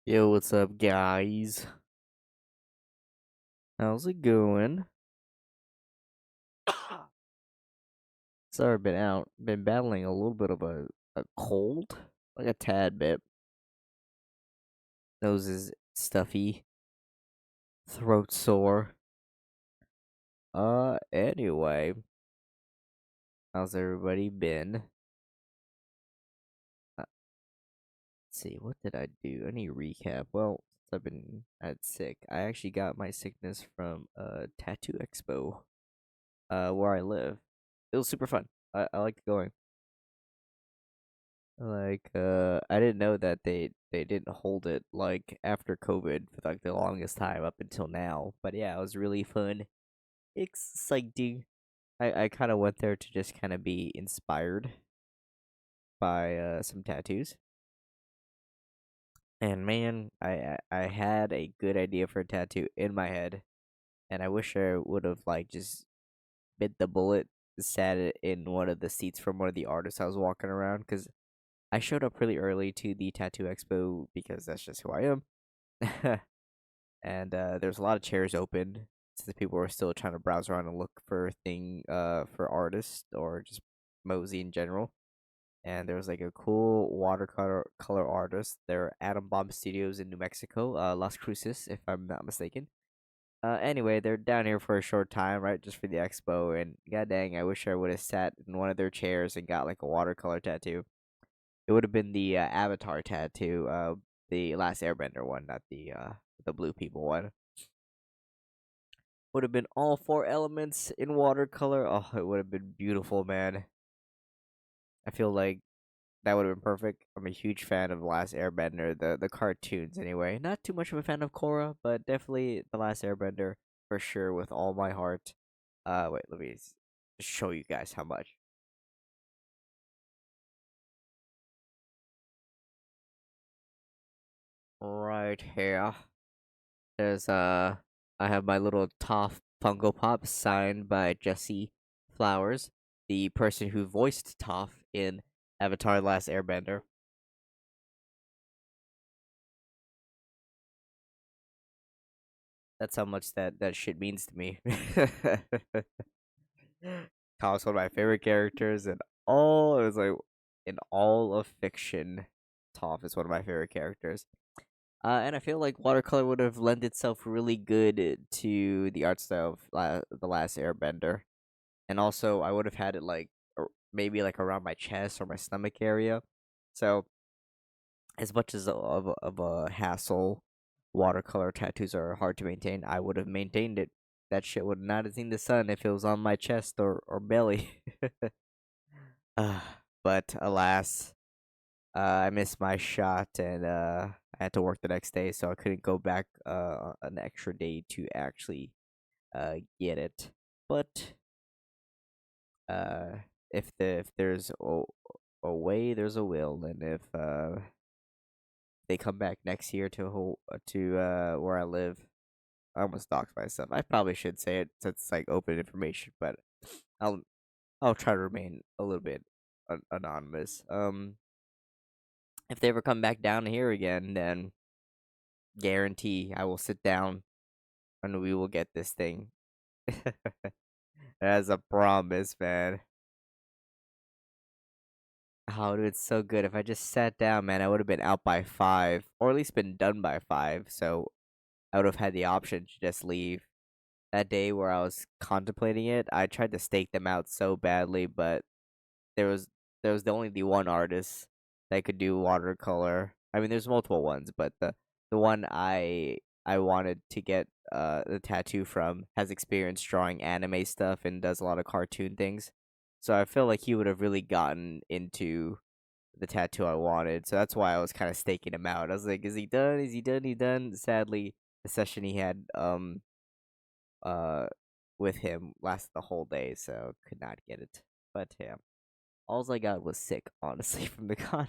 Yo, what's up, guys? How's it going? Sorry, been battling a little bit of a cold, like a tad bit. Nose is stuffy, throat sore. Anyway, how's everybody been? Let's see, what did I do? Any recap? Well, since I've been at sick, I actually got my sickness from Tattoo Expo, where I live. It was super fun. I liked going. I didn't know that they didn't hold it like after COVID for like the longest time up until now. But yeah, it was really fun. Exciting. I kind of went there to just kind of be inspired by some tattoos. And man, I had a good idea for a tattoo in my head, and I wish I would have like just bit the bullet, sat it in one of the seats from one of the artists I was walking around, because I showed up really early to the tattoo expo because that's just who I am. And there's a lot of chairs open since people were still trying to browse around and look for for artists or just mosey in general. And there was like a cool watercolor artist. They're Atom Bomb Studios in New Mexico, Las Cruces, if I'm not mistaken. Anyway, they're down here for a short time, right, just for the expo. And god dang, I wish I would have sat in one of their chairs and got like a watercolor tattoo. It would have been the Avatar tattoo, the Last Airbender one, not the Blue People one. Would have been all four elements in watercolor. Oh, it would have been beautiful, man. I feel like that would have been perfect. I'm a huge fan of The Last Airbender, the cartoons anyway. Not too much of a fan of Korra, but definitely The Last Airbender for sure with all my heart. Wait, let me show you guys how much. Right here. There's I have my little Toph Funko Pop signed by Jesse Flowers, the person who voiced Toph in Avatar: The Last Airbender. That's how much that shit means to me. Toph's one of my favorite characters, and all it was like in all of fiction, Toph is one of my favorite characters. And I feel like watercolor would have lent itself really good to the art style of The Last Airbender. And also I would have had it like maybe like around my chest or my stomach area. So as much as of a hassle, watercolor tattoos are hard to maintain. I would have maintained it. That shit would not have seen the sun if it was on my chest or belly. But alas, I missed my shot and I had to work the next day, so I couldn't go back an extra day to actually get it. But uh, if there's a way, there's a will, and if they come back next year to where I live, I almost doxed myself. I probably should say it since it's like open information, but I'll I'll try to remain a little bit anonymous. If they ever come back down here again, then guarantee I will sit down and we will get this thing. As a promise, man. Oh, dude, it's so good. If I just sat down, man, I would have been out by 5, or at least been done by 5. So I would have had the option to just leave. That day where I was contemplating it, I tried to stake them out so badly, but there was there was only the one artist that could do watercolor. I mean, there's multiple ones, but the one I wanted to get the tattoo from has experience drawing anime stuff and does a lot of cartoon things. So I feel like he would have really gotten into the tattoo I wanted. So that's why I was kind of staking him out. I was like, is he done? Is he done? He done? Sadly, the session he had uh with him lasted the whole day, so could not get it. But yeah, all I got was sick, honestly, from the con.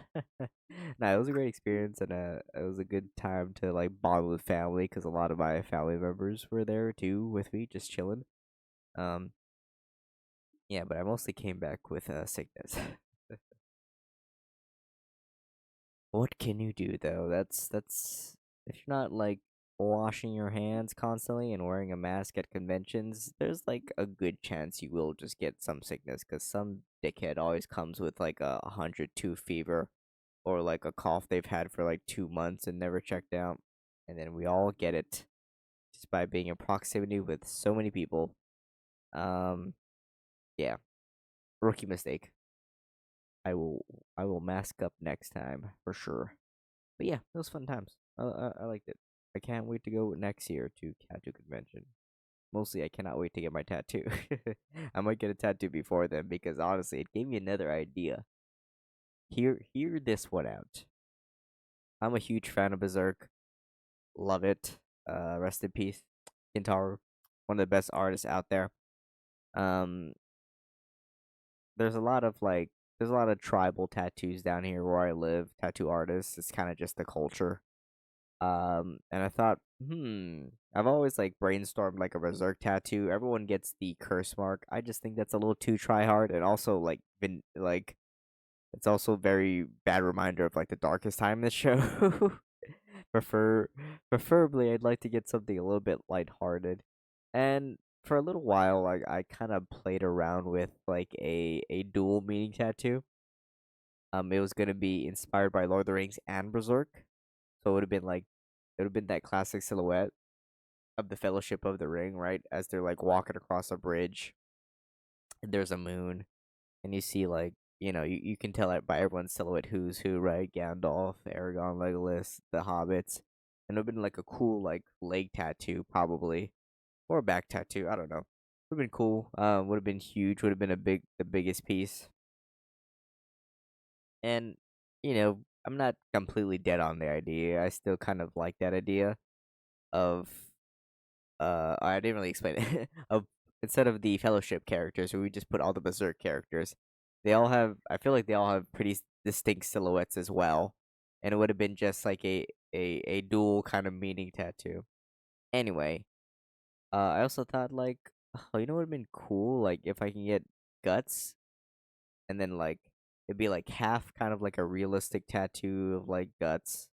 Nah, it was a great experience, and it was a good time to like bond with family because a lot of my family members were there too with me, just chilling. Um, yeah, but I mostly came back with sickness. What can you do though? That's if you're not like washing your hands constantly and wearing a mask at conventions, there's like a good chance you will just get some sickness because some dickhead always comes with like a 102 fever or like a cough they've had for like 2 months and never checked out. And then we all get it just by being in proximity with so many people. Um, yeah, rookie mistake. I will I will mask up next time for sure. But yeah, it was fun times. I liked it. I can't wait to go next year to tattoo convention. Mostly, I cannot wait to get my tattoo. I might get a tattoo before then because honestly, it gave me another idea. Hear this one out. I'm a huge fan of Berserk. Love it. Rest in peace, Kintaro, one of the best artists out there. Um, there's a lot of like, there's a lot of tribal tattoos down here where I live. Tattoo artists. It's kind of just the culture. And I thought, I've always like brainstormed like a berserk tattoo. Everyone gets the curse mark. I just think that's a little too try hard, and also like been like it's also a very bad reminder of like the darkest time in the show. Prefer Preferably, I'd like to get something a little bit lighthearted, and for a little while, like I kind of played around with like a dual meaning tattoo. It was gonna be inspired by Lord of the Rings and Berserk, so it would have been like it would have been that classic silhouette of the Fellowship of the Ring, right? As they're like walking across a bridge, and there's a moon, and you see like you can tell it by everyone's silhouette who's who, right? Gandalf, Aragorn, Legolas, the hobbits, and it would have been like a cool like leg tattoo probably, or a back tattoo. I don't know. Would have been cool. Would have been huge. Would have been the biggest piece. And I'm not completely dead on the idea. I still kind of like that idea of I didn't really explain it. Of instead of the fellowship characters, where we just put all the berserk characters, they all have. I feel like they all have pretty distinct silhouettes as well, and it would have been just like a dual kind of meaning tattoo. Anyway, I also thought like, oh, you know what would have been cool? Like if I can get guts, and then like it'd be like half kind of like a realistic tattoo of like guts,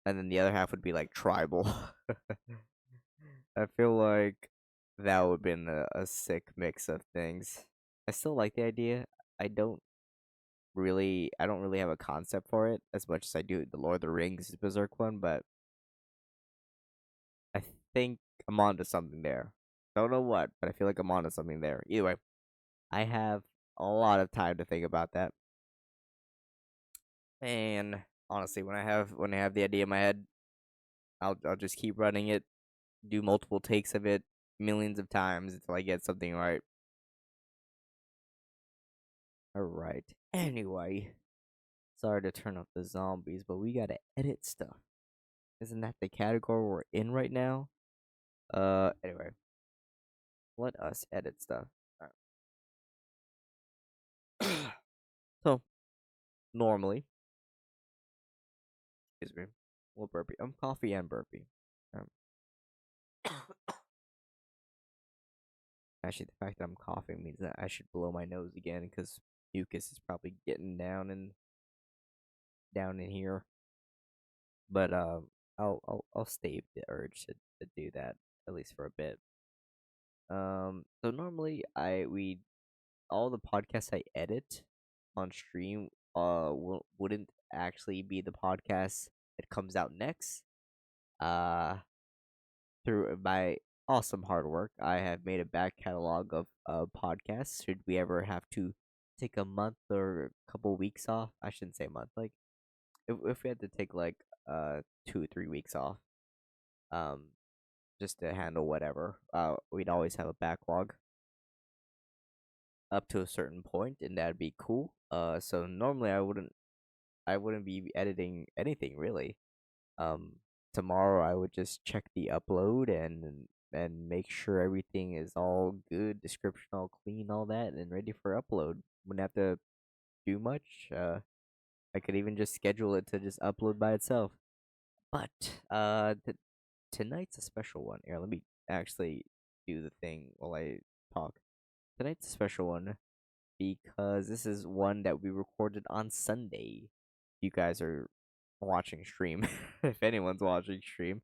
and then the other half would be like tribal. I feel like that would have been a sick mix of things. I still like the idea. I don't I don't really have a concept for it as much as I do the Lord of the Rings Berserk one, but I think I'm onto something there. Don't know what, but I feel like I'm onto something there. Either way, I have a lot of time to think about that. And honestly, when I have the idea in my head, I'll just keep running it, do multiple takes of it millions of times until I get something right. All right. Anyway, sorry to turn off the zombies, but we gotta edit stuff. Isn't that the category we're in right now? Anyway, let us edit stuff. Alright. So normally, excuse me, well burpee. I'm coffee and burpee. Um, Actually, the fact that I'm coughing means that I should blow my nose again because mucus is probably getting down in here. But I'll stave the urge to do that at least for a bit. So normally I we all the podcasts I edit on stream wouldn't actually be the podcast that comes out next. Uh through my awesome hard work, I have made a back catalog of podcasts. Should we ever have to take a month or a couple weeks off? I shouldn't say a month. Like if we had to take like 2 or 3 weeks off, um, just to handle whatever, we'd always have a backlog up to a certain point, and that'd be cool. So normally I wouldn't be editing anything really. Um, Tomorrow I would just check the upload and make sure everything is all good, description all clean, all that, and ready for upload. Wouldn't have to do much. I could even just schedule it to just upload by itself. But tonight's a special one. Here, let me actually do the thing while I talk. Tonight's a special one because this is one that we recorded on Sunday. You guys are watching stream, if anyone's watching stream.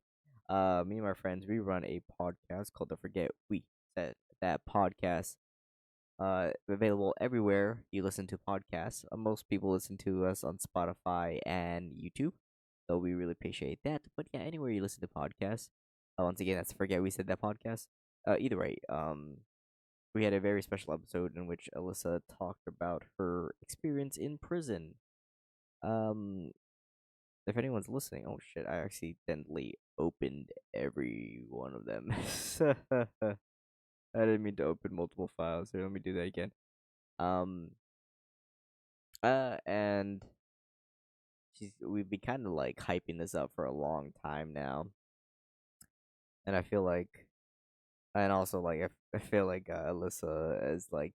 Me and my friends, we run a podcast called The Forget We Said That Podcast. Available everywhere you listen to podcasts. Most people listen to us on Spotify and YouTube, so we really appreciate that. But yeah, anywhere you listen to podcasts. Once again, that's Forget We Said That Podcast. Either way, we had a very special episode in which Alyssa talked about her experience in prison. Um, if anyone's listening, oh shit, I accidentally opened every one of them. I didn't mean to open multiple files. Here, let me do that again. Um, and we've been kind of like hyping this up for a long time now, and I feel like, and also like I feel like Alyssa is like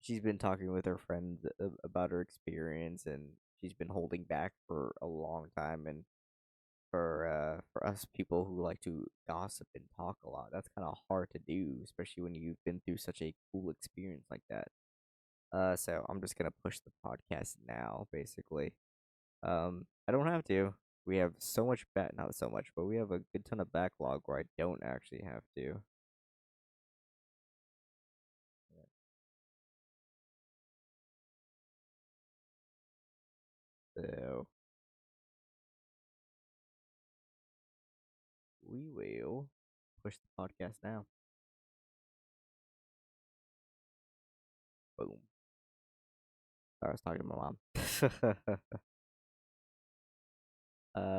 she's been talking with her friends about her experience, and she's been holding back for a long time, and for us people who like to gossip and talk a lot, that's kind of hard to do, especially when you've been through such a cool experience like that. So I'm just gonna push the podcast now, basically. I don't have to. We have so much not so much, but we have a good ton of backlog where I don't actually have to. So we will push the podcast now. Boom. I was talking to my mom.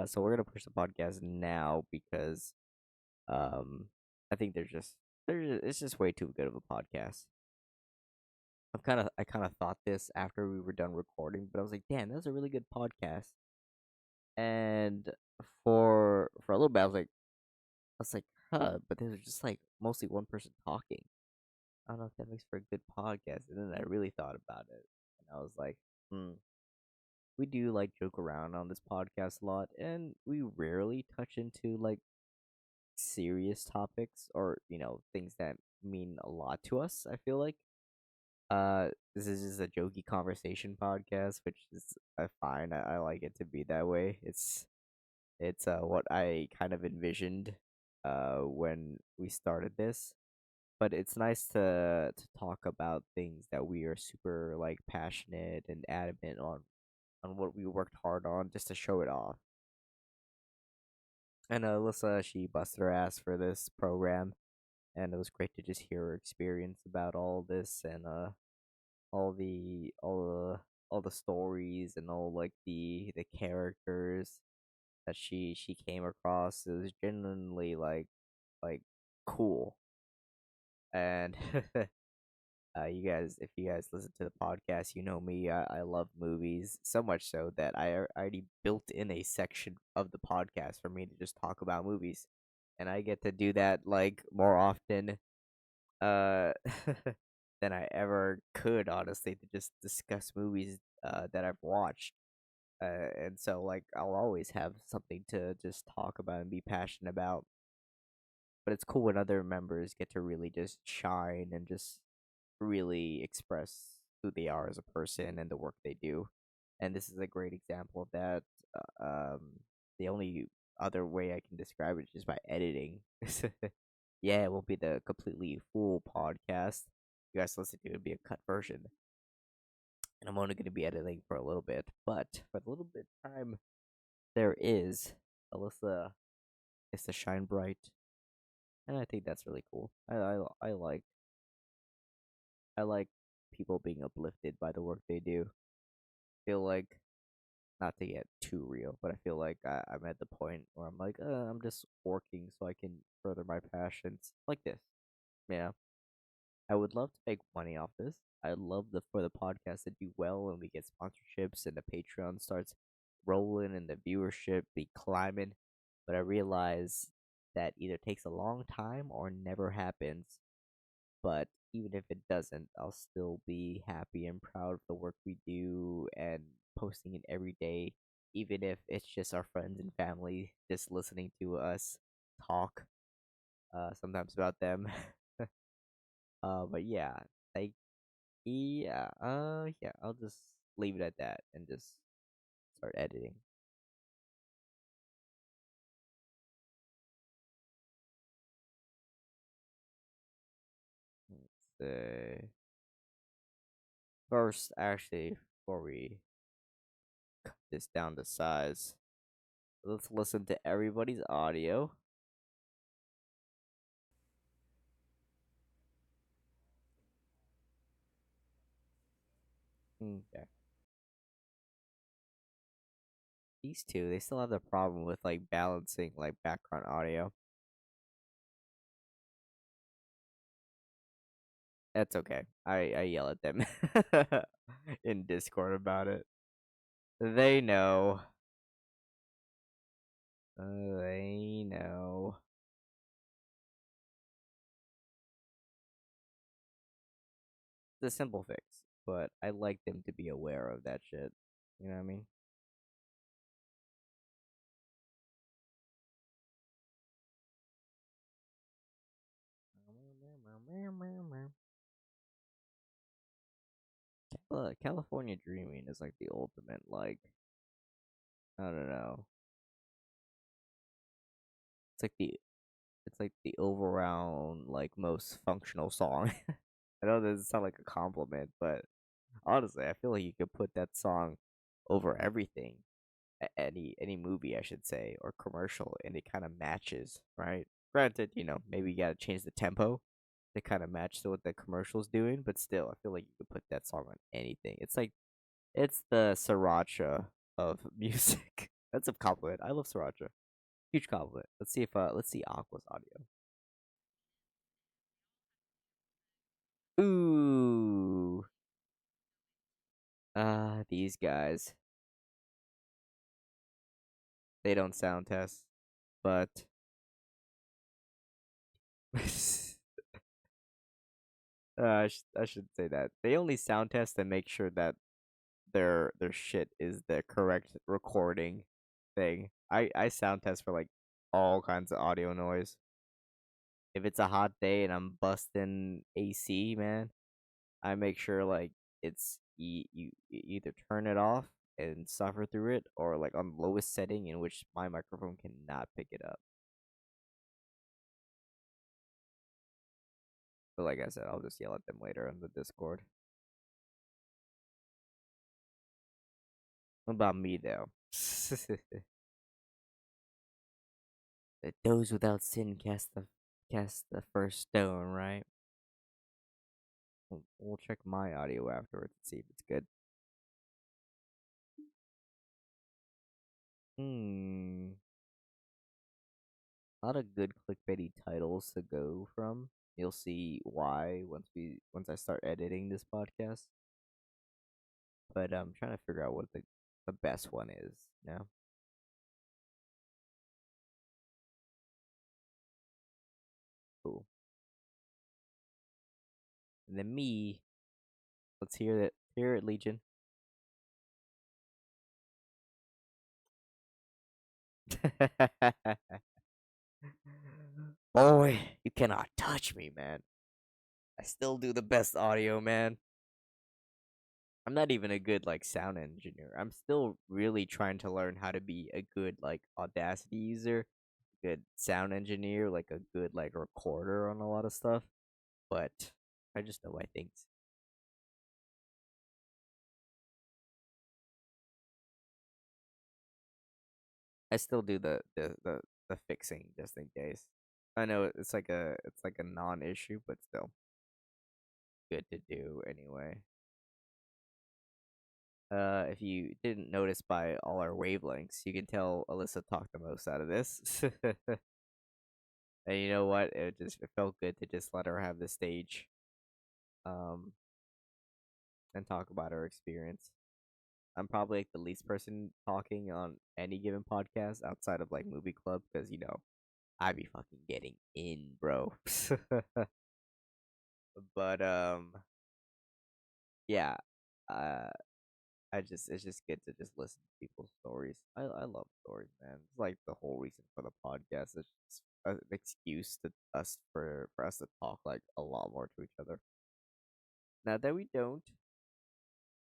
So we're gonna push the podcast now because I think it's just way too good of a podcast. I kind of thought this after we were done recording, but I was like, damn, that was a really good podcast. And for a little bit, I was like, huh, but they were just like mostly one person talking. I don't know if that makes for a good podcast. And then I really thought about it, and I was like, hmm, we do like joke around on this podcast a lot, and we rarely touch into like serious topics or things that mean a lot to us. I feel like this is just a jokey conversation podcast, which is fine. I like it to be that way. It's what I kind of envisioned when we started this. But it's nice to talk about things that we are super like passionate and adamant on what we worked hard on just to show it off. And Alyssa, she busted her ass for this program, and it was great to just hear her experience about all this and all the stories and all like the characters that she came across. It was genuinely like cool. And you guys, if you guys listen to the podcast, you know me. I love movies so much so that already built in a section of the podcast for me to just talk about movies, and I get to do that like more often uh than I ever could, honestly, to just discuss movies that I've watched. And so like I'll always have something to just talk about and be passionate about. But it's cool when other members get to really just shine and just really express who they are as a person and the work they do. And this is a great example of that. The only other way I can describe it is just by editing. Yeah, it won't be the completely full podcast. You guys listen to it, it'll be a cut version. And I'm only going to be editing for a little bit. But for the little bit time there is, Alyssa is to shine bright. And I think that's really cool. I like people being uplifted by the work they do. Feel like, not to get too real, but I feel like I'm at the point where I'm like, I'm just working so I can further my passions like this. Yeah, I would love to make money off this. I'd love for the podcast to do well and we get sponsorships and the Patreon starts rolling and the viewership be climbing. But I realize that either takes a long time or never happens. But even if it doesn't, I'll still be happy and proud of the work we do and posting it every day, even if it's just our friends and family just listening to us talk sometimes about them. But yeah, like yeah, yeah, I'll just leave it at that and just start editing. say first, actually, before we cut this down to size, let's listen to everybody's audio. Okay. These two, they still have the problem with like balancing like background audio. That's okay. I yell at them in Discord about it. They know. They know. It's a simple fix, but I like them to be aware of that shit. You know what I mean? California Dreaming is like the ultimate, like, I don't know. It's like the overall like most functional song. I know this sound like a compliment, but honestly, I feel like you could put that song over everything, any movie, I should say, or commercial, and it kind of matches, right? Granted, maybe you gotta change the tempo to kind of match to what the commercial's doing, but still, I feel like you could put that song on anything. It's the sriracha of music. That's a compliment. I love sriracha. Huge compliment. Let's see Aqua's audio. Ooh. These guys. They don't sound test, but I should say that. They only sound test and make sure that their shit is the correct recording thing. I sound test for like all kinds of audio noise. If it's a hot day and I'm busting AC, man, I make sure like you either turn it off and suffer through it, or like on lowest setting in which my microphone cannot pick it up. But like I said, I'll just yell at them later on the Discord. What about me though? That those without sin cast the first stone, right? We'll check my audio afterwards and see if it's good. Hmm. A lot of good clickbaity titles to go from. You'll see why once I start editing this podcast. But I'm trying to figure out what the best one is now. Cool. And then me, let's hear it. Hear it, Legion. Boy, you cannot touch me, man. I still do the best audio, man. I'm not even a good like sound engineer. I'm still really trying to learn how to be a good like Audacity user, good sound engineer, like a good like recorder on a lot of stuff. But I just know my things. I still do the fixing just in case. I know it's like a non-issue, but still good to do anyway. If you didn't notice by all our wavelengths, you can tell Alyssa talked the most out of this. And you know what? It felt good to just let her have the stage, um, and talk about her experience. I'm probably like the least person talking on any given podcast outside of like movie club because I be fucking getting in, bro. But yeah, uh, it's just good to just listen to people's stories. I love stories, man. It's like the whole reason for the podcast. It's just an excuse to us for us to talk like a lot more to each other. Now that we don't,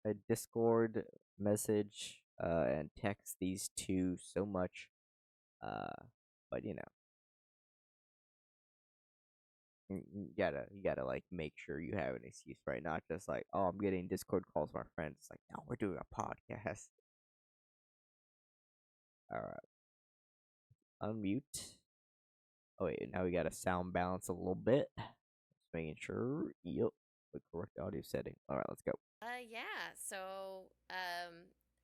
I Discord message and text these two so much, uh, but You gotta like make sure you have an excuse, right? Not just like, oh, I'm getting Discord calls from my friends. It's like, no, we're doing a podcast. All right, unmute. Oh wait, now we gotta sound balance a little bit. Just making sure. Yep, the correct audio setting. All right, let's go. Yeah.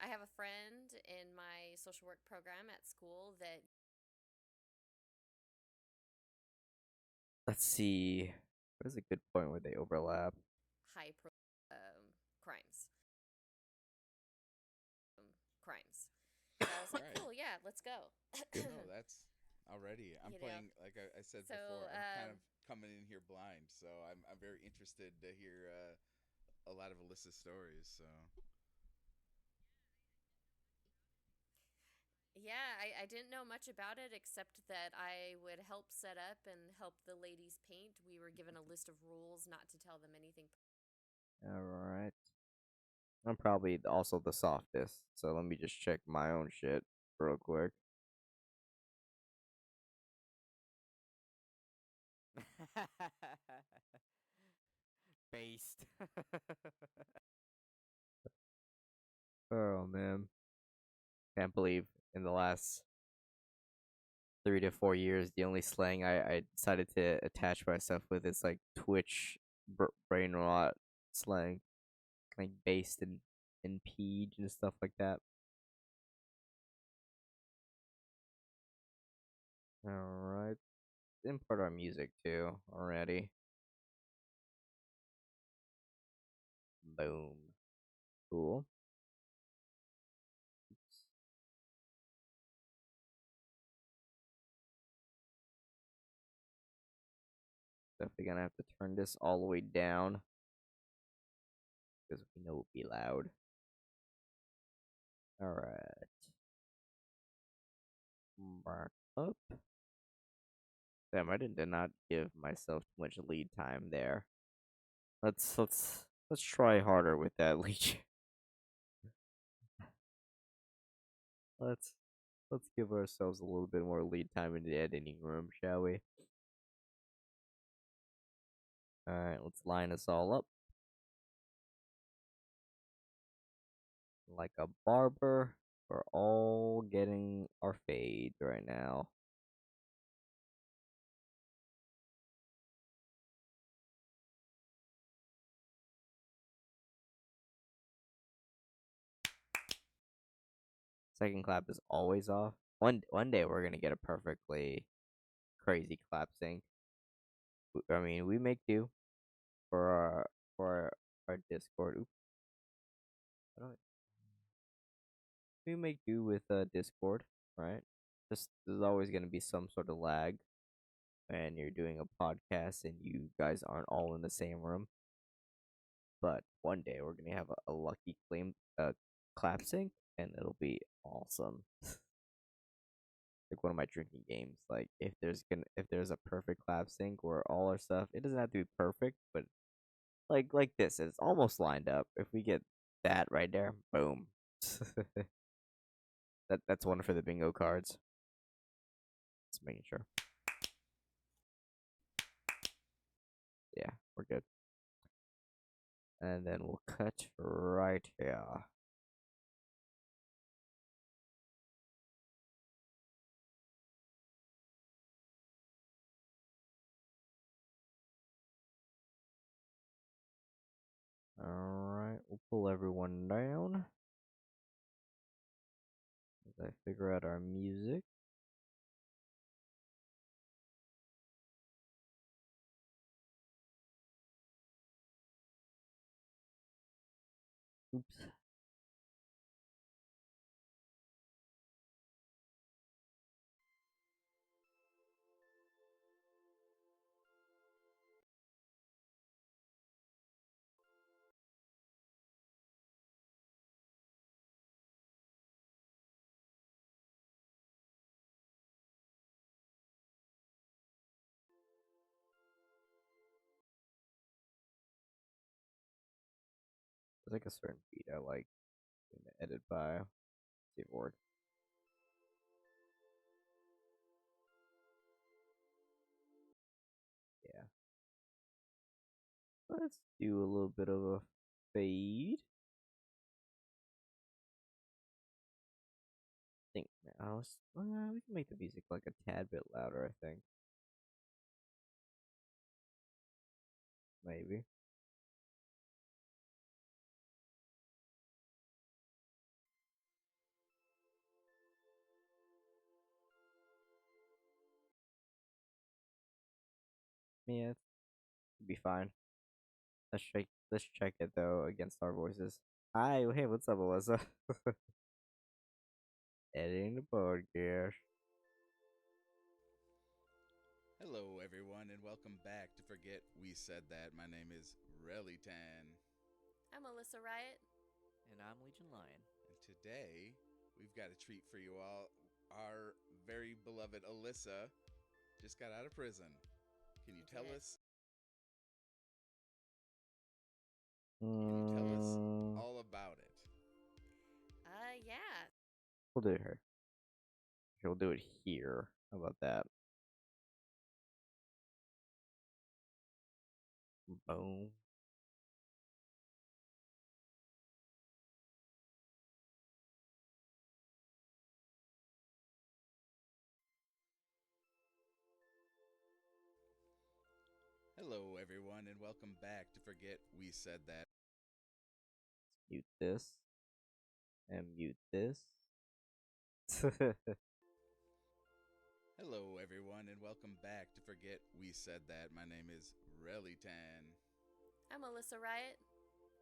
I have a friend in my social work program at school that Let's see. What is a good point where they overlap? high pro crimes. Crimes. So I was All like, right. cool, yeah, let's go. Good. No, that's already. I'm you know. playing, like I said So before, I'm kind of coming in here blind. So I'm very interested to hear a lot of Alyssa's stories. So, yeah, I didn't know much about it except that I would help set up and help the ladies paint. We were given a list of rules not to tell them anything. All right. I'm probably also the softest, so let me just check my own shit real quick. Based. Oh man, can't believe in the last 3 to 4 years, the only slang I decided to attach myself with is like Twitch brain rot slang, like based and peed and stuff like that. All right, import our music too already. Boom, cool. Oops. Definitely gonna have to turn this all the way down because we know it'll be loud. All right, mark up. Damn, I did not give myself too much lead time there. Let's try harder with that lead. Let's let's give ourselves a little bit more lead time in the editing room, shall we? All right, let's line us all up like a barber. We're all getting our fades right now. Second clap is always off. One day we're gonna get a perfectly crazy clap sync. I mean, we make do for our Discord. Oops, how do I- we make do with Discord, right? Just there's always gonna be some sort of lag when you're doing a podcast and you guys aren't all in the same room. But one day we're gonna have a lucky claim clap sync and it'll be awesome. Like one of my drinking games. Like if there's a perfect clap sync where all our stuff, it doesn't have to be perfect, but like this, it's almost lined up. If we get that right there, boom. That's one for the bingo cards. Just making sure. Yeah, we're good. And then we'll cut right here. Alright, we'll pull everyone down as I figure out our music. Oops. There's like a certain beat I like in the edit by. See if it works. Yeah. Let's do a little bit of a fade. I think now we can make the music like a tad bit louder. I think maybe. Yeah, it'd be fine. Let's check it though against our voices. Hi, hey, what's up, Alyssa? Editing the podcast. Hello, everyone, and welcome back to Forget We Said That. My name is Relitan, I'm Alyssa Riot. And I'm Legion Lion. and today we've got a treat for you all. Our very beloved Alyssa just got out of prison. Can you tell Did. us? Can you tell us all about it? Yeah. We'll do it here. We'll do it here. How about that? Boom. Hello, everyone, and welcome back to Forget We Said That. Mute this. And mute this. Hello, everyone, and welcome back to Forget We Said That. My name is Relitan, I'm Alyssa Riot.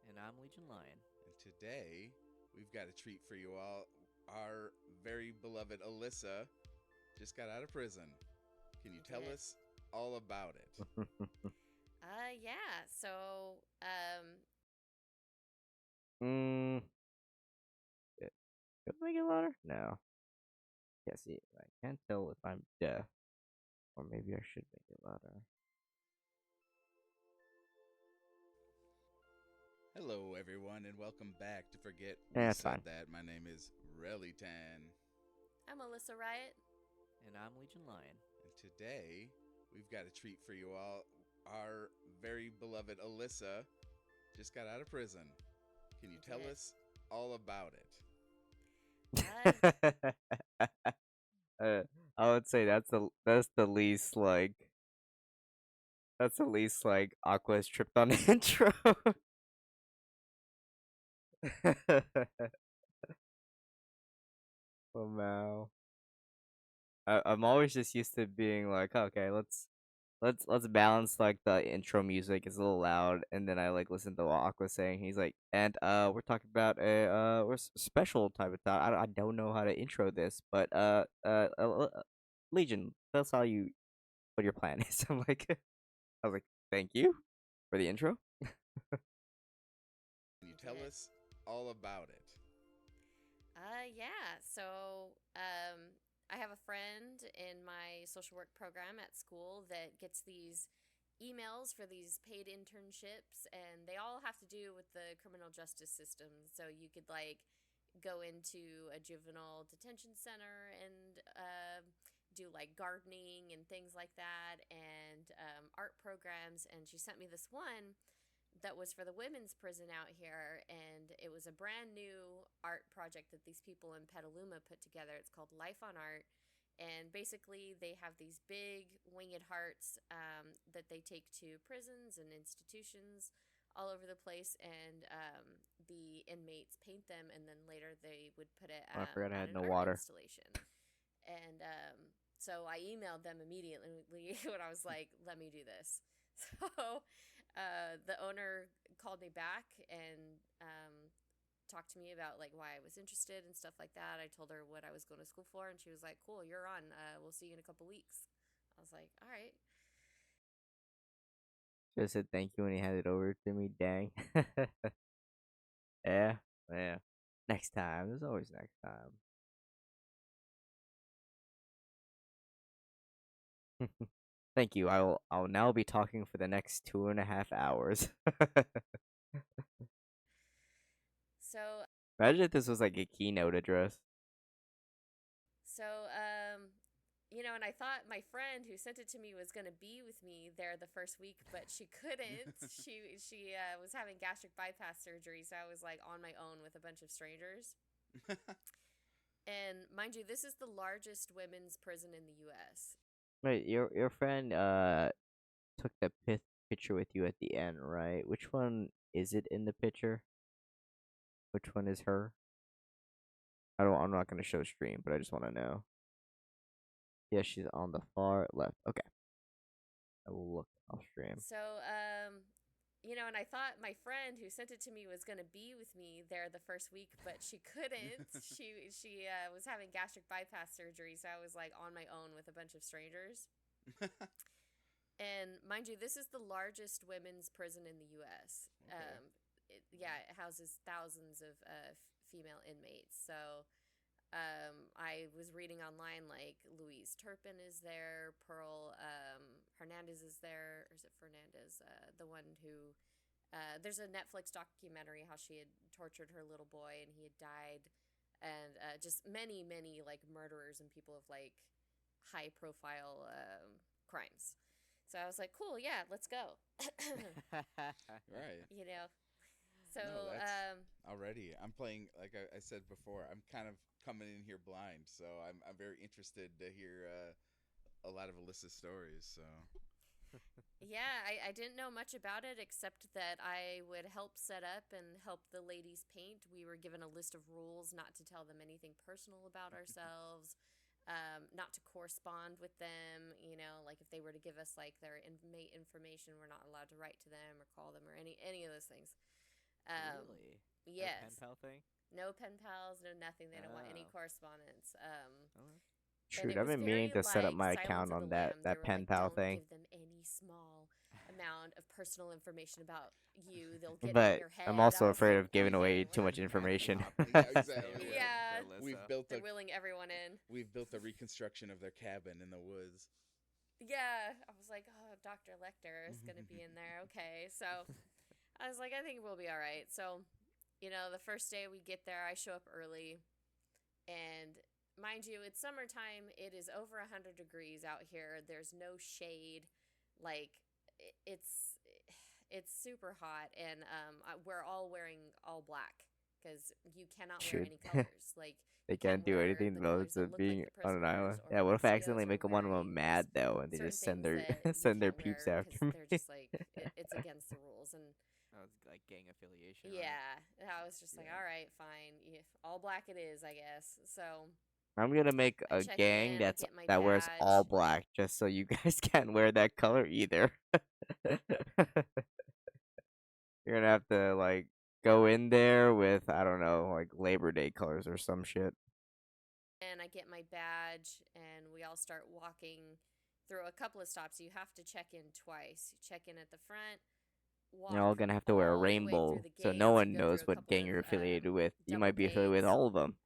And I'm Legion Lion. and today we've got a treat for you all. Our very beloved Alyssa just got out of prison. Can you tell Did. us all about it? Yeah. So, Yeah. Could I make it louder? No. Yeah, see, I can't tell if I'm deaf. Or maybe I should make it louder. Hello, everyone, and welcome back to Forget Yeah, We that's Said fine. That. My name is Relitan, I'm Alyssa Riot. And I'm Legion Lion. and today we've got a treat for you all. Our very beloved Alyssa just got out of prison. Can you tell Did. us all about it? I would say that's the least like Aqua has tripped on the intro. Oh wow. I'm always just used to being like, okay, let's balance like the intro music is a little loud, and then I like listen to what Aqua saying. He's like, and we're talking about a special type of thought. I don't know how to intro this, but Legion, tell us how you what your plan is. I was like, thank you for the intro. Can you tell Did. us all about it? Yeah. So, I have a friend in my social work program at school that gets these emails for these paid internships, and they all have to do with the criminal justice system. So you could like go into a juvenile detention center and do like gardening and things like that, and art programs. And she sent me this one that was for the women's prison out here, and it was a brand new art project that these people in Petaluma put together. It's called Life on Art, and basically they have these big winged hearts that they take to prisons and institutions all over the place, and the inmates paint them, and then later they would put it Oh, I forgot I on had an no art water. installation. And so I emailed them immediately when I was like, let me do this. So the owner called me back and talked to me about like why I was interested and stuff like that. I told her what I was going to school for, and she was like, "Cool, you're on. We'll see you in a couple weeks." I was like, "All right." Just said thank you when he handed it over to me. Dang. Yeah, yeah. Next time. There's always next time. Thank you. I'll now be talking for the next 2.5 hours. So Imagine if this was like a keynote address. So, and I thought my friend who sent it to me was going to be with me there the first week, but she couldn't. She was having gastric bypass surgery, so I was like on my own with a bunch of strangers. And mind you, this is the largest women's prison in the U.S. Wait, your friend took the picture with you at the end, right? Which one is it in the picture? Which one is her? I'm not gonna show stream, but I just want to know. Yeah, she's on the far left. Okay, I will look off stream. So, and I thought my friend who sent it to me was going to be with me there the first week, but she couldn't. She was having gastric bypass surgery, so I was like on my own with a bunch of strangers. And mind you, this is the largest women's prison in the U.S. Okay. It houses thousands of female inmates. So I was reading online, like Louise Turpin is there, Pearl Hernandez is there, or is it Fernandez? The one who there's a Netflix documentary how she had tortured her little boy and he had died, and just many like murderers and people of like high profile crimes. So I was like, cool, yeah, let's go. Right. So No, already I'm playing, like I said before, I'm kind of coming in here blind, so I'm very interested to hear a lot of Alyssa's stories. So yeah, I didn't know much about it except that I would help set up and help the ladies paint. We were given a list of rules not to tell them anything personal about ourselves, not to correspond with them. Like if they were to give us like their inmate information, we're not allowed to write to them or call them or any of those things. Really? Yes. No pen pal thing? No pen pals, no nothing. They don't want any correspondence. Shoot, it I've was been meaning very to set up like my Silence account of on the that Lambs. They were pen like, pal don't thing. give them any small amount of personal information about you. They'll get in But your head. I'm also I was afraid like, of giving away okay, too much information. Yeah, exactly. Yeah. We've built they're willing everyone in. we've built a reconstruction of their cabin in the woods. Yeah, I was like, oh, Dr. Lecter is gonna be in there. Okay, so I was like, I think we'll be all right. So, the first day we get there, I show up early, and mind you, it's summertime. It is over 100 degrees out here. There's no shade. Like it's super hot, and we're all wearing all black because you cannot wear Shoot. any colors. Like They you can't can't do wear anything the though colors that to look being like the on an island. prisoners or Yeah, what if I mosquitoes accidentally are make one of them wearing. mad though, and they Certain just send things their that you send their can't peeps wear after 'cause me? they're just like it's against the rules. And Oh, it's like gang affiliation. yeah, I was just like, Yeah. all right, fine, all black it is, I guess. So I'm gonna make I a check gang in, I that get my wears all badge. black, just so you guys can't wear that color either. You're gonna have to like go in there with, I don't know, like Labor Day colors or some shit. And I get my badge, and we all start walking through a couple of stops. You have to check in twice. You check in at the front, walk You're all gonna have to wear a all the way through rainbow, the so gates. no You one go knows through a what couple gang you're of affiliated with. You double might be affiliated with gates. all of them.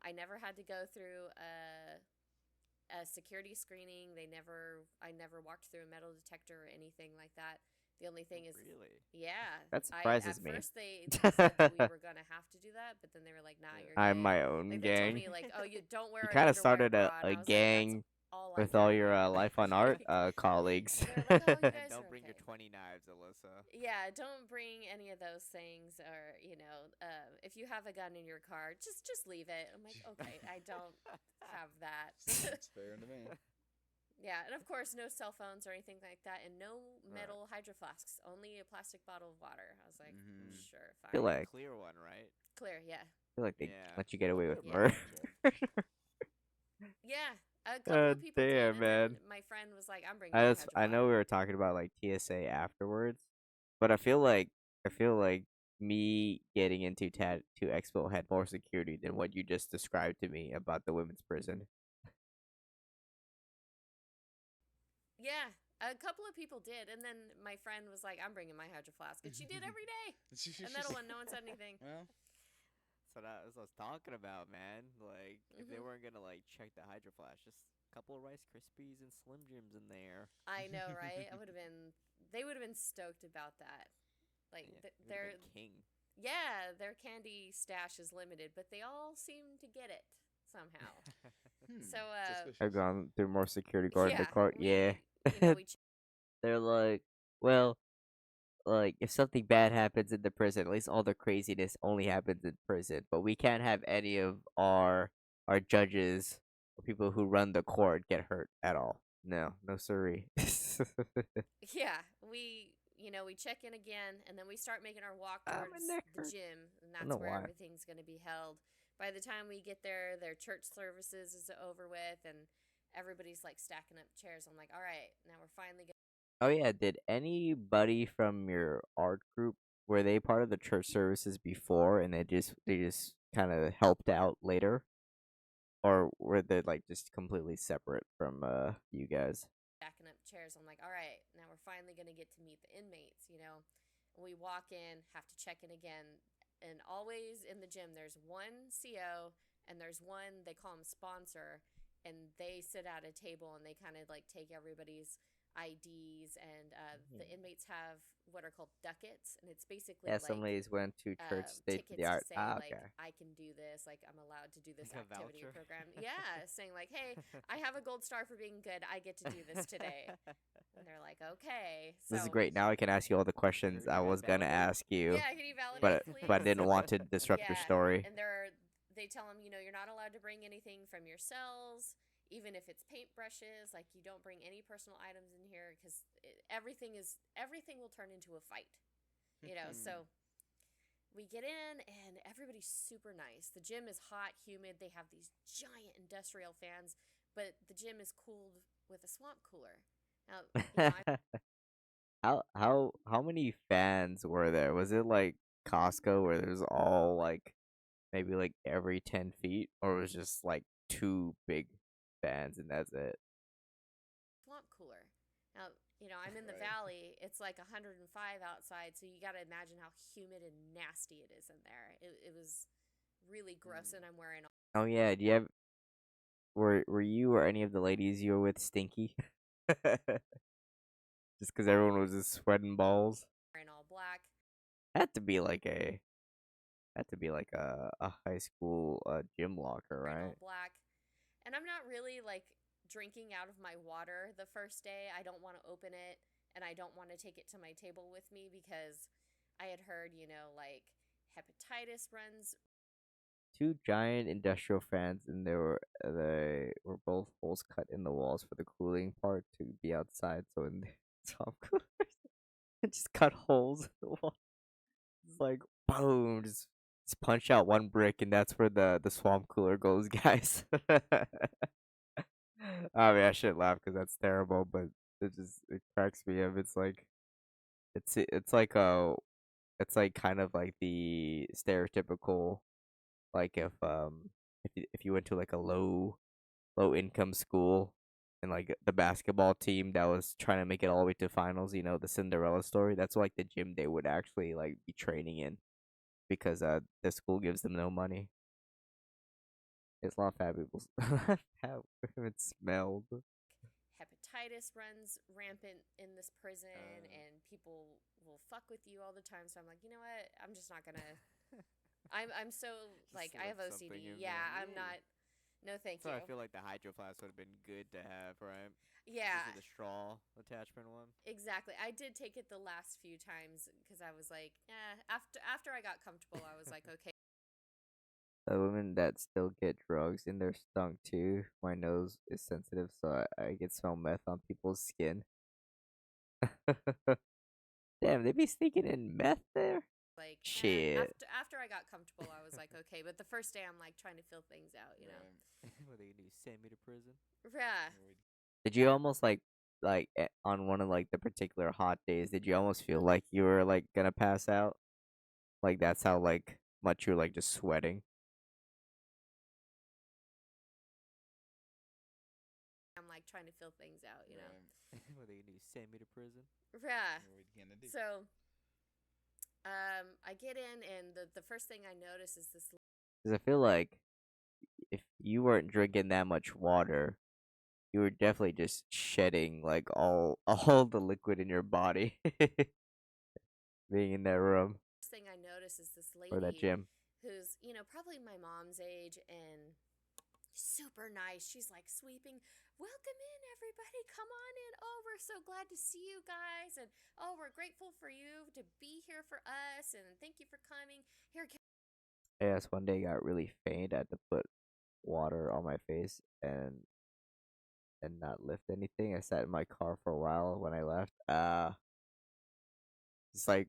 I never had to go through a security screening. I never walked through a metal detector or anything like that. The only thing is, Really? yeah, That surprises at me. first they said that we were gonna have to do that, but then they were like, "Nah, you're good." I'm my own Like they told gang. me, like, "Oh, you don't wear You an kind of underwear started bra," and a I was gang like, "That's all I with all can your do." Life on Art colleagues. They're like, "Oh, you guys Don't are bring your okay." 20 knives, Alyssa. Yeah, don't bring any of those things, or if you have a gun in your car, just leave it. I'm like, okay, I don't have that. It's fair to me. Yeah, and of course, no cell phones or anything like that, and no metal hydro flasks. Only a plastic bottle of water. I was like, sure, fine. Feel like Clear one, right? Clear, yeah. they Yeah. let you get away with Yeah. murder. Yeah, a couple of people did, damn, and man. then my friend was like, I'm bringing my hydro I know flask. we were talking about like TSA afterwards, but I feel like me getting into Tattoo Expo had more security than what you just described to me about the women's prison. Yeah, a couple of people did, and then my friend was like, I'm bringing my hydro flask, and she did every day. A metal one, no one said anything. Well, So that's what I was talking about, man. Like, if they Mhm. weren't gonna like check the hydro flash, just a couple of Rice Krispies and Slim Jims in there. I know, right? They would have been stoked about that. Like, Yeah, you'd they're, have been king. yeah, their candy stash is limited, but they all seem to get it somehow. So Suspicious. I've gone through more security guard in the yeah, court. Yeah. we They're like, well, like if something bad happens in the prison, at least all the craziness only happens in prison. But we can't have any of our judges or people who run the court get hurt at all. No, no siree. yeah, we check in again, and then we start making our walk Ah, my towards neck the hurts. gym, and I don't that's know where why. everything's going to be held. By the time we get there, their church services is over with, and everybody's like stacking up chairs. I'm like, all right, now we're finally going. Oh yeah, did anybody from your art group, were they part of the church services before and they just kind of helped out later, or were they like just completely separate from you guys? Stacking up chairs. I'm like, all right, now we're finally going to get to meet the inmates. We walk in, have to check in again, and always in the gym, there's one CO and there's one, they call him sponsor, and they sit at a table and they kind of like take everybody's IDs, and the inmates have what are called ducats, and it's basically Yeah, some like ladies went to church, stayed for the tickets to art. say Ah, like okay. I can do this, like I'm allowed to do this Like a activity voucher? program. Yeah, saying like, hey, I have a gold star for being good. I get to do this today. And they're like, okay. This is So great. Now I can ask you all the questions Sure, I you was guys gonna validate? ask you, yeah, can you but validate, please? I didn't want to disrupt your Yeah, story. and they tell them, you're not allowed to bring anything from your cells, even if it's paintbrushes. Like you don't bring any personal items in here because everything will turn into a fight. So we get in and everybody's super nice. The gym is hot, humid. They have these giant industrial fans, but the gym is cooled with a swamp cooler. Now, How many fans were there? Was it like Costco where there's all like maybe like every 10 feet, or it was just like two big fans and that's it? swamp cooler. Now, I'm in the Right. valley. It's like 105 outside, so you got to imagine how humid and nasty it is in there. It was really gross, and I'm wearing Oh yeah, do you have were you or any of the ladies you were with stinky? Just because everyone was just sweating balls. all black. Had to be like a high school gym locker, Wearing right? all black. And I'm not really like drinking out of my water the first day. I don't want to open it, and I don't want to take it to my table with me because I had heard, like hepatitis runs. Two giant industrial fans, and they were both holes cut in the walls for the cooling part to be outside. So in the top coolers, it just cut holes in the wall. It's like boom, just punch out one brick, and that's where the swamp cooler goes, guys. I mean, I shouldn't laugh because that's terrible, but it cracks me up. It's like it's like kind of like the stereotypical, like if you went to like a low income school and like the basketball team that was trying to make it all the way to finals, the Cinderella story. That's like the gym they would actually like be training in because the school gives them no money. It's a lot of fat people. How it smelled. Hepatitis runs rampant in this prison, and people will fuck with you all the time. So I'm like, you know what? I'm just not gonna. I'm so like I have slip something OCD. in Yeah, there. I'm not. No, thank So you. I feel like the hydro flask would have been good to have, right? Yeah, Especially the straw attachment one. exactly. I did take it the last few times because I was like, After I got comfortable, I was like, okay. The women that still get drugs in their stomach too. My nose is sensitive, so I can smell meth on people's skin. Damn, they be sneaking in meth there. Like Shit. after I got comfortable, I was like, okay. But the first day, I'm like trying to feel things out. What are they gonna do? Send me to prison? Yeah. Did you almost like on one of like the particular hot days? Did you almost feel like you were like gonna pass out? Like that's how like much you're like just sweating. I'm like trying to feel things out. What are they gonna do? Send me to prison? Yeah. What are you gonna do? So, I get in, and the first thing I notice is this. Because I feel like if you weren't drinking that much water, you were definitely just shedding like all the liquid in your body being in that room First thing I notice is this or that lady gym. who's probably my mom's age, and super nice. She's like sweeping, welcome in, everybody. Come on in. Oh, we're so glad to see you guys. And oh, we're grateful for you to be here for us. And thank you for coming. Here, Yes, one day got really faint. I had to put water on my face and not lift anything. I sat in my car for a while when I left. It's like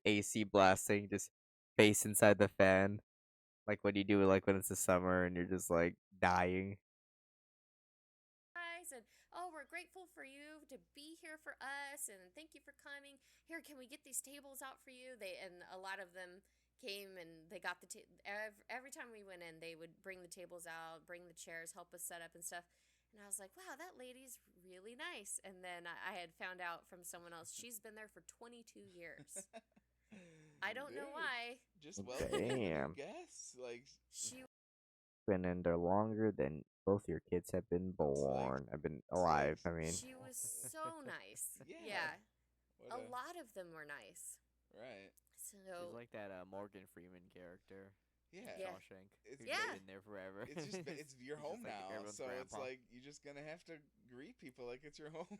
AC blasting, just face inside the fan, like what you do like when it's the summer and you're just like dying. guys. And oh, we're grateful for you to be here for us. And thank you for coming. Here, can we get these tables out for you? And a lot of them came and they got every time we went in, they would bring the tables out, bring the chairs, help us set up and stuff. And I was like, wow, that lady's really nice. And then I had found out from someone else, she's been there for 22 years. I don't know Dude, why. Just welcome, I Damn. guess. Like, She Been in there longer than both your kids have been born. I've been alive. I mean, she was so nice. Yeah. Yeah. what A lot of them were nice. Right. She's So like that Morgan Freeman character. Yeah. Yeah. Shawshank. It's Who's Yeah. been there forever. It's just it's your He's home just like now, everyone's so it's grandpa. like you're just gonna have to greet people like it's your home.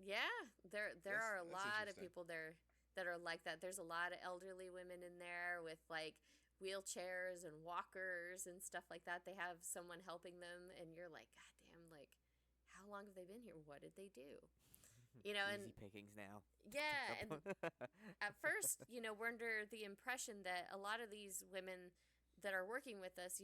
yeah, there That's- are a that's lot of interesting. people there that are like that. There's a lot of elderly women in there with like wheelchairs and walkers and stuff like that. They have someone helping them and you're like, God damn, like how long have they been here? What did they do? You know, and Easy pickings now. yeah, and at first, we're under the impression that a lot of these women that are working with us,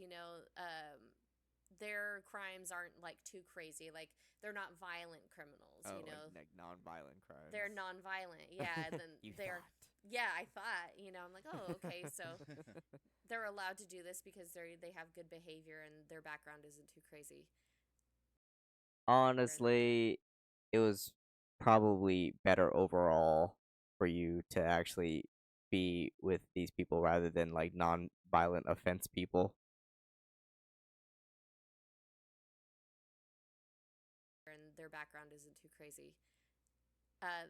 their crimes aren't like too crazy. Like they're not violent criminals, oh, like non-violent crimes. They're non-violent. Yeah, and then You they're thought. yeah, I thought, I'm like, "Oh, okay, so they're allowed to do this because they have good behavior and their background isn't too crazy." honestly, it was probably better overall for you to actually be with these people rather than like non-violent offense people. And their background isn't too crazy.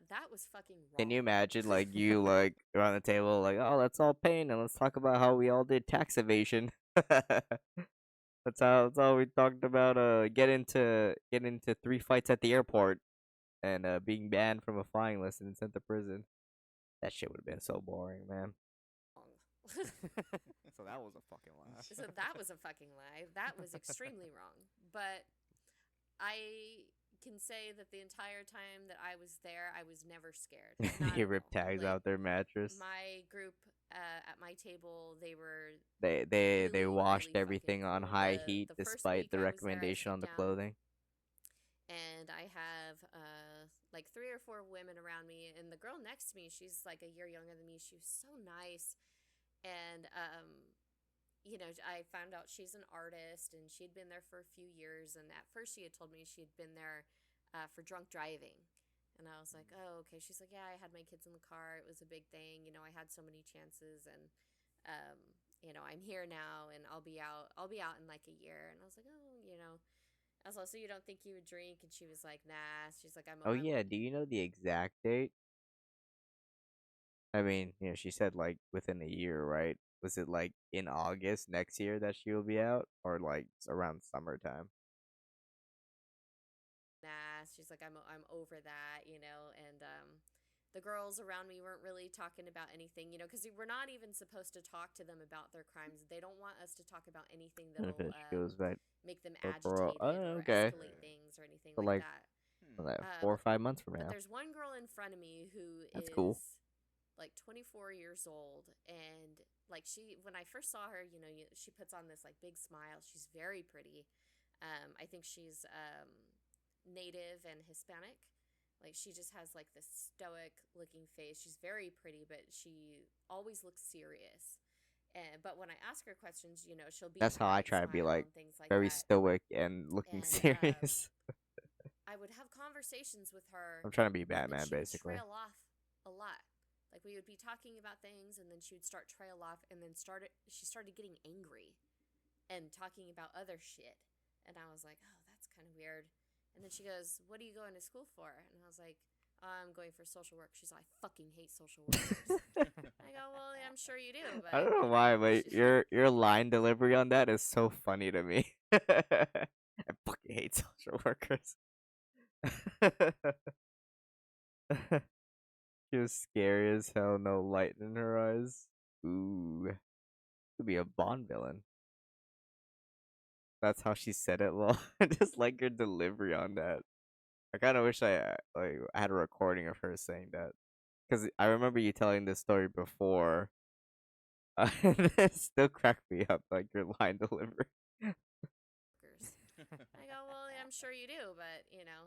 That was fucking wrong. Can you imagine like you like around the table like, oh, let's all paint and let's talk about how we all did tax evasion. That's how we talked about get into 3 fights at the airport and being banned from a flying lesson and sent to prison. That shit would have been so boring, man. So that was a fucking lie. So that was a fucking lie. That was extremely wrong. But I can say that the entire time that I was there, I was never scared. Not You at rip all. tags Like, out their mattress. my group at my table, they were They really, washed really everything fucking on cool. high The- heat the first despite week the I was there, I recommendation sat on the down, clothing. and I have like 3 or 4 women around me, and the girl next to me, she's like a year younger than me. She was so nice, and I found out she's an artist, and she'd been there for a few years. And at first, she had told me she'd been there for drunk driving, and I was like, oh, okay. She's like, yeah, I had my kids in the car. It was a big thing. I had so many chances, and I'm here now, and I'll be out in like a year. And I was like, oh. I was like, so you don't think you would drink? And she was like, nah. She's like, Oh yeah, do you know the exact date? I mean, she said like within a year, right? Was it like in August next year that she will be out, or like around summertime? nah. She's like, I'm over that, and the girls around me weren't really talking about anything, because we're not even supposed to talk to them about their crimes. They don't want us to talk about anything And if that'll it goes back make them for parole. agitated Oh, or okay. escalate things or anything So like like that. like 4 or 5 months from But now. there's one girl in front of me who That's is cool. like 24 years old, and like when I first saw her, she puts on this like big smile. She's very pretty. I think she's Native and Hispanic. Like she just has like this stoic looking face. She's very pretty, but she always looks serious. But when I ask her questions, she'll be That's how I try to be like things like very that. stoic and looking And, serious. I would have conversations with her. I'm trying to be and then Batman she would basically. trail off a lot. Like we would be talking about things, and then she would start trail off, and then she started getting angry, and talking about other shit. And I was like, oh, that's kind of weird. And then she goes, what are you going to school for? And I was like, I'm going for social work. She's like, I fucking hate social workers. I go, well, yeah, I'm sure you do, but I don't know you why, know, but your line delivery on that is so funny to me. I fucking hate social workers. She was scary as hell, no light in her eyes. Ooh, could be a Bond villain. That's how she said it, lol. I just like her delivery on that. I kind of wish I had a recording of her saying that, because I remember you telling this story before, and it still cracked me up, like your line delivery. workers. I go, well, yeah, I'm sure you do, but you know,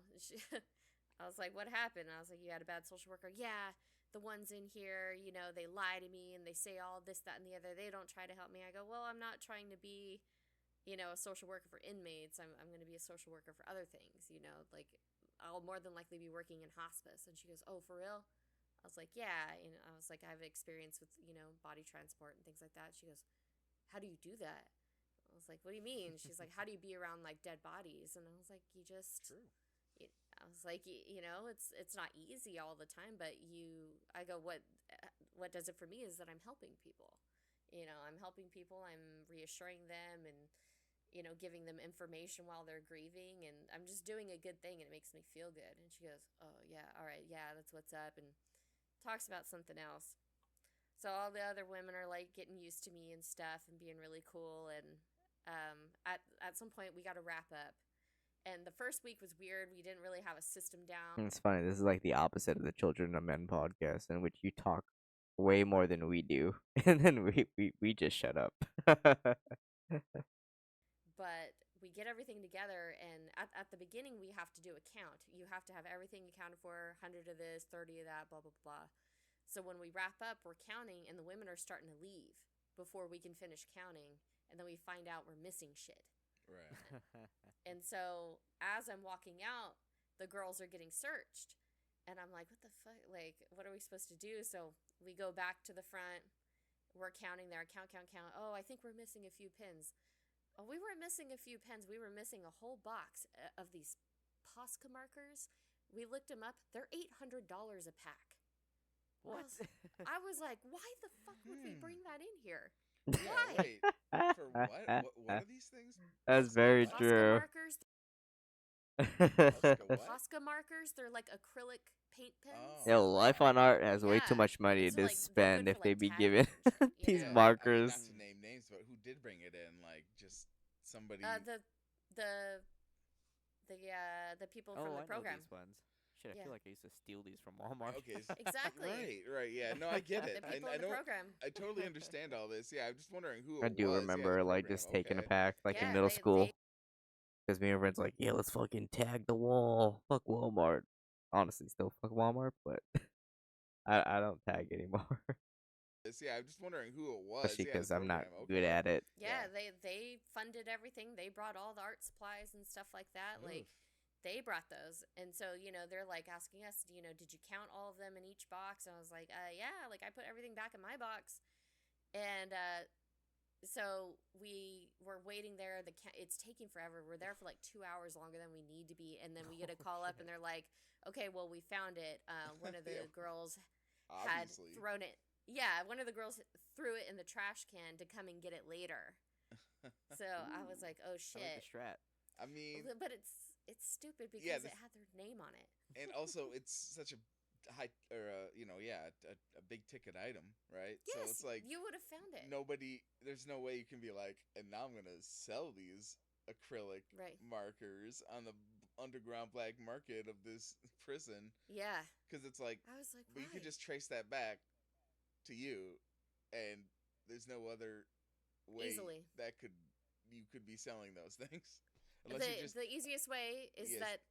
I was like, what happened? I was like, you had a bad social worker. Yeah, the ones in here, you know, they lie to me and they say all this, that, and the other. They don't try to help me. I go, well, I'm not trying to be, you know, a social worker for inmates. I'm going to be a social worker for other things, you know, like I'll more than likely be working in hospice. And she goes, oh, for real? I was like, yeah. And I was like, I have experience with, you know, body transport and things like that. She goes, how do you do that? I was like, what do you mean? She's like, how do you be around like dead bodies? And I was like, you just, True. I was like, you know, it's not easy all the time, but I go, what does it for me is that I'm helping people. You know, I'm helping people. I'm reassuring them and, you know, giving them information while they're grieving, and I'm just doing a good thing, and it makes me feel good. And she goes, oh yeah, all right, yeah, that's what's up, and talks about something else. So all the other women are like getting used to me and stuff and being really cool. And at some point we got to wrap up. And the first week was weird. We didn't really have a system down. It's funny. This is like the opposite of the Children of Men podcast, in which you talk way more than we do, and then we just shut up. But we get everything together, and at the beginning we have to do a count. You have to have everything accounted for, 100 of this, 30 of that, blah blah blah. So when we wrap up, we're counting, and the women are starting to leave before we can finish counting, and then we find out we're missing shit. Right. And so as I'm walking out, the girls are getting searched. And I'm like, what the fuck? Like, what are we supposed to do? So we go back to the front. We're counting there. Count, count, count. Oh, I think we're missing a few pins. Oh, we weren't missing a few pens. We were missing a whole box of these Posca markers. We looked them up. They're $800 a pack. What? I was like, why the fuck would we bring that in here? Yeah, Why? wait. For what? What are these things? That's Posca very what? Posca true. markers. Posca what? Posca markers. They're like acrylic paint pens. Oh. Yo, Life on Art has way too Yeah. much money So, to like, they're spend good if for, they like, be tagging given and shit, you these know? I mean, markers. not to name names, but who did bring it in? Like, just somebody. The people from Oh, the I know program. these ones. Shit, I Yeah. feel like I used to steal these from Walmart. Okay. Exactly. Right. Yeah. No, I get The it. people I in the don't. program. I totally understand all this. Yeah, I'm just wondering who I it do was. Yeah, remember the like program. just taking a Okay. pack like in Yeah, middle they school. Because me and friends like, yeah, let's fucking tag the wall. Fuck Walmart. Honestly, still fuck Walmart, but I don't tag anymore. Yeah, I'm just wondering who it was. Especially Yeah, the because I'm not program. good Okay. at it. Yeah, Yeah. they funded everything. They brought all the art supplies and stuff like that. Like Oof. they brought those. And so, you know, they're like asking us, you know, did you count all of them in each box? And I was like, yeah, like I put everything back in my box. And so we were waiting there. It's taking forever. We're there for like 2 hours longer than we need to be. And then we get a call up and they're like, okay, well, we found it. One of the Yeah. girls had Obviously. thrown it. Yeah, one of the girls threw it in the trash can to come and get it later. So I was like, oh I like shit. the strat. I mean, But it's stupid because Yeah, it this- had their name on it. and also it's such a high or a big ticket item, right? Yes, So it's like you would have found it. there's no way you can be like, and now I'm gonna sell these acrylic Right. markers on the underground black market of this prison, Yeah. because it's like, I was like, but you could why? just trace that back to you, and there's no other way Easily. that you could be selling those things, unless you just The easiest way is Yes. that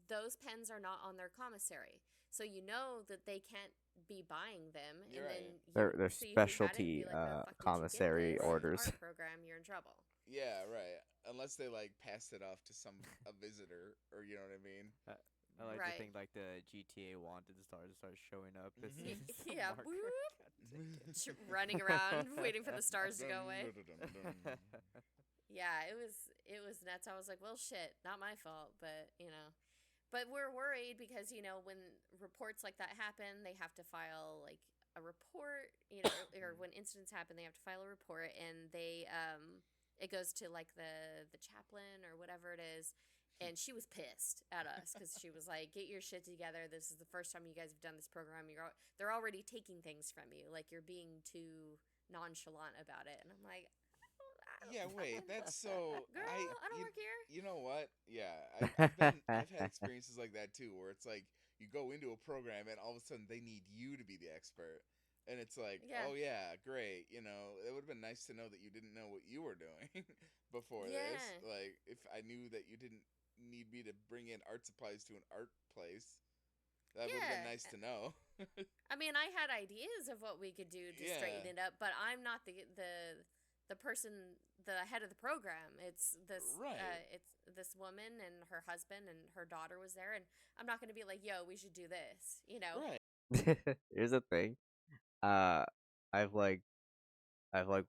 those pens are not on their commissary, so you know that they can't be buying them. You're and right. then you They're would see who had it and specialty be like, "The fuck did you get commissary this in orders. Art program, you're in trouble. Yeah, right. Unless they like pass it off to a visitor, or you know what I mean. I like Right. to think like the GTA wanted stars start showing up. This Mhm. is a Yeah, marker. whoop. God damn it. Running around waiting for the stars to go away. Dun, dun, dun, dun, dun. Yeah, it was nuts. I was like, well, shit, not my fault, but you know. but we're worried because, when reports like that happen, they have to file like a report, or when incidents happen, they have to file a report, and it goes to like the chaplain or whatever it is. And she was pissed at us because she was like, "Get your shit together. This is the first time you guys have done this program. They're already taking things from you. Like, you're being too nonchalant about it." And I'm like, Yeah, wait, that's so girl, I don't you, work here. you know what? Yeah, I've had experiences like that too, where it's like you go into a program and all of a sudden they need you to be the expert. And it's like, Yeah. oh yeah, great. It would have been nice to know that you didn't know what you were doing before this. Yeah. Like, if I knew that you didn't need me to bring in art supplies to an art place, that would have been Yeah. nice to know. I mean, I had ideas of what we could do to straighten Yeah. it up, but I'm not the person, the head of the program. It's Right. this woman and her husband and her daughter was there, and I'm not going to be like, "Yo, we should do this," Right. Here's the thing. Uh, I've like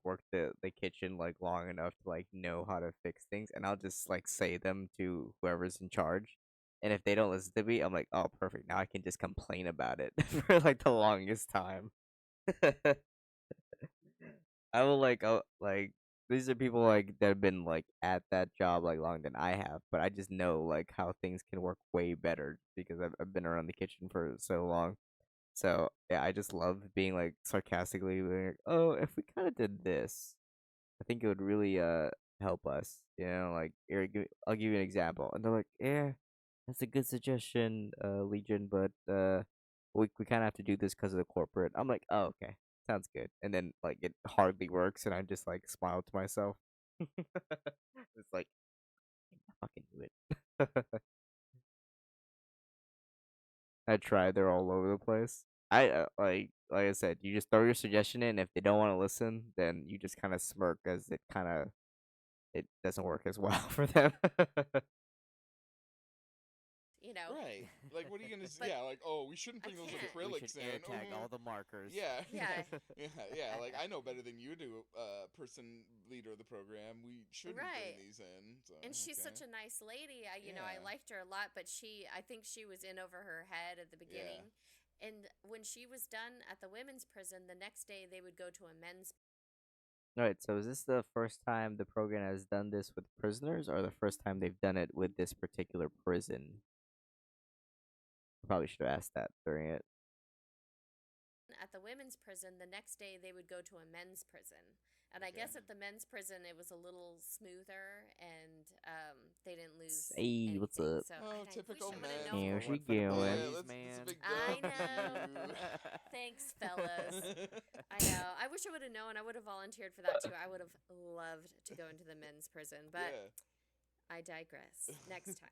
worked the kitchen like long enough to like know how to fix things, and I'll just like say them to whoever's in charge. And if they don't listen to me, I'm like, oh, perfect. Now I can just complain about it for like the longest time. I will like these are people like that have been like at that job like longer than I have, but I just know like how things can work way better because I've been around the kitchen for so long. So yeah, I just love being like sarcastically like, oh, if we kind of did this, I think it would really help us. Like here, I'll give you an example, and they're like, yeah, that's a good suggestion, Legion, but we kind of have to do this because of the corporate. I'm like, oh, okay, sounds good. And then like it hardly works, and I just like smile to myself. It's like, I fucking do it. I tried. They're all over the place. I like I said, you just throw your suggestion in. If they don't want to listen, then you just kind of smirk as it doesn't work as well for them. Right. Like, what are you gonna say? But Yeah, like, oh, we shouldn't I bring those can't. We acrylics should air in. tag all the markers. Yeah. Yeah. Yeah. Like, I know better than you do, person leader of the program. We shouldn't Right. bring these in. So, And she's okay. such a nice lady. I Yeah. liked her a lot, but I think she was in over her head at the Yeah. beginning. And when she was done at the women's prison, the next day they would go to a men's. Alright, so is this the first time the program has done this with prisoners, or the first time they've done it with this particular prison? Probably should have asked that during it. At the women's prison, the next day they would go to a men's prison. And I Okay. guess at the men's prison it was a little smoother, and they didn't lose Hey, what's anything. up? So Oh, I typical wish I would have men. known. Here Going she for the going. Yeah, boys, it's man. a big I W. know. Thanks, fellas. I know. I wish I would have known. I would have volunteered for that too. I would have loved to go into the men's prison, but Yeah. I digress. Next time.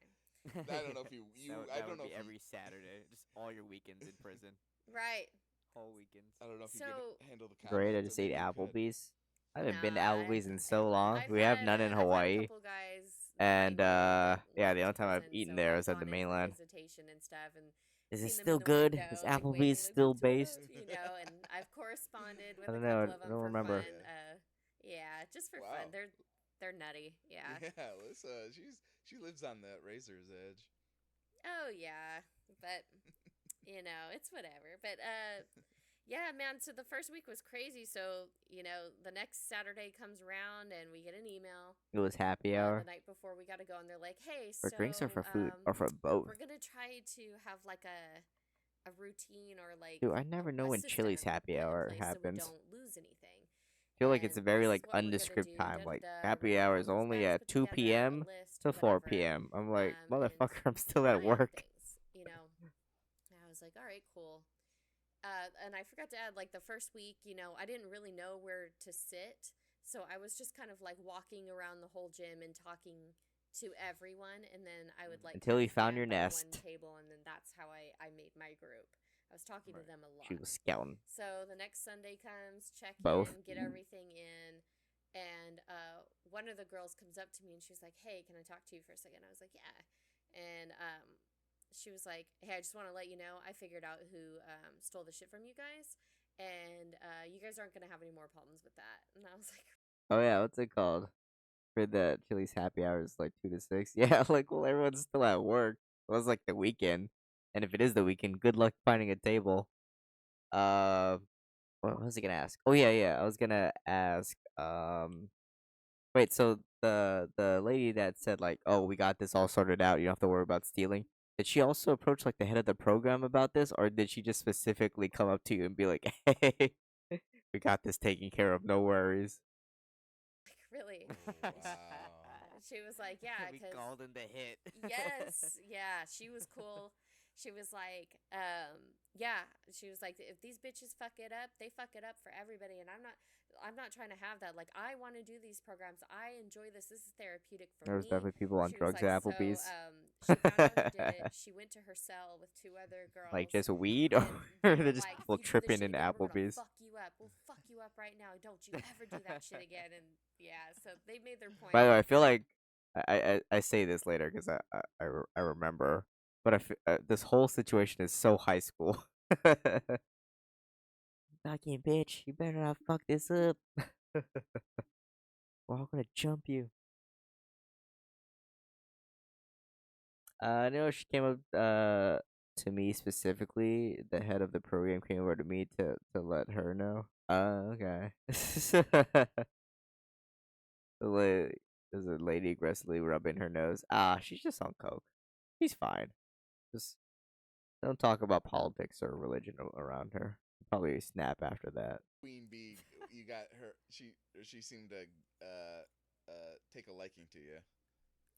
I don't know if you I That don't would know be if you, every Saturday, just all your weekends in prison, Right. whole weekends. I don't know if you So could handle the Great, I comments. just Maybe ate you could. Applebee's. I haven't been to Nah, Applebee's in so long. We have none in I've had a Hawaii. couple guys And that I knew that yeah, the went only to time I've prison, eaten so there I've was at the gone in for mainland. visitation and stuff, and Is it seen them still in the good? window, Is like Applebee's waving, like, still "What's up?" based? And I've corresponded with I a don't know. couple of I them don't for remember. fun. Yeah, just for Wow. fun. They're nutty. Yeah. Yeah, Alyssa, she lives on that razor's edge. Oh yeah, but it's whatever. But yeah, man. So the first week was crazy. So the next Saturday comes around and we get an email It was happy the hour night before we got to go, and they're like, "Hey, for so drinks or for food or for both. we're gonna try to have like a routine or like Dude, I never know a when system Chili's happy put in hour place so we happens. don't lose anything. I feel like it's a And very this like is what we're gonna undescript do. time. Da, Like da, da. We're happy gonna have hour all is these only guys at put 2 together a p.m. list, to 4 whatever, p.m. I'm like, and motherfucker, I'm still at try on work. things. And I was like, all right, cool. And I forgot to add, like, the first week, I didn't really know where to sit. So I was just kind of like walking around the whole gym and talking to everyone. And then I would like Until kind you of found stand your by nest. one table. And then that's how I made my group. I was talking to Right. them a lot. She was scouting. So the next Sunday comes, check Both. in, get everything in. And one of the girls comes up to me and she's like, "Hey, can I talk to you for a second?" I was like, "Yeah." And she was like, "Hey, I just want to let you know I figured out who stole the shit from you guys, and you guys aren't gonna have any more problems with that." And I was like, Oh yeah, what's it called? For the Chili's happy hours like 2 to 6. Yeah, like well everyone's still at work. it was like the weekend, and if it is the weekend, good luck finding a table. Uh, what was I gonna ask? Oh yeah, I was gonna ask. Wait, so the lady that said like, "Oh, we got this all sorted out. You don't have to worry about stealing." Did she also approach like the head of the program about this, or did she just specifically come up to you and be like, "Hey, we got this taken care of. No worries." Like, really? Oh, wow. She was like, yeah, We because called in the hit. yes, yeah, she was cool. She was like, yeah, she was like, if these bitches fuck it up, they fuck it up for everybody, and I'm not trying to have that. Like, I want to do these programs. I enjoy this. This is therapeutic for There was me. definitely people on She was drugs like, at so, Applebee's. she found out who did it. She went to her cell with two other Like girls, just weed, and or they they're were just like, people if you do this tripping shit in again, we're gonna Applebee's. fuck you up. We'll fuck you up right now. Don't you ever do that shit again. And yeah, so they made their point. By the way, I feel like I say this later because I remember, but this whole situation is so high school. Fucking bitch, you better not fuck this up. We're all gonna jump you. No, she came up to me specifically. The head of the program came over to me to let her know. Okay. There's a lady aggressively rubbing her nose. Ah, she's just on coke. She's fine. Just don't talk about politics or religion around her. Probably snap after that. Queen Bee, you got her. She seemed to take a liking to you.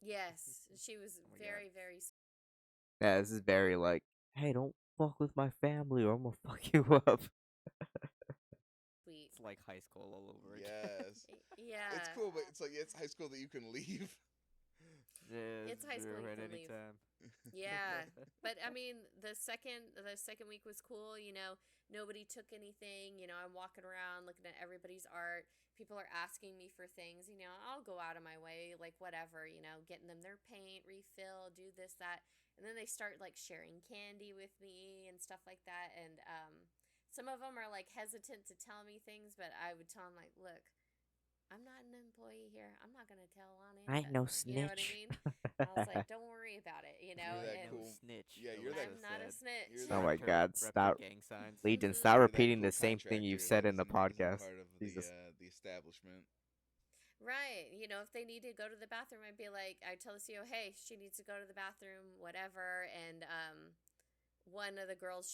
Yes, she was Oh my God. very, very Yeah, this is very like, hey, don't fuck with my family or I'm gonna fuck you up. sweet. It's like high school all over again. Yes, Yeah. it's cool, but it's like it's high school that you can leave. Yeah, It's high school, you at can any leave. time. Yeah, but I mean, the second week was cool. Nobody took anything. I'm walking around looking at everybody's art. People are asking me for things. I'll go out of my way, like whatever. Getting them their paint refill, do this that, and then they start like sharing candy with me and stuff like that. And some of them are like hesitant to tell me things, but I would tell them like, look, I'm not an employee here. I'm not gonna tell on I ain't no You know what I snitch. mean? I was like, don't worry about it, You're that and cool. snitch. Yeah, you're that- I'm not a snitch. you're Oh that- my God! Rep Stop, your gang signs. Legion. Mhm. Stop You're that repeating cool the same thing you contractor said that in the isn't podcast. part of Jesus. the establishment. Right. If they need to go to the bathroom, I'd be like, I tell the CEO, hey, she needs to go to the bathroom, whatever. And one of the girls,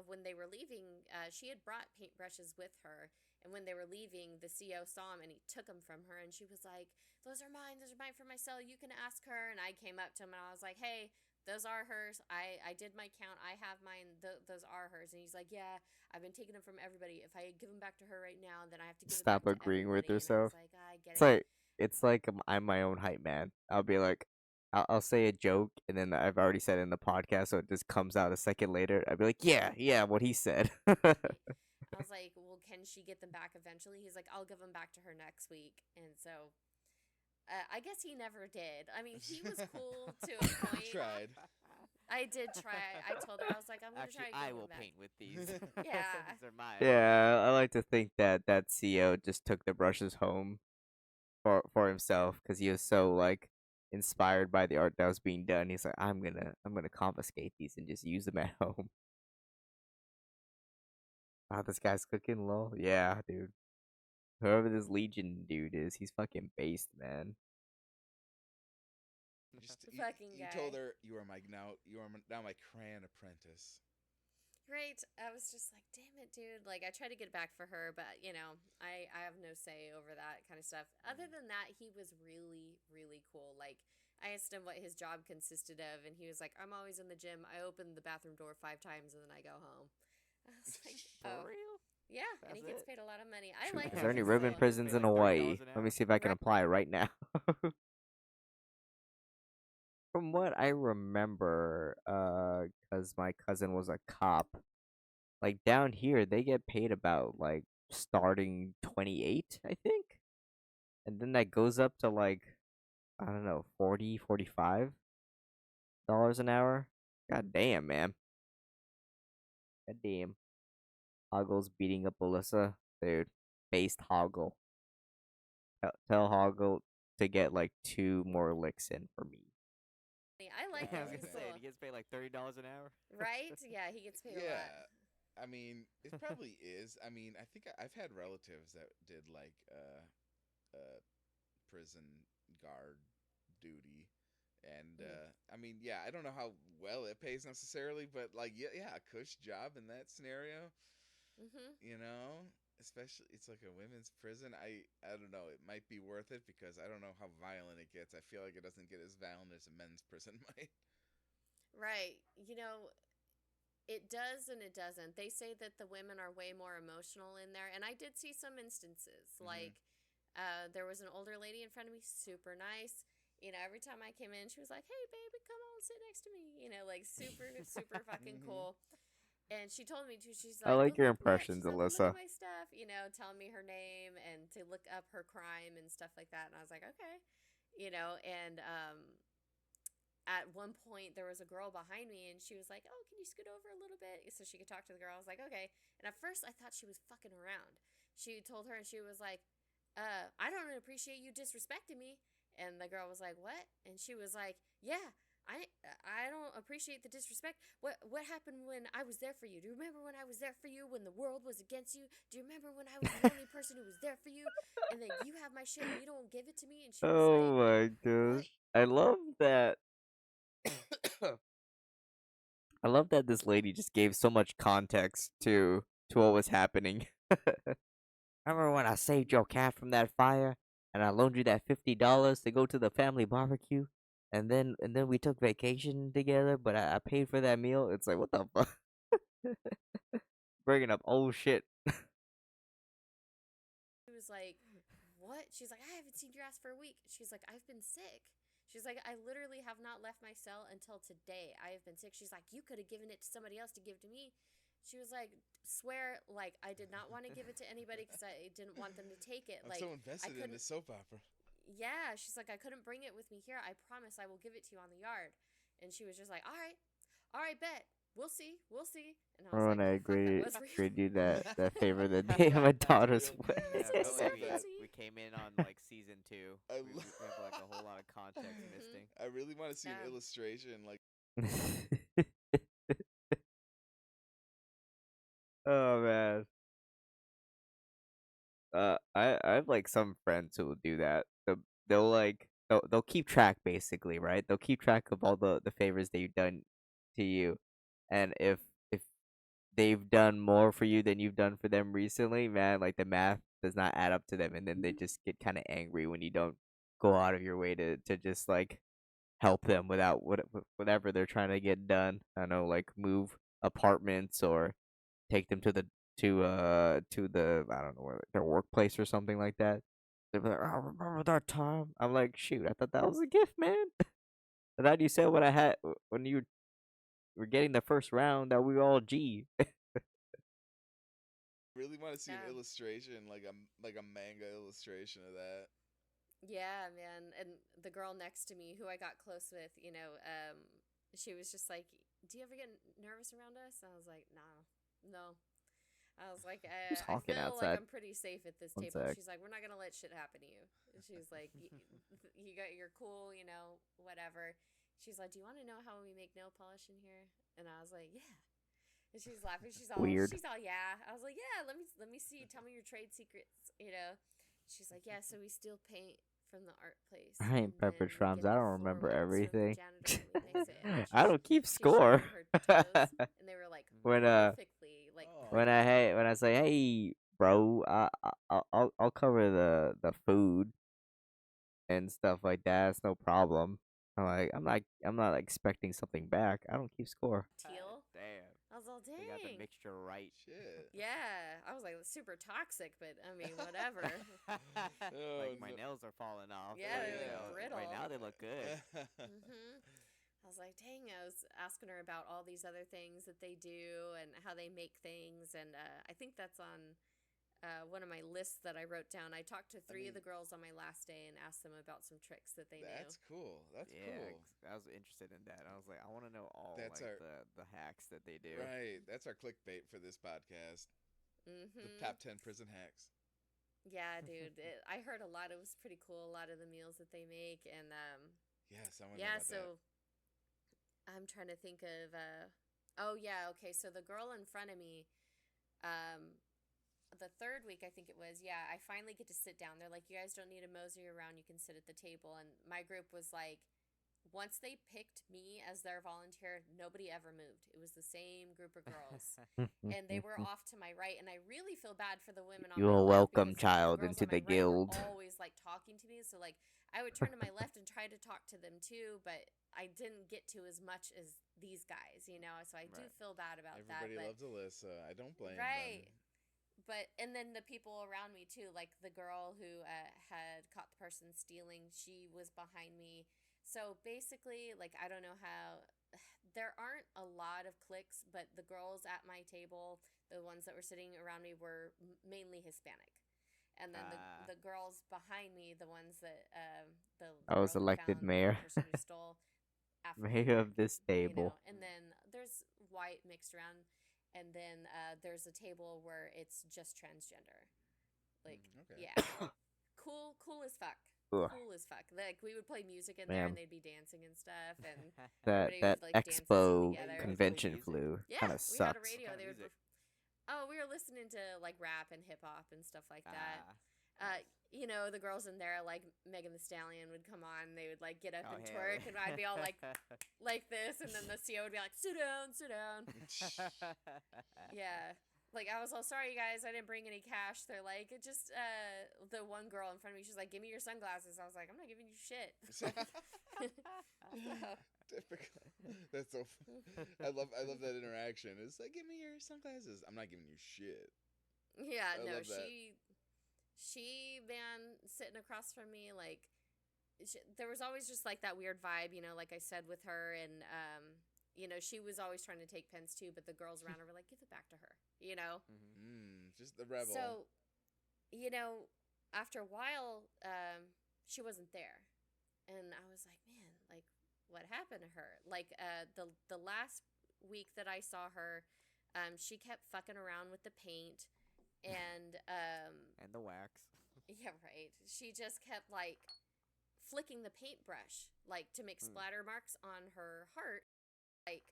when they were leaving, she had brought paintbrushes with her. And when they were leaving, the CEO saw them and he took them from her. And she was like, those are mine. Those are mine for my cell. You can ask her. And I came up to him and I was like, hey, those are hers. I did my count. I have mine. Those are hers. And he's like, yeah, I've been taking them from everybody. If I give them back to her right now, then I have to give Stop it back to agreeing with everybody. And I was yourself. like, I get It's it. like I'm my own hype man. I'll be like, I'll say a joke and then I've already said it in the podcast, so it just comes out a second later. I'd be like, yeah, what he said. I was like, well, can she get them back eventually? He's like, I'll give them back to her next week. And so I guess he never did. I mean, he was cool to a point. Tried. I did try. I told her, I was like, I'm going to Actually, try to I give will them back. paint with these. Yeah. These are mine. Yeah, I like to think that CEO just took the brushes home for himself because he was so like inspired by the art that was being done. He's like, I'm gonna confiscate these and just use them at home. Wow, this guy's cooking low. Yeah, dude. Whoever this Legion dude is, he's fucking based, man. Fucking You guy. told her you are now my crayon apprentice. Right. I was just like, damn it, dude. Like, I tried to get back for her, but, I have no say over that kind of stuff. Other than that, he was really, really cool. Like, I asked him what his job consisted of, and he was like, I'm always in the gym. I open the bathroom door 5 times, and then I go home. I was like, For oh. real? Yeah, and he That's gets it? paid a lot of money. I Is like there him. any He's ribbon cool. prisons in Like $30 Hawaii? an Let me hour? see if I can Right. apply right now. From what I remember, cause my cousin was a cop. Like down here, they get paid about like starting 28, I think, and then that goes up to like I don't know, 40, $45 an hour. God damn, man. God damn. Hoggle's beating up Alyssa, dude. Based Hoggle. Tell Hoggle to get like 2 more licks in for me. I like I him. was He's gonna say, and cool. he gets paid like $30 an hour. Right? Yeah, he gets paid a lot. Yeah. I mean, it probably is. I mean, I think I've had relatives that did like prison guard duty. And Mm. I mean, yeah, I don't know how well it pays necessarily, but like, yeah, a cush job in that scenario, Mhm. you know, especially it's like a women's prison. I don't know, it might be worth it because I don't know how violent it gets. I feel like it doesn't get as violent as a men's prison might. Right. It does and it doesn't. They say that the women are way more emotional in there, and I did see some instances. Hmm. Like, there was an older lady in front of me, super nice. Every time I came in, she was like, "Hey, baby, come on, sit next to me." Like super, super fucking Hmm. cool. And she told me to. She's I like, like "Go your look me up." impressions, She's like, "Look at Alyssa. my stuff." Telling me her name and to look up her crime and stuff like that. And I was like, "Okay," And at one point there was a girl behind me and she was like, "Oh, can you scoot over a little bit so she could talk to the girl?" I was like, "Okay." And at first I thought she was fucking around. She told her and she was like, "I don't appreciate you disrespecting me." And the girl was like, "What?" And she was like, "Yeah, I don't appreciate the disrespect. What happened when I was there for you? Do you remember when I was there for you when the world was against you? Do you remember when I was the only person who was there for you? And then you have my shit and you don't give it to me?" And she was Oh like, my "What?" gosh. I love that. I love that this lady just gave so much context to what was happening. Remember when I saved your cat from that fire and I loaned you that $50 to go to the family barbecue? And then we took vacation together, but I paid for that meal. It's like what the fuck? Bringing up old shit. She was like, "What?" She's like, "I haven't seen your ass for a week." She's like, "I've been sick." She's like, "I literally have not left my cell until today. I have been sick." She's like, "You could have given it to somebody else to give to me." She was like, "Swear, like, I did not want to give it to anybody because I didn't want them to take it. I'm Like, so I invested in couldn't, this soap opera. yeah." She's like, "I couldn't bring it with me here. I promise I will give it to you on the yard." And she was just like, all right, bet. We'll see. We'll see." And I was When like, I "Oh, fuck, that agree was real." to do that favor the day of my daughter's real. Yeah, wedding. It's I that way love so we that. fancy. we came in on like season 2. I, We, lo- we have like a whole lot of context Mhm. missing. I really want to see an Yeah. illustration like Oh man. I have like some friends who will do that. They'll keep track basically, right? They'll keep track of all the favors they've done to you, and if they've done more for you than you've done for them recently, man, like the math does not add up to them, and then they just get kind of angry when you don't go out of your way to just like help them without whatever they're trying to get done. I don't know, like move apartments or take them to the I don't know where their workplace or something like that. They're like, "I remember that time." I'm like, "Shoot, I thought that was a gift, man." I thought you said when I had when you were getting the first round that we were all G. really want to see an Yeah. illustration like a manga illustration of that. Yeah, man. And the girl next to me, who I got close with, she was just like, "Do you ever get nervous around us?" I was like, "Nah, no." I was like, Who's "I honking feel like outside? I'm pretty safe at this One table." sec. She's like, "We're not gonna let shit happen to you." And she's like, You're cool, whatever." She's like, "Do you want to know how we make nail polish in here?" And I was like, "Yeah." And she's laughing. Weird. She's all, "Yeah." I was like, "Yeah, let me see. Tell me your trade secrets." She's like, "Yeah, so we steal paint from the art place, I and ain't Pepper then we Shrams. get I the don't floor remember wipes from the everything. janitor, and we mix it." And I don't keep she showed score. me her toes, and they were like when perfectly, like Oh. when pretty. when I say, "Hey, bro, I'll cover the food and stuff like that. It's no problem." I'm not expecting something back. I don't keep score. Teal. Damn. I was all, They got the "Dang." mixture right. Shit. Yeah, I was like, super toxic, but I mean, whatever. Oh, Like my no. nails are falling off. Yeah, But, they're you like know, brittle. right now they look good. Mhm. I was like, "Dang!" I was asking her about all these other things that they do and how they make things, and I think that's on one of my lists that I wrote down. I talked to three of mean, the girls on my last day and asked them about some tricks that they knew. that's cool. That's Yeah, cool. I was interested in that. I was like, I want to know all That's like our the hacks that they do. right. That's our clickbait for this podcast. The Mhm. top 10 prison hacks. Yeah, dude. I heard a lot. It was pretty cool. A lot of the meals that they make, and Yes, I want to know yeah. about that. So I'm trying to think of. Oh yeah, okay. So the girl in front of me, the third week I think it was. Yeah, I finally get to sit down. They're like, you guys don't need to mosey around. You can sit at the table. And my group was like, once they picked me as their volunteer, nobody ever moved. It was the same group of girls. And they were off to my right, and I really feel bad for the women on my You're a left welcome because child the girls into on my the right were guild. always like talking to me. So like I would turn to my left and try to talk to them too, but I didn't get to as much as these guys, you know. So I do Right. feel bad about Everybody that. loves Alyssa. I don't blame Right. them. But and then the people around me too, like the girl who had caught the person stealing, she was behind me. So basically, like I don't know how. There aren't a lot of cliques, but the girls at my table, the ones that were sitting around me, were mainly Hispanic, and then Ah. the girls behind me, the ones that the I was girl who elected found mayor. the person who stole, African Mayor of this American, you know. table. And then there's white mixed around, and then there's a table where it's just transgender. Like, Okay. yeah, cool as fuck. Ugh. Cool as fuck. Like we would play music in there, Man. and they'd be dancing and stuff, and That everybody that would like dance and sing expo together. guys play convention music? flu Yeah, kind of we had a sucks. radio. What They kind of would. music? Oh, we were listening to like rap and hip hop and stuff like that. Ah, You know, the girls in there, like Megan the Stallion, would come on. They would like get up oh, and hell twerk, yeah. and I'd be all like this, and then the CO would be like, sit down, sit down. Yeah. Like I was all sorry, you guys. I didn't bring any cash. They're like, it just the one girl in front of me. She's like, give me your sunglasses. I was like, I'm not giving you shit. Typical. That's so. I love that interaction. It's like, give me your sunglasses. I'm not giving you shit. Yeah, I no, love that. she man sitting across from me, like there was always just like that weird vibe, you know, like I said with her, and you know, she was always trying to take pens too, but the girls around her were like, give it back to her, you know. Just the rebel. So, you know, after a while, she wasn't there, and I was like, man, like what happened to her? Like the last week that I saw her, she kept fucking around with the paint. And and the wax. yeah, right. She just kept like flicking the paintbrush like to make splatter marks on her heart. Like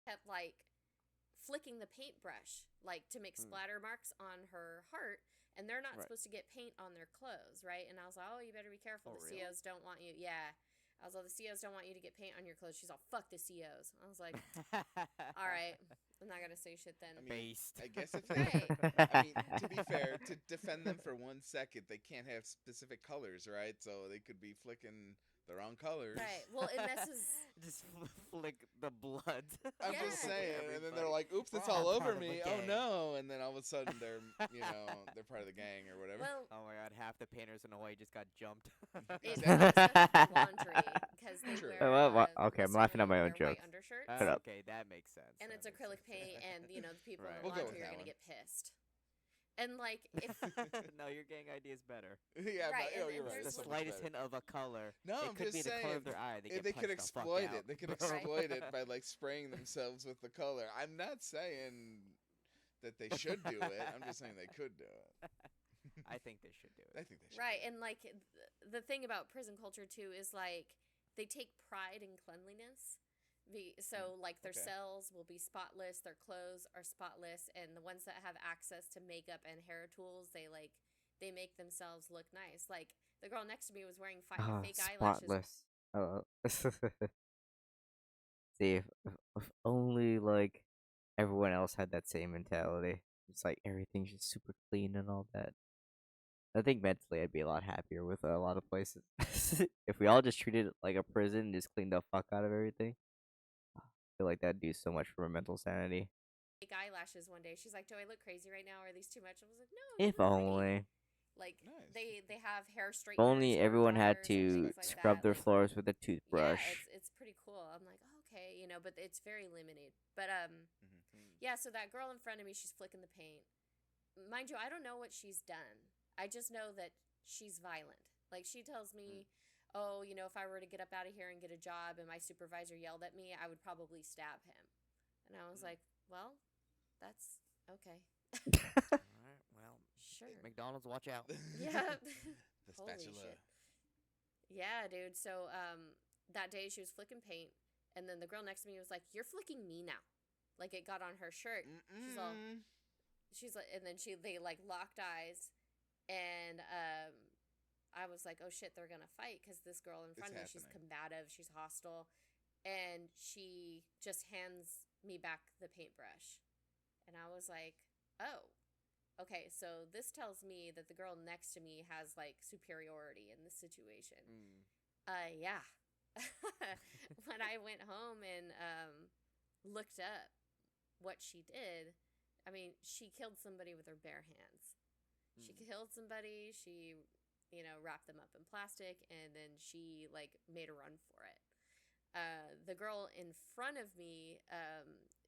kept like flicking the paintbrush like to make splatter marks on her heart, and they're not Right. supposed to get paint on their clothes, right? And I was like, oh, you better be careful. Oh, The really? COs don't want you. Yeah. I was like, the COs don't want you to get paint on your clothes. She's all, fuck the COs. I was like, all right, I'm not gonna say shit then. I mean, Based. I guess if they, Right. I mean, to be fair, to defend them for 1 second, they can't have specific colors, right? So they could be flicking the wrong colors. Right. Well, it messes. Just flick the blood. I'm Yeah. just saying, and then they're Everybody. like, "Oops, it's Oh, all I'm over part of a me! Oh gang." no!" And then all of a sudden, they're, they're part of the gang or whatever. Well, Oh my god, half the painters in Hawaii just got jumped. it Exactly. messes with laundry because they True. wear. Okay, I'm so laughing at my wear own white jokes. undershirts, Shut up. Okay, that makes sense. and that it's makes acrylic sense. paint, and you know the people Right. in the We'll go laundry with are that gonna one. get pissed. And like if No, your gang idea is better. Yeah, Right, but, and you're there's right. The so much slightest better. hint of a color. No, it I'm could just be the color of saying, their eye. They get They could punched the fuck exploit out. it. They could exploit it by like spraying themselves with the color. I'm not saying that they should do it. I'm just saying they could do it. I think they should do it. I think they should. right, do it. and like the thing about prison culture too is like they take pride in cleanliness. So like their Okay. cells will be spotless, their clothes are spotless, and the ones that have access to makeup and hair tools, they make themselves look nice. Like the girl next to me was wearing Oh, fake eyelashes. spotless. Oh. See, if only like everyone else had that same mentality. It's like everything's just super clean and all that. I think mentally I'd be a lot happier with a lot of places. If we all just treated it like a prison, just cleaned the fuck out of everything, I feel like that'd do so much for my mental sanity. Fake eyelashes one day. She's like, "Do I look crazy right now? Are these too much?" I was like, "No, you If look pretty." only. Like Nice. they have hair If straighteners. only hair everyone had dryers, and to things like scrub that. their Like, floors with a toothbrush. yeah, it's pretty cool. I'm like, oh, okay, you know, but it's very limited. But Mhm. yeah. So that girl in front of me, she's flicking the paint. Mind you, I don't know what she's done. I just know that she's violent. Like she tells me, oh, you know, if I were to get up out of here and get a job, and my supervisor yelled at me, I would probably stab him. And I was like, well, that's okay. Alright, well, Sure. McDonald's, watch out. Yeah. The Holy spatula. shit. Yeah, dude. So that day she was flicking paint, and then the girl next to me was like, "You're flicking me now." Like it got on her shirt. She's all Mm-mm. she's like, and then they like locked eyes, and I was like, "Oh shit, they're gonna fight," because this girl in It's front of me, she's happening. combative, she's hostile, and she just hands me back the paintbrush, and I was like, "Oh, okay, so this tells me that the girl next to me has like superiority in this situation." Mm. Yeah. When I went home and looked up what she did, I mean, she killed somebody with her bare hands. She Mm. killed somebody, she, wrapped them up in plastic, and then she, like, made a run for it. The girl in front of me,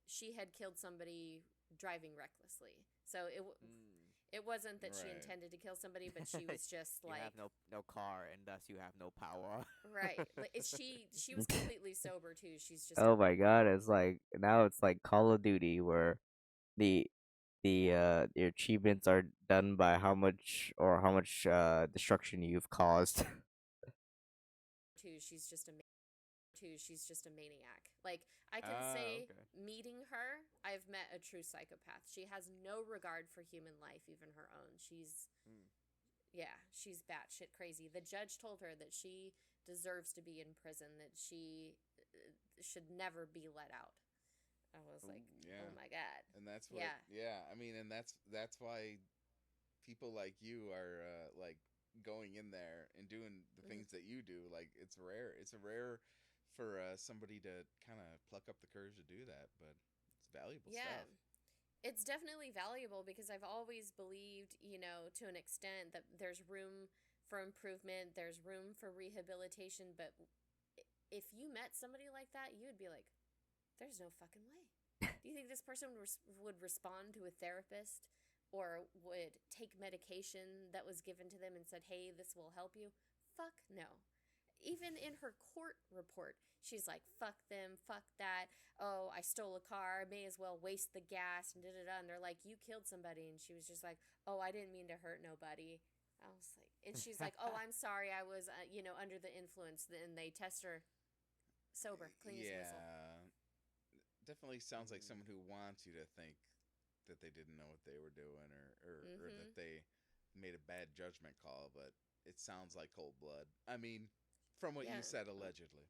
she had killed somebody driving recklessly. So Mm. it wasn't that she Right. intended to kill somebody, but she was just You have like, no car, and thus you have no power. right. Like she was completely sober too. She's just Oh my god, it's like now it's like Call of Duty where the the achievements are done by how much destruction you've caused. too. She's just a maniac. Like I can Oh, say, okay. meeting her, I've met a true psychopath. She has no regard for human life, even her own. Mm. She's batshit crazy. The judge told her that she deserves to be in prison, that she should never be let out. I was Ooh. like, oh Yeah. my God. And that's what. Yeah. Yeah. I mean, and that's why people like you are like going in there and doing the Mhm. things that you do. Like it's rare. It's a rare for somebody to kind of pluck up the courage to do that, but it's valuable Yeah. stuff. It's definitely valuable because I've always believed, to an extent that there's room for improvement, there's room for rehabilitation, but if you met somebody like that, you would be like, there's no fucking way. Do you think this person would respond to a therapist or would take medication that was given to them and said, "Hey, this will help you"? Fuck no. Even in her court report, she's like, "Fuck them, fuck that. Oh, I stole a car. I may as well waste the gas." And da da da. And they're like, "You killed somebody," and she was just like, "Oh, I didn't mean to hurt nobody." I was like, and she's like, "Oh, I'm sorry. I was, under the influence." And they test her sober, clean as a whistle. Yeah, definitely sounds like Mm. someone who wants you to think that they didn't know what they were doing, or that Mm-hmm. they made a bad judgment call, but it sounds like cold blood. I mean, from what you Yeah. said, allegedly.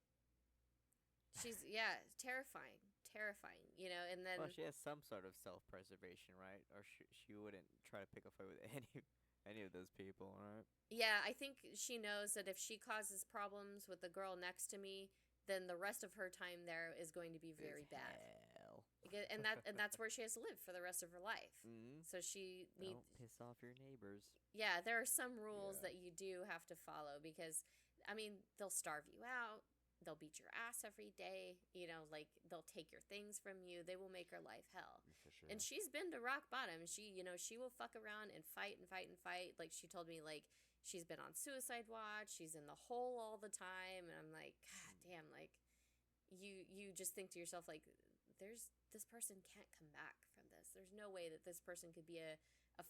Yeah, terrifying, terrifying, and Well, then, she has some sort of self-preservation, right? Or she wouldn't try to pick a fight with any of those people, right? yeah, I think she knows that if she causes problems with the girl next to me, then the rest of her time there is going to be Is very bad. hell. And that's where she has to live for the rest of her life. Mm. So she needs, Don't piss off your neighbors. yeah, there are some rules Yeah. that you do have to follow because, I mean, they'll starve you out. They'll beat your ass every day. Like they'll take your things from you. They will make your life hell. For sure. And she's been to rock bottom. She will fuck around and fight and fight and fight. Like she told me, like she's been on suicide watch. She's in the hole all the time. And I'm like, God damn, like you just think to yourself, like, this person can't come back from this. There's no way that this person could be a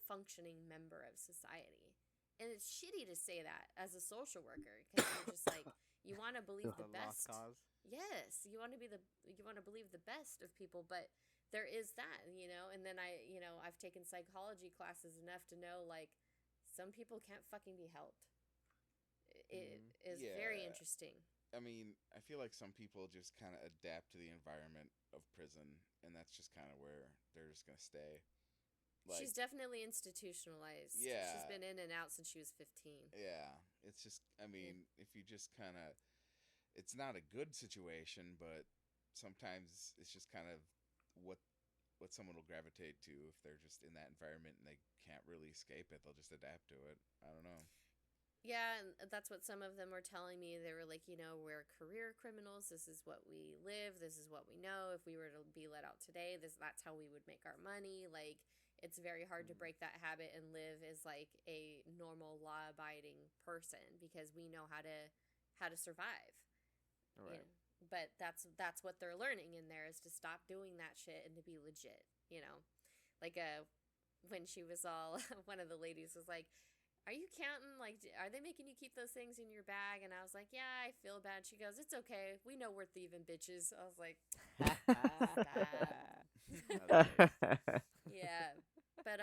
functioning member of society. And it's shitty to say that as a social worker because you're just like, you want to believe the A lost best. cause. Yes, you want to believe the best of people, but there is that, and then I've taken psychology classes enough to know, like, some people can't fucking be helped. It Mm. is very Yeah. interesting. I mean, I feel like some people just kind of adapt to the environment of prison, and that's just kind of where they're just gonna stay. Like, She's definitely institutionalized. She's yeah, been in and out since she was 15. yeah. It's just, I Yeah. mean, if you just kind of, it's not a good situation, but sometimes it's just kind of what what someone will gravitate to if they're just in that environment and they can't really escape it. They'll just adapt to it. I don't know. Yeah, and that's what some of them were telling me. They were like, we're career criminals. This is what we live. This is what we know. If we were to be let out today, that's how we would make our money. Like it's very hard to Mm. break that habit and live as like a normal law-abiding person because we know how to survive. All You right. know, but that's what they're learning in there is to stop doing that shit and to be legit. Like when she was all one of the ladies was like, are you counting? Like, are they making you keep those things in your bag? And I was like, yeah, I feel bad. She goes, it's okay. We know we're thieving bitches. I was like, That's nice. yeah. But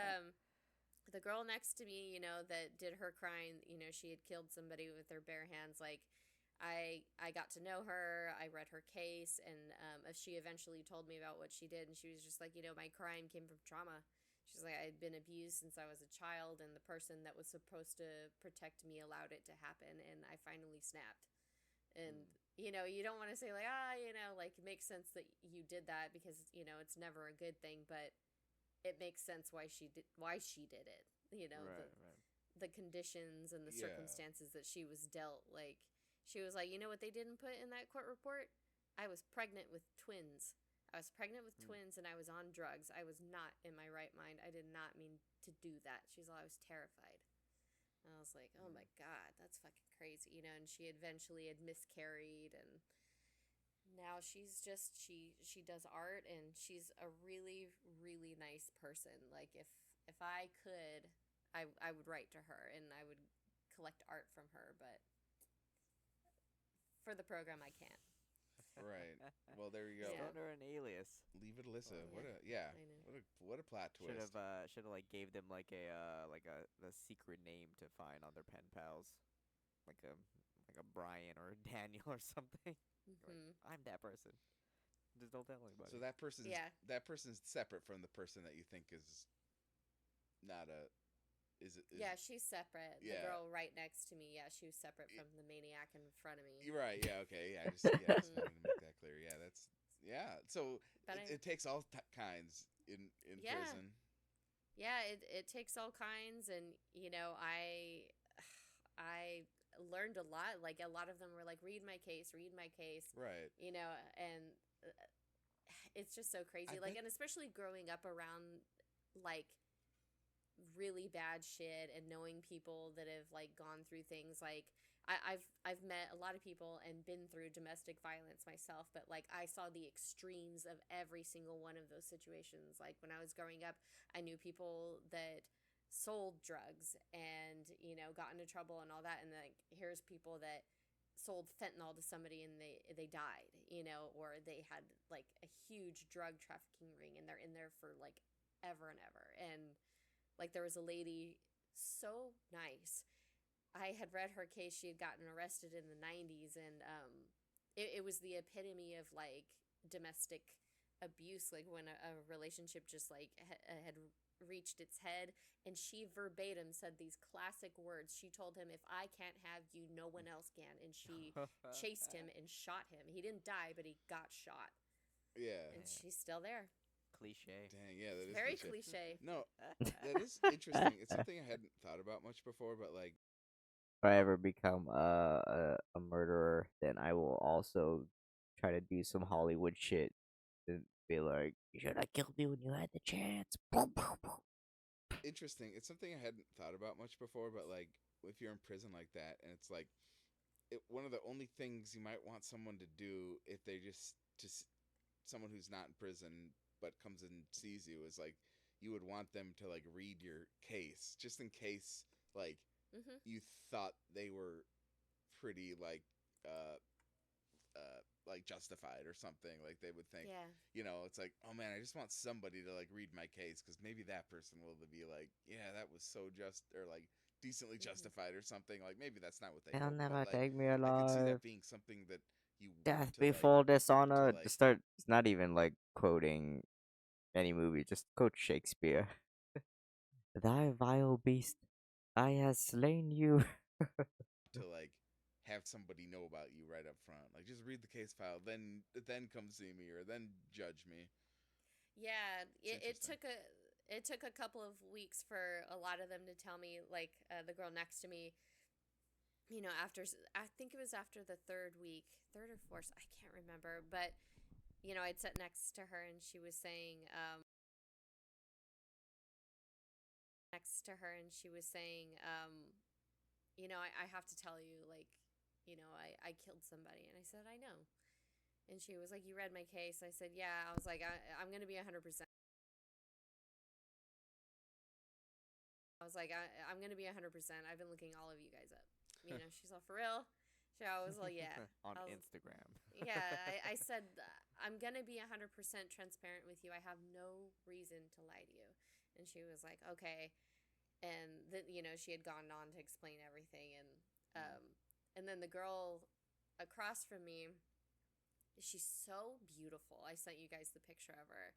the girl next to me, that did her crime, she had killed somebody with her bare hands. Like, I got to know her. I read her case, and she eventually told me about what she did, and she was just like, my crime came from trauma. She's like, I'd been abused since I was a child, and the person that was supposed to protect me allowed it to happen, and I finally snapped. And you don't want to say like, like it makes sense that you did that because it's never a good thing, but it makes sense why she did it. Right, The right. conditions and the Yeah. circumstances that she was dealt. Like, she was like, what they didn't put in that court report? I was pregnant with twins. I was pregnant with twins and I was on drugs. I was not in my right mind. I did not mean to do that. She's like, I was terrified. And I was like, oh my God, that's fucking crazy. And she eventually had miscarried, and now she's just she does art, and she's a really really nice person. Like, if I could, I would write to her and I would collect art from her, but for the program I can't. Right. Well, there you go. Still Yeah. under an alias. Leave it, Alyssa. Oh, What yeah. a I know. what a plot Should twist. have like gave them like a the secret name to find on their pen pals, like a Brian or a Daniel or something. Like, Hmm. I'm that person. Just don't tell anybody. So Yeah. that person's separate from the person that you think is not a is Yeah, she's separate. The Yeah. girl right next to me, yeah, she was separate Y- from the maniac in front of me. You're right. Yeah. Okay. Yeah. I just wanted to make that clear. Yeah. That's yeah. So But it takes all kinds in Yeah. prison. Yeah, it takes all kinds, and I learned a lot. Like, a lot of them were like, read my case, Right. and it's just so crazy. I Like, bet- and especially growing up around like really bad shit and knowing people that have like gone through things. Like, I've met a lot of people and been through domestic violence myself, but like I saw the extremes of every single one of those situations. Like, when I was growing up, I knew people that sold drugs and got into trouble and all that, and like here's people that sold fentanyl to somebody and they died, or they had like a huge drug trafficking ring and they're in there for like ever and ever. And like, there was a lady, so nice. I had read her case. She had gotten arrested in the 90s, and it was the epitome of like domestic abuse, like when a relationship just like had reached its head. And she verbatim said these classic words. She told him, if I can't have you, no one else can. And she chased him and shot him. He didn't die, but he got shot. Yeah. And Yeah. she's still there. Cliche. Dang. Yeah. That is Very cliche. cliche. No, that is interesting. It's something I hadn't thought about much before, but like, If I ever become a murderer, then I will also try to do some Hollywood shit and be like, "You should have killed me when you had the chance." Boom, boom, boom. interesting. It's something I hadn't thought about much before, but like, if you're in prison like that, and it's like, one of the only things you might want someone to do if they just someone who's not in prison but comes and sees you is like, you would want them to like read your case just in case like Hmm. you thought they were pretty like justified or something. Like, they would think, Yeah. it's like, oh man, I just want somebody to like read my case because maybe that person will be like, yeah, that was so just, or like decently Mhm. justified or something. Like, maybe that's not what they They'll hope, but never like, take me I can see alive. that being something that you want Death to like before dishonor. like- Just start. It's not even like quoting any movie. Just quote Shakespeare. Thy vile beast, I has slain you. to like have somebody know about you right up front. Like, just read the case file, then come see me or then judge me. Yeah, it interesting. took a couple of weeks for a lot of them to tell me. Like, the girl next to me, after I think it was after the third week, third or fourth, I can't remember, but I'd sat next to her and she was saying, I have to tell you, like, I killed somebody, and I said, I know. And she was like, you read my case? I said, yeah. I was like, I'm gonna be 100%. I was like, I'm gonna be 100%. I've been looking all of you guys up. You know, she's all, for real. So I was like, yeah. On I was- Instagram. Yeah, I said, I'm going to be 100% transparent with you. I have no reason to lie to you. And she was like, okay. And then, you know, she had gone on to explain everything. And then the girl across from me, she's so beautiful. I sent you guys the picture of her.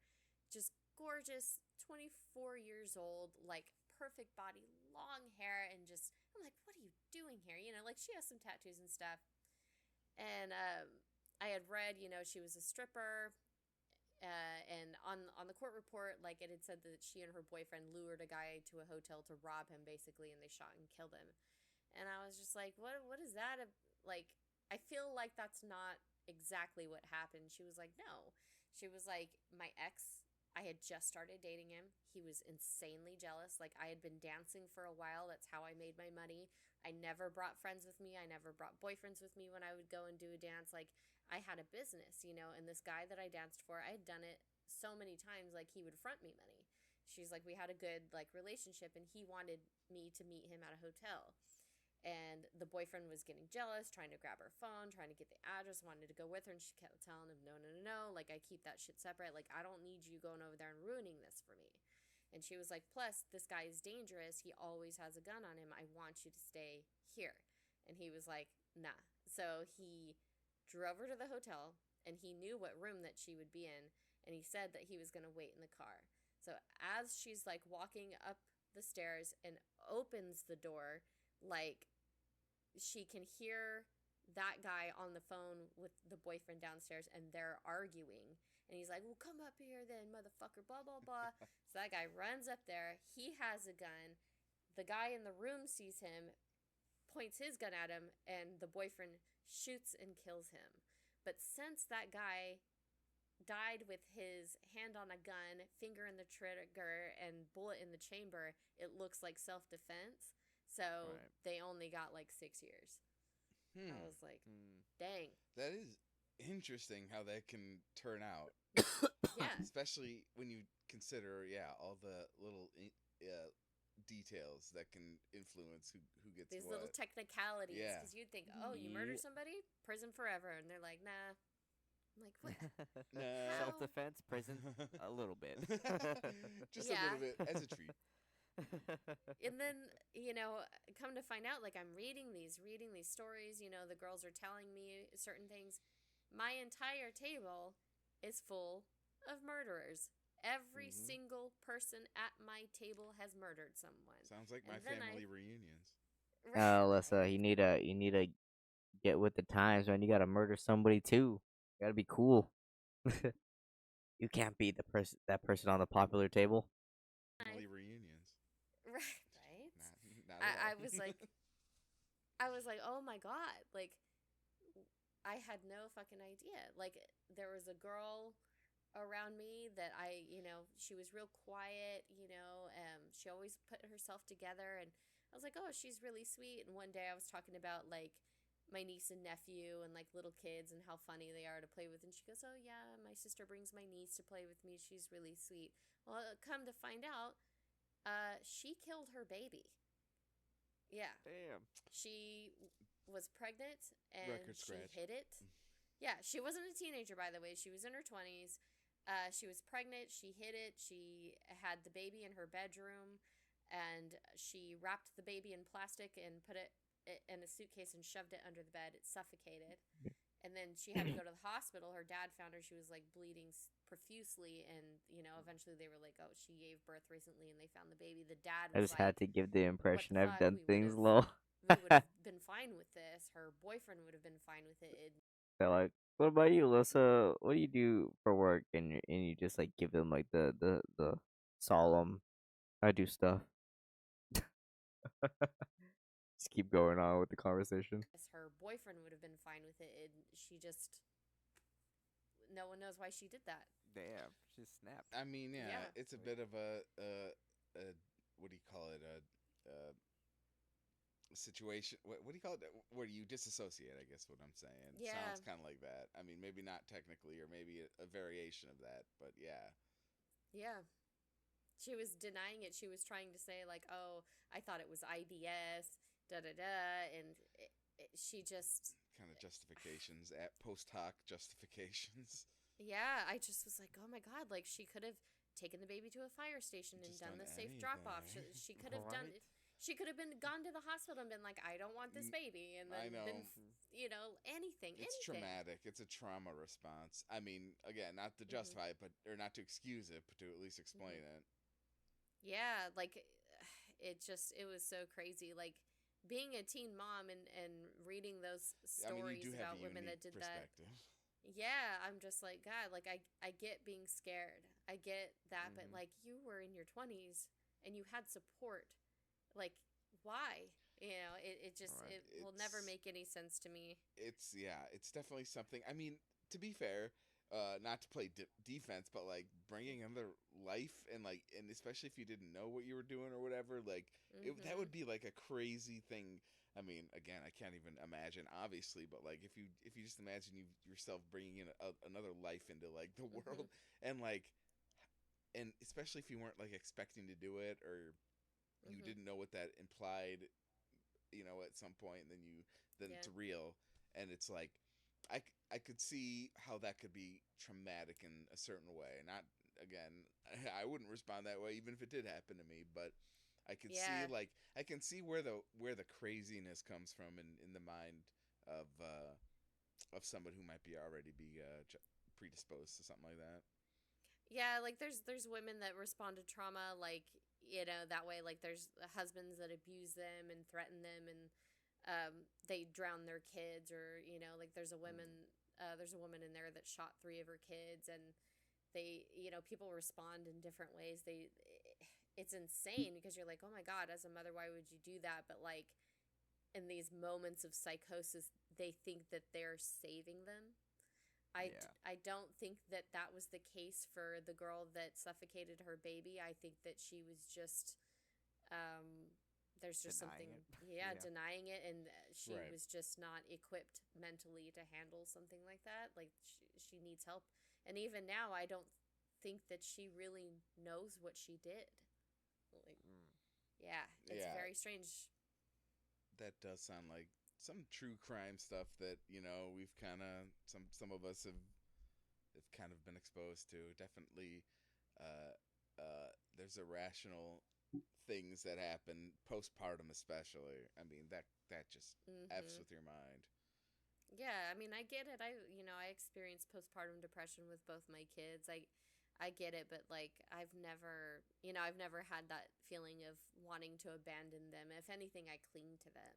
Just gorgeous, 24 years old, like perfect body, long hair, and just, I'm like, what are you doing here? You know, like she has some tattoos and stuff. And I had read, you know, she was a stripper. And on the court report, like it had said that she and her boyfriend lured a guy to a hotel to rob him, basically, and they shot and killed him. And I was just like, what is that? Like, I feel like that's not exactly what happened. She was like, no. She was like, my ex, I had just started dating him. He was insanely jealous. Like, I had been dancing for a while. That's how I made my money. I never brought friends with me. I never brought boyfriends with me when I would go and do a dance. Like, I had a business, you know, and this guy that I danced for, I had done it so many times, like, he would front me money. She's like, we had a good, like, relationship, and he wanted me to meet him at a hotel. And the boyfriend was getting jealous, trying to grab her phone, trying to get the address, wanted to go with her, and she kept telling him, no, no, no, no, like, I keep that shit separate. Like, I don't need you going over there and ruining this for me. And she was like, plus, this guy is dangerous. He always has a gun on him. I want you to stay here. And he was like, nah. So he drove her to the hotel, and he knew what room that she would be in, and he said that he was going to wait in the car. So as she's, like, walking up the stairs and opens the door, like, she can hear that guy on the phone with the boyfriend downstairs, and they're arguing. And he's like, well, come up here then, motherfucker, blah, blah, blah. So that guy runs up there. He has a gun. The guy in the room sees him, points his gun at him, and the boyfriend shoots and kills him. But since that guy died with his hand on a gun, finger in the trigger, and bullet in the chamber, it looks like self-defense. So Right. they only got like 6 years. I was like, dang. That is interesting how that can turn out. Yeah. Especially when you consider, all the little details that can influence who gets These what. little technicalities. Yeah. Because you'd think, oh, you murder Ye- somebody? Prison forever. And they're like, nah. I'm like, what? Nah. Self defense, prison, a little bit. Just Yeah. a little bit as a treat. And then, you know, come to find out, like, I'm reading these stories, you know, the girls are telling me certain things. My entire table is full of murderers. Every Mhm. single person at my table has murdered someone. Sounds like my And then family reunions. Alyssa, you need to get with the times, man. You gotta murder somebody too. You gotta be cool. You can't be that person on the popular table. Family reunions. Right? Not at all. I was like, oh my God. Like, I had no fucking idea. Like, there was a girl around me that you know, she was real quiet, you know, she always put herself together, and I was like, oh, she's really sweet. And one day I was talking about, like, my niece and nephew and, like, little kids and how funny they are to play with, and she goes, oh yeah, my sister brings my niece to play with me, she's really sweet. Well, come to find out, she killed her baby. Yeah. Damn. She was pregnant and Record she scratch. hid it. Yeah, she wasn't a teenager, by the way. She was in her 20s. She was pregnant. She hid it. She had the baby in her bedroom, and she wrapped the baby in plastic and put it in a suitcase and shoved it under the bed. It suffocated. And then she had to go to the hospital. Her dad found her. She was, like, bleeding profusely, and, you know, eventually they were like, oh, she gave birth recently, and they found the baby. The dad I was just like, had to give the impression I've fuck? done We things would've- low. we would have been fine with this. Her boyfriend would have been fine with it. They're like, "What about you, Alyssa? What do you do for work?" And you just like give them like the solemn, I do stuff. Just keep going on with the conversation. Her boyfriend would have been fine with it. She just, no one knows why she did that. Damn. She snapped. I mean, Yeah. it's a bit of a what do you call it? A situation. What do you call it? Where you disassociate, I guess what I'm saying. Yeah. Sounds kind of like that. I mean, maybe not technically, or maybe a variation of that, but yeah. Yeah. she was denying it. She was trying to say like, "Oh, I thought it was IBS, da da da," and she just, Kind of justifications at post hoc justifications. yeah, I just was like, "Oh my god!" Like she could have taken the baby to a fire station and Just done done the safe drop off. anything. She could have done. Right? She could have been gone to the hospital and been like, "I don't want this N- baby," and I then been, know. anything, It's anything. traumatic. It's a trauma response. I mean, again, not to Mhm. justify it, but or not to excuse it, but to at least explain Mhm. it. Yeah, like it was so crazy. Like being a teen mom and reading those I mean, you do stories have a about women unique that did that. perspective. Yeah, I'm just like, God, like I get being scared. I get that, but Mm-hmm. like you were in your 20s and you had support. Like why? It just Right. it will never It's make any sense to me. it's definitely something. I mean, to be fair, not to play defense, but like bringing another life and like, and especially if you didn't know what you were doing or whatever, like that Mhm. would be like a crazy thing. I mean, again, I can't even imagine, obviously, but like if you just imagine yourself bringing in another life into like the Mhm. world, and like, and especially if you weren't like expecting to do it, or you Mhm. didn't know what that implied, at some point, and then Yeah. it's real, and it's like, I could see how that could be traumatic in a certain way. Not, again, I wouldn't respond that way even if it did happen to me, but I could see, Yeah. like, I can see where the craziness comes from in the mind of someone who might be already be predisposed to something like that. Yeah, like there's women that respond to trauma like, that way. Like there's husbands that abuse them and threaten them, and they drown their kids, or like there's a woman in there that shot three of her kids, and they, people respond in different ways. It's insane because you're like, "Oh my god, as a mother, why would you do that?" But like in these moments of psychosis, they think that they're saving them. Yeah. I don't think that that was the case for the girl that suffocated her baby. I think that she was just, um, there's just Denying something, it. yeah, Yeah. denying it, and she Right. was just not equipped mentally to handle something like that. Like she needs help, and even now, I don't think that she really knows what she did. Like, Mm. yeah, it's Yeah, very strange. that does sound like some true crime stuff that we've kind of, some of us have kind of been exposed to. Definitely, uh, there's irrational things that happen postpartum, especially. I mean, that just f's Mm-hmm. with your mind. Yeah, I mean, I get it. I experienced postpartum depression with both my kids. I get it, but like I've never had that feeling of wanting to abandon them. If anything, I cling to them.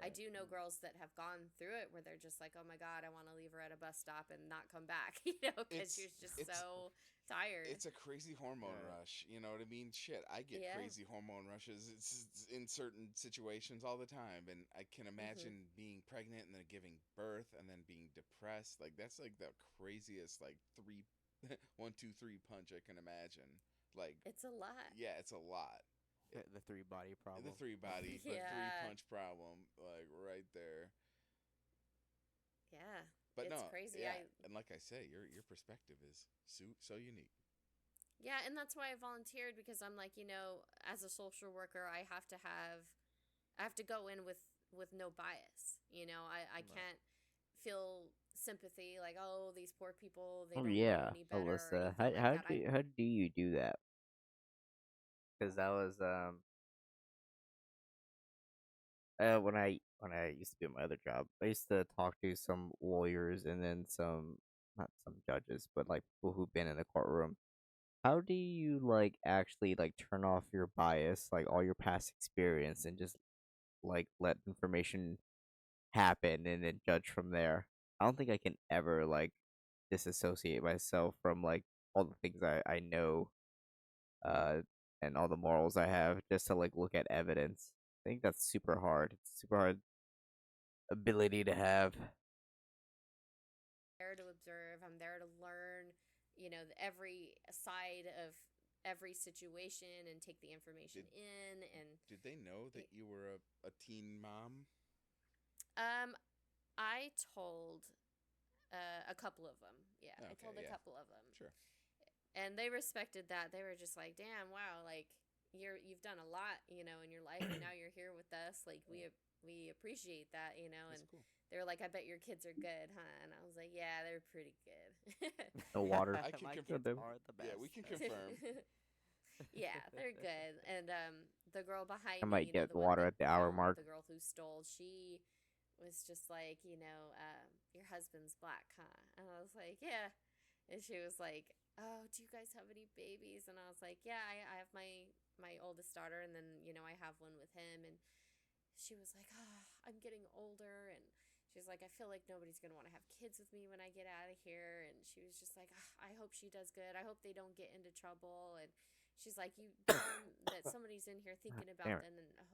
I Right. do know Mm. girls that have gone through it where they're just like, "Oh my God, I want to leave her at a bus stop and not come back," because It's she's just it's so tired. it's a crazy hormone Right. rush. You know what I mean? Shit, I get Yeah. crazy hormone rushes. It's in certain situations all the time, and I can Mhm. imagine being pregnant and then giving birth and then being depressed. Like that's like the craziest like three, 1, 2, 3 punch I can imagine. Like, It's a lot. yeah, it's a lot. It, The three body the problem. the three Yeah. punch problem, like right there. Yeah. But It's no, crazy. yeah, and like I say, your perspective is so unique. Yeah, and that's why I volunteered, because I'm like, as a social worker, I have to go in with no bias. I Right. can't feel sympathy like, "Oh, these poor people, they Oh don't know yeah, any better," or Alyssa. anything like that. How do you do that? Because that was when I used to do my other job, I used to talk to some lawyers and then some, not some judges, but like people who've been in the courtroom. How do you like actually like turn off your bias, like all your past experience, and just like let information happen and then judge from there? I don't think I can ever like disassociate myself from like all the things I know, uh and all the morals I have, just to like look at evidence. I think that's super hard. It's super hard ability to have. There to observe. I'm there to learn, every side of every situation and take the information Did in. And did they know that it, you were a teen mom? um, I told a couple of them. Yeah, I Okay, told a yeah, couple of them. sure. and they respected that. They were just like, "Damn, wow, like you've done a lot, in your life, and now you're here with us. Like we appreciate that, That's And cool. they were like, "I bet your kids are good, huh?" And I was like, "Yeah, they're pretty good." The water. I can My confirm. kids them. are the Yeah, best. we can confirm. Yeah, they're good. And the girl I behind me, might get the one water that at the hour mark. the girl who stole, she was just like, your husband's black, huh? And I was like, yeah. And she was like, oh, do you guys have any babies? And I was like, yeah, I have my oldest daughter, and then I have one with him. And she was like, oh, I'm getting older, and she's like, I feel like nobody's gonna want to have kids with me when I get out of here. And she was just like, I hope she does good. I hope they don't get into trouble. And she's like, you tell them that somebody's in here thinking Damn about it. them and I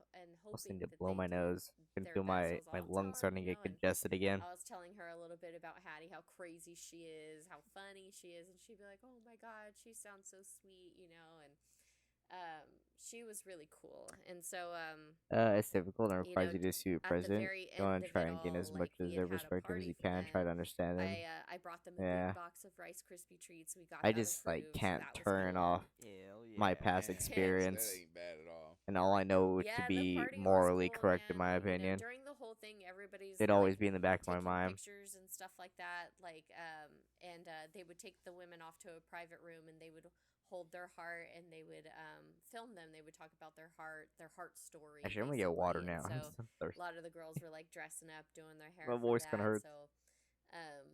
was hoping to that blow they my do nose. Can their feel best. I my was like, I'll lungs tell them, starting to get and congested again. I was telling her a little bit about Hattie, how crazy she is, how funny she is, and she'd be like, "Oh my God, she sounds so sweet," and she was really cool. And so, It's difficult and you know, requires you to see a at the president. very You end want to of try it and gain all, as much like as we their had a perspective as party you for can. Try to them. understand them. I brought them a Yeah. big box of Rice Krispie treats. We got I that just like approved, so can't that was turn cool. off Hell my yeah. past Man, experience that ain't bad at all. and all I know to Yeah, the be party was morally cool, correct in man. my opinion. During the whole thing, everybody's It'd like always be in the back of my taking mind. pictures and stuff like that. Like, and they would take the women off to a private room, and they would hold their heart, and they would film them. They would talk about their heart story. Actually, I'm gonna get water basically. now. And so I'm thirsty. a lot of the girls were like dressing up, doing their hair My for voice that. kinda hurts. So, um,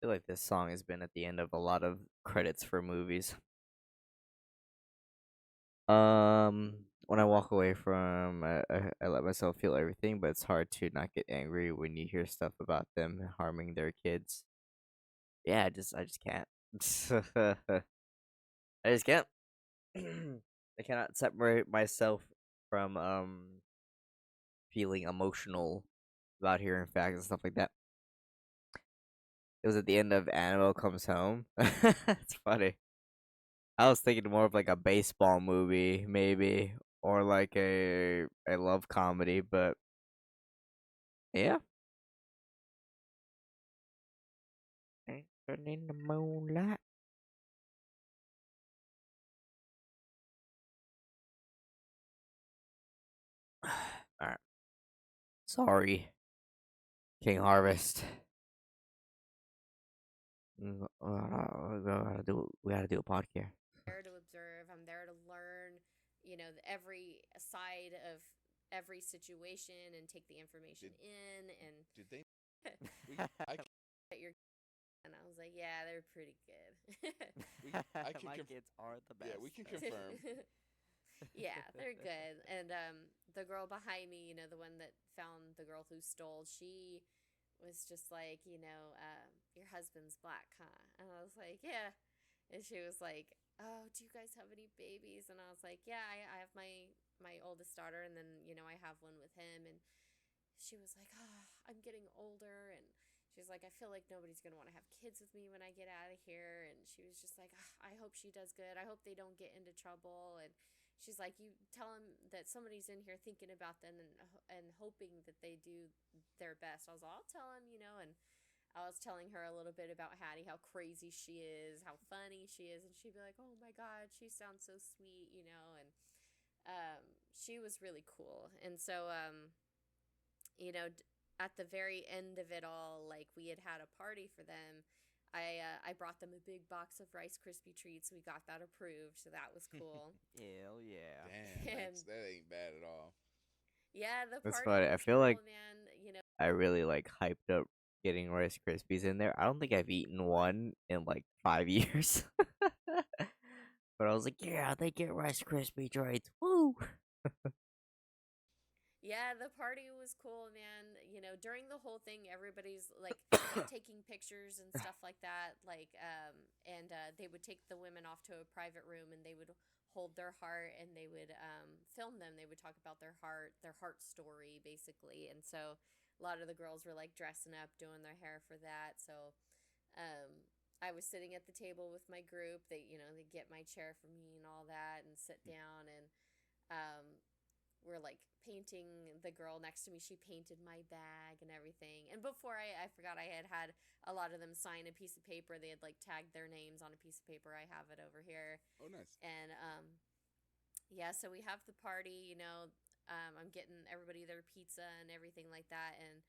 feel like this song has been at the end of a lot of credits for movies. When I walk away from, I let myself feel everything, but it's hard to not get angry when you hear stuff about them harming their kids. Yeah, I just can't. I just can't. I cannot separate myself from feeling emotional about hearing facts and stuff like that. It was at the end of Annabelle Comes Home. It's funny. I was thinking more of like a baseball movie, maybe, or like a love comedy, but yeah. Dancing in the moonlight. All right. Sorry, King Harvest. We gotta do a podcast. There to observe. I'm there to learn, every side of every situation and take the information Did- in and Did they? I that you're. And I was like, yeah, they're pretty good. I can My conf- kids are the best. Yeah, we can though. confirm. Yeah, they're good. And the girl behind me, the one that found the girl who stole, she was just like, your husband's black, huh? And I was like, yeah. And she was like, oh, do you guys have any babies? And I was like, yeah, I have my oldest daughter, and then I have one with him. And she was like, oh, I'm getting older, and she's like, I feel like nobody's gonna want to have kids with me when I get out of here. And she was just like, I hope she does good. I hope they don't get into trouble. And she's like, you tell them that somebody's in here thinking about them and hoping that they do their best. I was like, I'll tell them, and I was telling her a little bit about Hattie, how crazy she is, how funny she is, and she'd be like, "Oh my God, she sounds so sweet," and she was really cool. And so, at the very end of it all, like we had a party for them. I brought them a big box of Rice Krispie treats. We got that approved, so that was cool. Hell yeah. Damn, that ain't bad at all. Yeah, the That's party funny. I was feel cool, like man. I really like hyped up getting Rice Krispies in there. I don't think I've eaten one in like 5 years. But I was like, yeah, they get Rice Krispie treats. Woo! Yeah, the party was cool, man. During the whole thing, everybody's like taking pictures and stuff like that. And they would take the women off to a private room, and they would hold their heart, and they would film them. They would talk about their heart story, basically. And so a lot of the girls were like dressing up, doing their hair for that. So I was sitting at the table with my group. They get my chair for me and all that, and sit down, and we're like painting the girl next to me. She painted my bag and everything. And before I forgot, I had a lot of them sign a piece of paper. They had like tagged their names on a piece of paper. I have it over here. Oh, nice. And yeah, so we have the party. I'm getting everybody their pizza and everything like that. And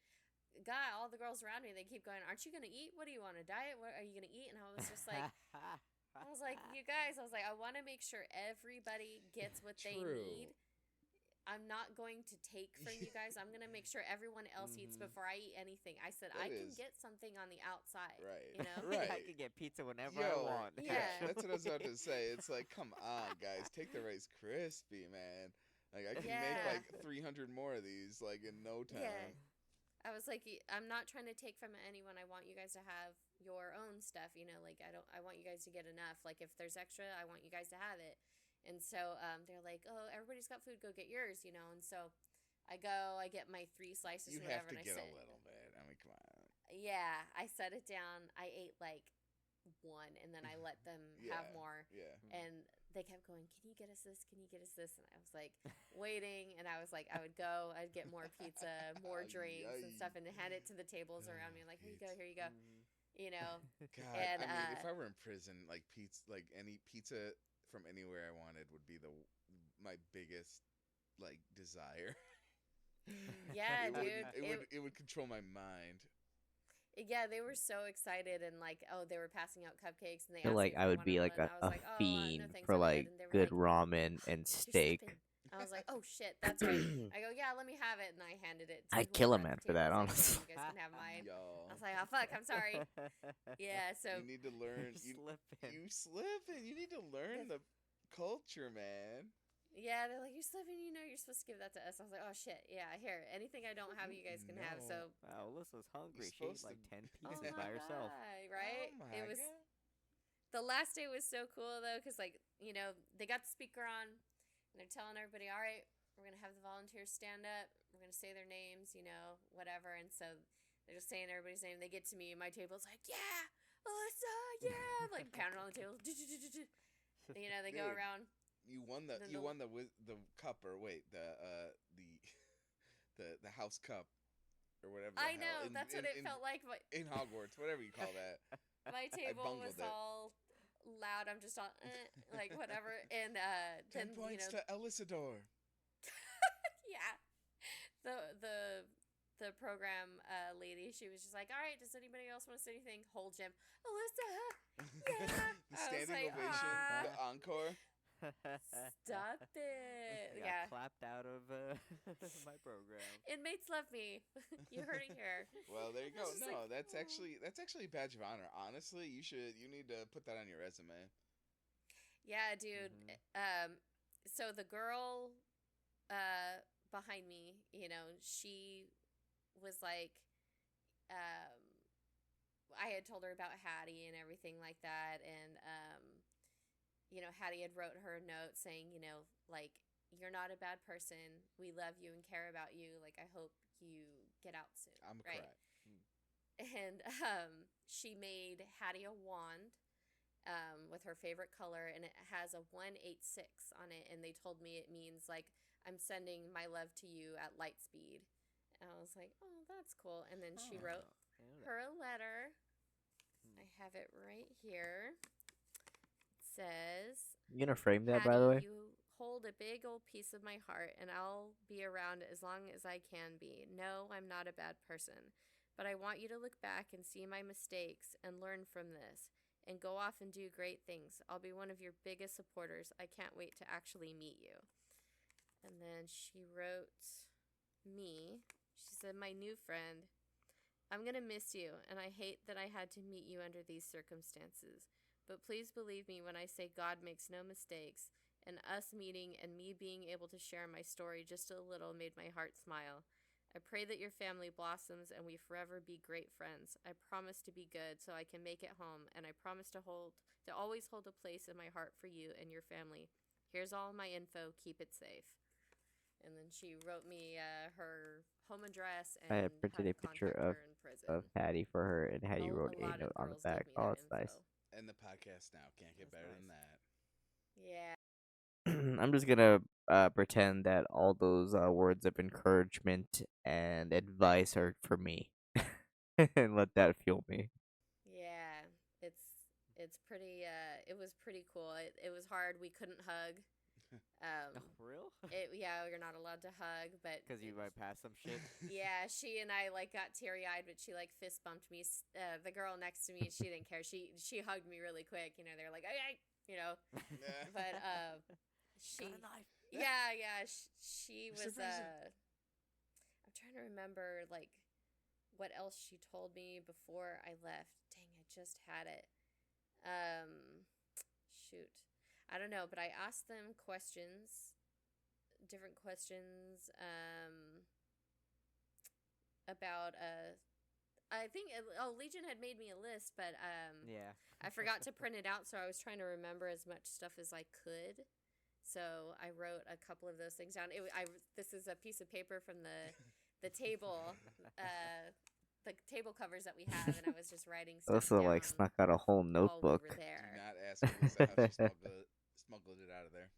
all the girls around me, they keep going, aren't you gonna eat? What do you want, a diet? What are you gonna eat? And I was just like, you guys, I want to make sure everybody gets what they need. I'm not going to take from you guys. I'm going to make sure everyone else eats before I eat anything. I said, I can get something on the outside. Right. Right. I can get pizza whenever I want. Yeah. That's what I was about to say. It's like, come on, guys, take the Rice Krispie, man. Like I can make like 300 more of these like in no time. Yeah. I was like, I'm not trying to take from anyone. I want you guys to have your own stuff. I want you guys to get enough. Like if there's extra, I want you guys to have it. And so they're like, oh, everybody's got food. Go get yours, And so I get my 3 slices You or whatever. have to and get a little bit. I mean, come on. Yeah, I set it down. I ate like 1, and then I let them have more. Yeah. And they kept going, can you get us this? Can you get us this? And I was like waiting, and I was like, I would go, I'd get more pizza, more drinks and stuff, and hand it to the tables around me. Like, here you go, here you go. God, And, I mean, if I were in prison, like any pizza from anywhere I wanted would be my biggest like desire. Yeah, It would control my mind. Yeah, they were so excited, and like, they were passing out cupcakes, and they I feel asked like me if I would be wanted like one, a and I was like, oh, no fiend thanks, for I'm good. like And they were good like, ramen and "You're steak. slipping." I was like, oh shit, that's right. I go, yeah, let me have it, and I handed it to I'd whoever kill a at the man for that, table. I was honestly. like, you guys can have mine. Yo, I was like, oh fuck, I'm sorry. Yeah, so you need to learn. Slipping. You slipping. You need to learn the culture, man. yeah, they're like, you're slipping, you know, you're supposed to give that to us. I was like, oh shit, yeah, here, anything I don't have, you guys can have. No. So, Wow, Alyssa's hungry. She ate supposed like to- 10 oh pieces my by herself. god, right? Oh my It was God. the last day was so cool though, because like you know they got the speaker on, and they're telling everybody, all right, we're gonna have the volunteers stand up, we're gonna say their names, you know, whatever, and so they're just saying everybody's name. They get to me, and my table's like, yeah, Alyssa, yeah, like pounding on the table. You know, they go Dude. around. You won the Then you the- won the cup, or wait, the house cup or whatever. The I hell, know that's what it felt like. But in Hogwarts, whatever you call that. my table was bungled it. all loud. I'm just all like whatever, and 10 then points you know, to Elissador. yeah, the program lady, she was just like, all right, does anybody else want to say anything? Whole gym, Alyssa, yeah. The I was standing like, ovation, "Ah." the encore. Stop it. Got Yeah, clapped out of my program. inmates love me. You heard it here. Well, there you I go. was just like, No, that's "Oh." actually a badge of honor. Honestly, you need to put that on your resume. Yeah, dude. So the girl behind me, you know, she was like, I had told her about Hattie and everything like that, and you know, Hattie had wrote her a note saying, you know, like, you're not a bad person. We love you and care about you. Like, I hope you get out soon. I'm a right? cry. And she made Hattie a wand with her favorite color, and it has a 186 on it. And they told me it means like, I'm sending my love to you at light speed. And I was like, oh, that's cool. And then she wrote her a letter. I have it right here. It says, You gonna frame that, Hattie, by the way? you hold a big old piece of my heart, and I'll be around as long as I can be. No, I'm not a bad person, but I want you to look back and see my mistakes and learn from this and go off and do great things. I'll be one of your biggest supporters. I can't wait to actually meet you. And then she wrote me. She said, my new friend, I'm going to miss you, and I hate that I had to meet you under these circumstances. But please believe me when I say God makes no mistakes, and us meeting and me being able to share my story just a little made my heart smile. I pray that your family blossoms and we forever be great friends. I promise to be good so I can make it home, and I promise to always hold a place in my heart for you and your family. Here's all my info. Keep it safe. And then she wrote me her home address and I how printed to a picture contact her in prison. of Hattie for her, and Hattie A wrote a lot of note on the girls gave back. me Oh, their it's nice. info. And the podcast now can't get That's better nice. than that. Yeah. I'm just gonna pretend that all those words of encouragement and advice are for me, and let that fuel me. Yeah, it's pretty. It was pretty cool. It was hard. We couldn't hug. Oh, for real? Yeah, you're not allowed to hug, but Because you might pass some shit. yeah, she and I like got teary eyed, but she like fist bumped me. The girl next to me, she didn't care. She hugged me really quick. You know, they're like, hey, you know, but she. Got a knife. Yeah. She Mr. was. President. I'm trying to remember like what else she told me before I left. Dang, I just had it. Shoot, I don't know, but I asked them questions, different questions, about I think Legion had made me a list, but Yeah. I forgot to print it out, so I was trying to remember as much stuff as I could. So I wrote a couple of those things down. This is a piece of paper from the table, the table covers that we have, and I was just writing stuff Also, down like snuck out a whole while we notebook. were Do there. not ask Alyssa how she smuggled it out of there.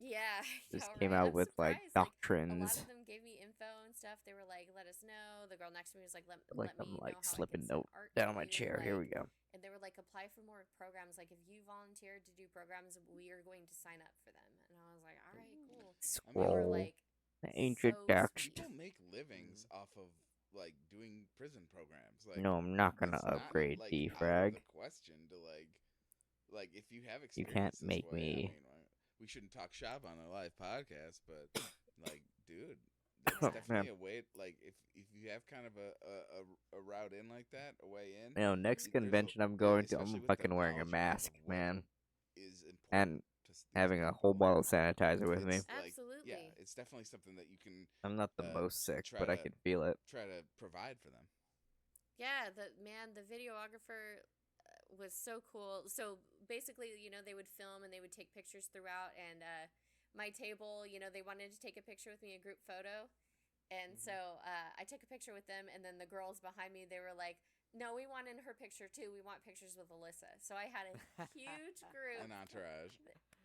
Yeah, Just yeah, came right. out I'm with like surprised. A lot doctrines, of them gave me info and stuff. They were like, "Let us know." The girl next to me was like, "Let like me I'm know like how slip a I can send note art down to on my you," chair. Here we like- go. And they were like, "Apply for more programs. Like, if you volunteered to do programs, we are going to sign up for them." And I was like, "All right, cool." And they were Scroll. like, The ancient so text. sweet. People make livings off of like doing prison programs. Like, No, I'm not gonna it's not, upgrade like, out of defrag. the question to like if you have You experience can't this make way, me. I mean, we shouldn't talk shop on a live podcast, but like, dude, that's definitely a way. Like, if you have kind of a route in like that, a way in. Next there's convention I'm going to, especially I'm with the fucking wearing a knowledge you have mask, of what man, is important and to these having a whole people. bottle of sanitizer with me. It's like, Absolutely. yeah, it's definitely something that you can I'm not the most sick, try but I to- can feel it. try to provide for them. Yeah, the videographer was so cool. So basically, they would film and they would take pictures throughout. And my table, they wanted to take a picture with me, a group photo. And Mhm. so I took a picture with them. And then the girls behind me, they were like, no, we want in her picture too. We want pictures with Alyssa. So I had a huge group. An entourage.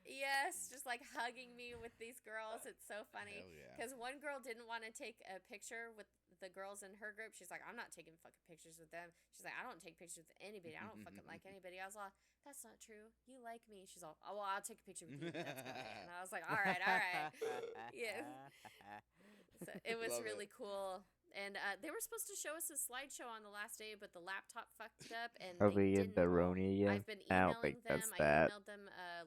Yes, just like hugging me with these girls. It's so funny. Hell yeah. Because one girl didn't want to take a picture with the girls in her group. She's like, I'm not taking fucking pictures with them. She's like, I don't take pictures with anybody. I don't fucking like anybody. I was like, that's not true. You like me. She's all, oh, well, I'll take a picture with you. That's about it. And I was like, all right. Yeah. So it was Love it. really cool. And they were supposed to show us a slideshow on the last day, but the laptop fucked up. And Probably they in the didn't. Roni again. I've been I emailing don't think them. that's I that. emailed them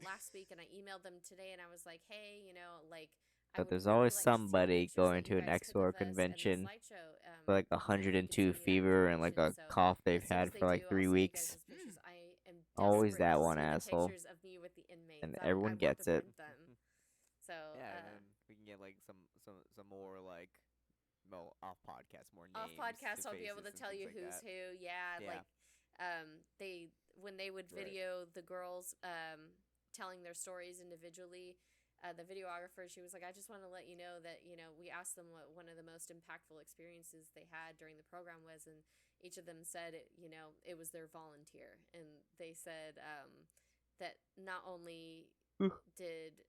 last week, and I emailed them today, and I was like, "Hey, like, I But would there's really always like to see the somebody pictures going that to you an guys took expo or of us and the convention slideshow, for like so if you could 102 send me that fever and like a information." So cough they've as soon had as they for like do, 3 I'll send you guys weeks. those pictures. I am Always desperate that to one see the asshole. pictures of me with the inmates. And I everyone want gets to it. print them. So Yeah, and then we can get like some more like off podcast, more names. off podcast, to I'll be able to faces and tell things you like who's that. who. Yeah, Yeah. like when they would Right. video the girls telling their stories individually. The videographer, she was like, I just want to let you know that, we asked them what one of the most impactful experiences they had during the program was, and each of them said, it was their volunteer. And they said that not only did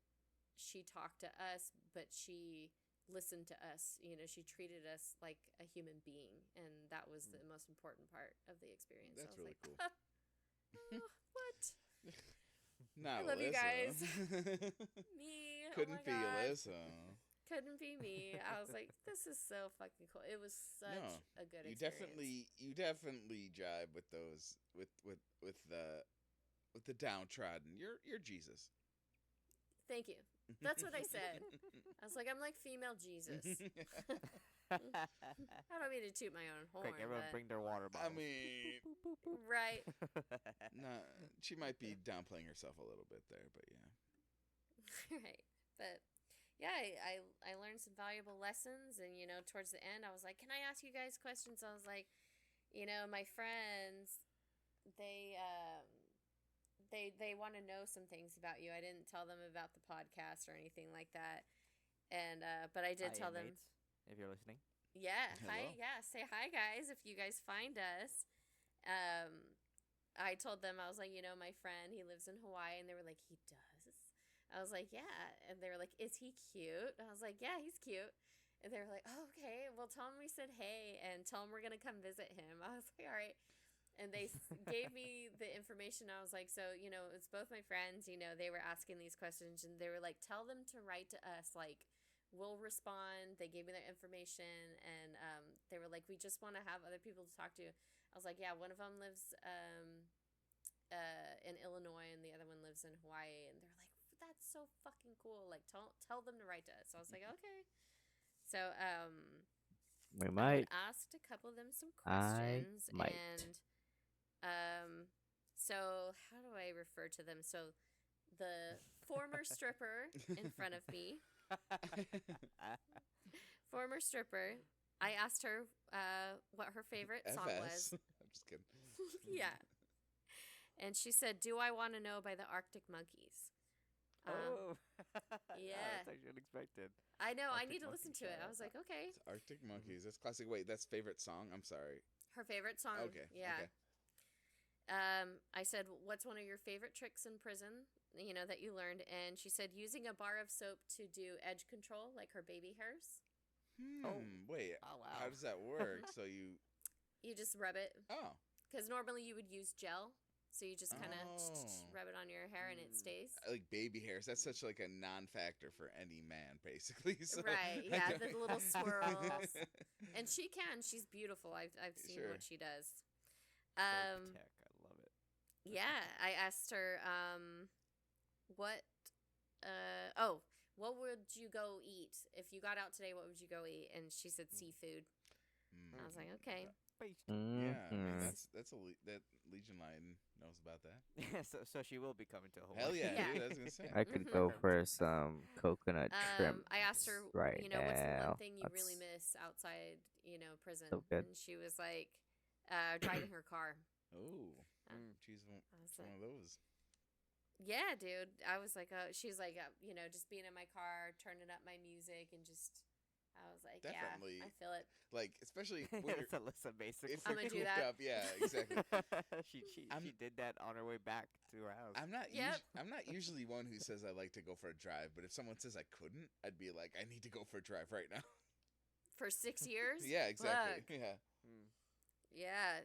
she talk to us, but she listened to us. She treated us like a human being, and that was the most important part of the experience. That's I was really like, cool. "Oh, what? Not love you Alyssa. guys. Me? Couldn't oh my be God. Alyssa. Couldn't be me. I was like, this is so fucking cool. It was such No, a good You experience. definitely jive with those with the downtrodden. You're Jesus. Thank you. That's what I said. I was like, I'm like female Jesus. I don't mean to toot my own horn, Quick, everyone but bring their water I bottles. mean, right. nah, she might be downplaying herself a little bit there, but yeah. Right. But yeah, I learned some valuable lessons, and towards the end I was like, can I ask you guys questions? I was like, my friends, they want to know some things about you. I didn't tell them about the podcast or anything like that. And but I did Hi, tell them, inmates, if you're listening. yeah, hi, Hello. yeah, say hi guys if you guys find us. I told them, I was like, my friend, he lives in Hawaii, and they were like, he does? I was like, yeah. And they were like, is he cute? I was like, yeah, he's cute. And they were like, oh, okay, well, tell him we said hey, and tell him we're going to come visit him. I was like, all right. And they gave me the information. I was like, so, it's both my friends, they were asking these questions, and they were like, tell them to write to us, like, we'll respond. They gave me their information, and they were like, we just want to have other people to talk to. I was like, yeah, one of them lives in Illinois, and the other one lives in Hawaii. And they're like, that's so fucking cool. Like, tell them to write to us. So I was like, okay. So We I might. had asked a couple of them some I questions, might. and so how do I refer to them? So the former stripper in front of me, former stripper, I asked her what her favorite song was. FS. I'm just kidding. Yeah. And she said, "Do I Want to Know" by the Arctic Monkeys. Oh. yeah. That's actually unexpected. I know. I Arctic need to listen Monkeys, to it. shout I out. was like, okay. It's Arctic Monkeys. That's classic. Wait, that's favorite song? I'm sorry. Her favorite song. Okay. Yeah. Okay. I said, what's one of your favorite tricks in prison, that you learned? And she said, using a bar of soap to do edge control, like her baby hairs. Wait. Oh, How wow. does that work? So you. You just rub it. Oh. Because normally you would use gel. So you just kind of Oh. rub it on your hair and it stays. Like baby hairs. That's such like a non-factor for any man, basically. So Right, I yeah, don't- the little swirls. And she can. She's beautiful. I've seen Sure. what she does. Soap tech, I love it. Yeah, I asked her what oh, what would you go eat if you got out today? What would you go eat? And she said seafood. I was like, okay. Yeah, I mean Mhm. that Legion Line knows about that. So she will be coming to Hawaii. Hell yeah, Yeah. dude! I was gonna say. I could Mhm. go for some coconut shrimp I asked her, right what's the one now. thing you really That's miss outside, prison? so good. And she was like, driving her car. Oh, Uh, she's one, I was she's one like, of those. yeah, dude. I was like, she's like, just being in my car, turning up my music, and just, I was like, Definitely. yeah, I feel it. Like, especially when It's Alyssa basically. if I'm you're gonna do cooped that. up. Yeah, exactly. I'm- she did that on her way back to her house. I'm not. Yep. I'm not usually one who says I like to go for a drive, but if someone says I couldn't, I'd be like, I need to go for a drive right now. For 6 years? Yeah, exactly. Fuck. Yeah. Mm. Yeah.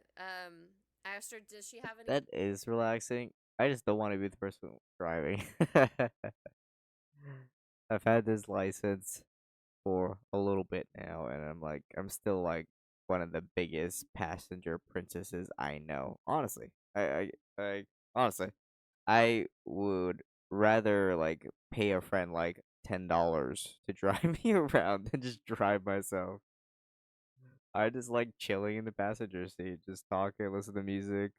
I asked her, does she have any? That is relaxing. I just don't want to be the person driving. I've had this license for a little bit now, and I'm still like one of the biggest passenger princesses I know. Honestly, I honestly, I would rather like pay a friend like $10 to drive me around than just drive myself. I just like chilling in the passenger seat, just talking, listen to music,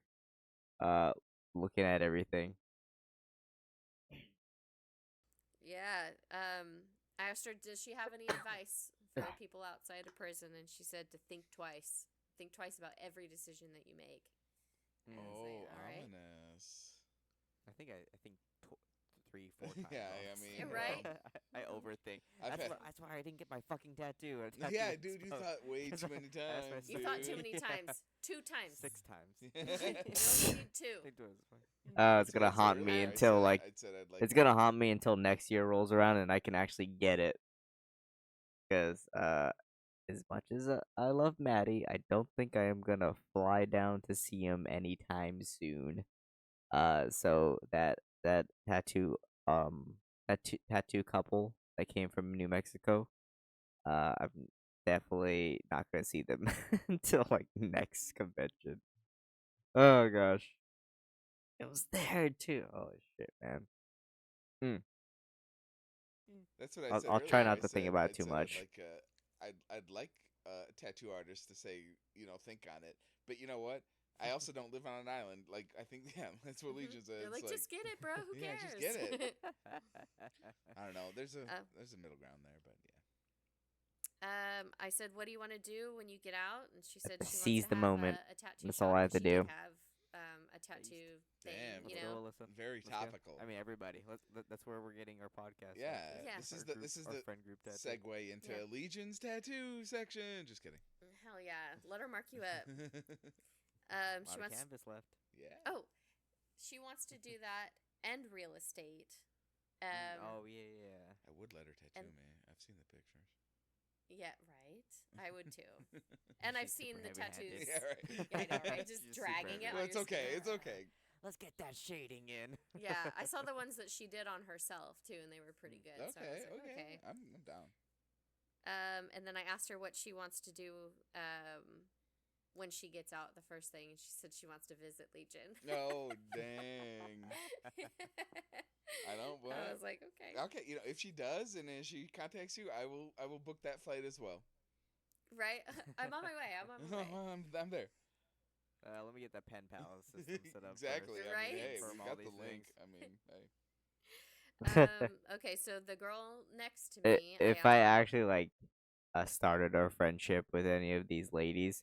uh, looking at everything. Yeah. I asked her, does she have any advice for people outside of prison? And she said to think twice. Think twice about every decision that you make. And I was like, Oh, all right. ominous. I think 3, 4 times. Yeah, I almost. mean, Right? I overthink. I've had- That's why I didn't get my fucking tattoo. A tattoo Yeah, was dude, you supposed- thought way too many That's times. You thought too dude. many times. 2 times. 6 times. You only need 2. It was fine. It's That's what gonna I said haunt me earlier. until like I said I'd like. it's gonna haunt me until next year rolls around and I can actually get it. Because as much as I love Maddie, I don't think I am gonna fly down to see him anytime soon. So that tattoo couple that came from New Mexico, I'm definitely not gonna see them until like next convention. Oh gosh, it was there too. Holy shit, man. That's what I said. I'll try earlier. not to think about it too much. I'd like a tattoo artist to say, think on it. But you know what? I also don't live on an island. Like I think, yeah, that's what Legion said. They're like, It's just get it, bro. Who yeah, cares? just get it. I don't know. There's a Oh. there's a middle ground there, but yeah. I said, what do you want to do when you get out? And she said she Seize wants to the have moment. a tattoo. That's shop, all I have and to she did do. have a tattoo thing. Damn, You Let's know. go, Alyssa. Very Let's go. topical. I mean, everybody. That's where we're getting our podcast. Yeah, Yeah. this is Our the this is our the friend group tattoo. segue into Yeah. Legion's tattoo section. Just kidding. Hell yeah. Let her mark you up. A She lot of wants. canvas left. Yeah. Oh, she wants to do that and real estate. Oh yeah. I would let her tattoo and- me. I've seen the pictures. Yeah, right. I would too. And I've She's seen super the heavy-handed. tattoos. Yeah, right. Yeah, I know, right? Just She's super dragging it heavy. Well, on it's your okay. skin. It's okay. Let's get that shading in. Yeah, I saw the ones that she did on herself too, and they were pretty good. So I Okay, was like, okay. I'm down. And then I asked her what she wants to do when she gets out. The first thing, and she said she wants to visit Legion. Oh dang. I don't. But I was like, okay, okay, if she does, and if she contacts you, I will book that flight as well. right? I'm on my way. I'm on my way. I'm there. Let me get that pen pal system set up. Exactly. First. I Right? mean, hey, Confirm we all got the these link. things. I mean, hey. Okay, so the girl next to I- me. if I actually like started a friendship with any of these ladies,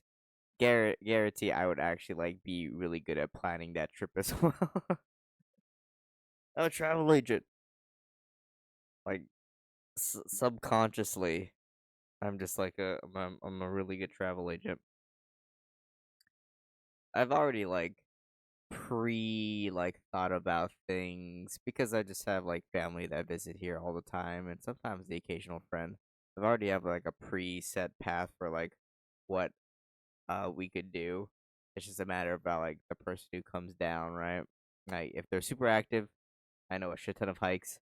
guarantee I would actually like be really good at planning that trip as well. I'm a travel agent. Like subconsciously, I'm just like I'm a really good travel agent. I've already like thought about things because I just have like family that visit here all the time and sometimes the occasional friend. I've already have like a preset path for like what we could do. It's just a matter about like the person who comes down, right? Like if they're super active, I know a shit ton of hikes.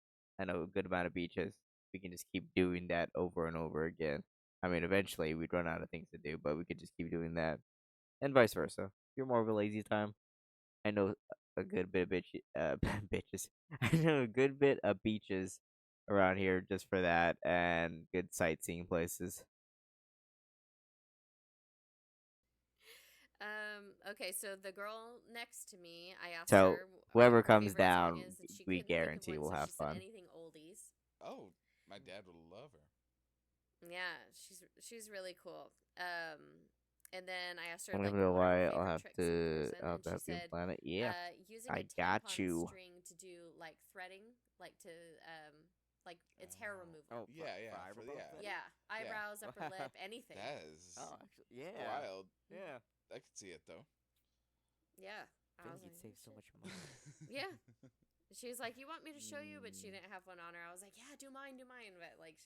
I know a good amount of beaches. We can just keep doing that over and over again. I mean, eventually we'd run out of things to do, but we could just keep doing that, and vice versa. If you're more of a lazy time, I know a good bit of bitches. I know a good bit of beaches around here just for that and good sightseeing places. Okay, so the girl next to me, I asked So her whoever what her comes favorite song down, is, and she we couldn't think of guarantee one, we'll so have she said fun. anything oldies. Oh, my dad would love her. Yeah, she's really cool. And then I asked her Only like for a what are her while. favorite tricks in person, I'll and have to she help you said plan it. Yeah, using a I got tampon you. string to do like threading, like it's hair Oh, removal. Oh, yeah, yeah, for for eyebrow yeah. threading? Yeah, eyebrows, upper lip, anything. That is Oh, actually, yeah, wild. yeah. I could see it though. Yeah, I I think was you'd like, save "Oh, so shit." much money. Yeah, she was like, "You want me to show you?" But she Mm. didn't have one on her. I was like, "Yeah, do mine, do mine." But like,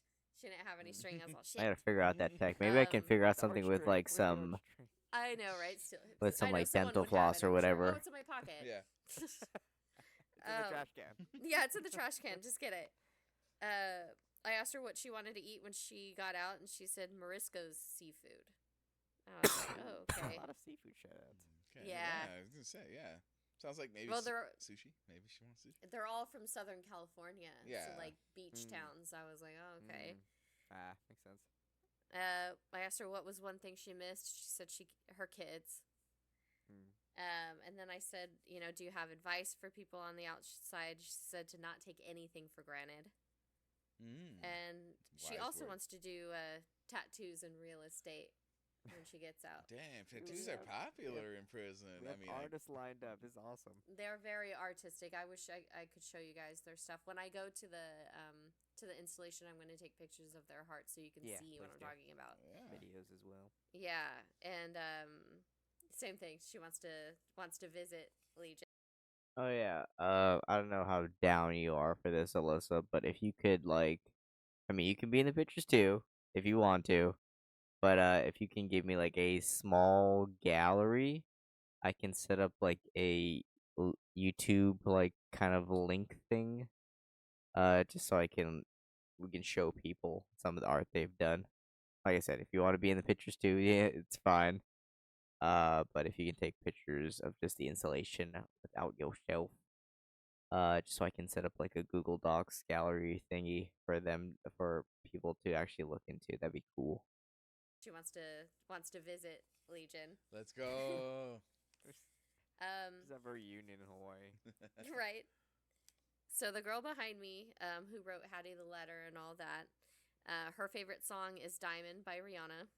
she didn't have any string. I was all I shit. gotta figure out that tech. Maybe I can figure out The something with heartstring. like Where's the some heartstring? I know, right? Still, with some I know like someone dental would have floss it, or I'm sure. Oh, whatever. it's in my pocket. Yeah. It's in the trash can. Yeah, it's in the trash can. Just get it. I asked her what she wanted to eat when she got out, and she said Morisco's seafood. I was like, oh, okay. A lot of seafood shout-outs. Okay. Yeah. I was gonna say, yeah. Sounds like maybe Well, they're sushi. Maybe she wants sushi. they're all from Southern California, Yeah. so like beach Mm. towns. I was like, oh, okay. Makes sense. I asked her what was one thing she missed. She said her kids. Mm. And then I said, do you have advice for people on the outside? She said to not take anything for granted. Mm. And she Wise also words. wants to do tattoos and real estate when she gets out. Damn, tattoos are popular in prison. We I have mean, artists lined up. It's awesome. They're very artistic. I wish I could show you guys their stuff. When I go to the installation, I'm going to take pictures of their hearts so you can Yeah, see what please I'm do. talking about. yeah. Videos as well. Yeah, and same thing. She wants to visit Legion. Oh yeah. I don't know how down you are for this, Alyssa, but if you could like, I mean, you can be in the pictures too if you want to, but if you can give me like a small gallery, I can set up like a YouTube like kind of link thing, just so we can show people some of the art they've done. Like I said, if you want to be in the pictures too, yeah, it's fine. But if you can take pictures of just the installation without yourself, just so I can set up like a Google Docs gallery thingy for people to actually look into, that'd be cool. She wants to visit Legion. Let's go. Just have a reunion in Hawaii. Right. So the girl behind me, who wrote Hattie the letter and all that, her favorite song is "Diamond" by Rihanna.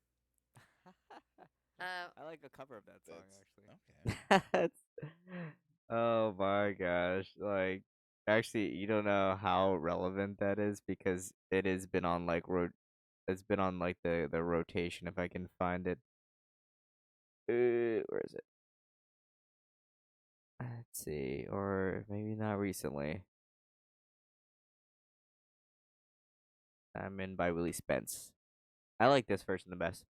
I like a cover of that song That's actually. okay. That's oh my gosh. Like actually you don't know how relevant that is because it has been on like it's been on like the rotation if I can find it. Where is it? Let's see. Or maybe not recently. I'm in by Willie Spence. I like this version the best.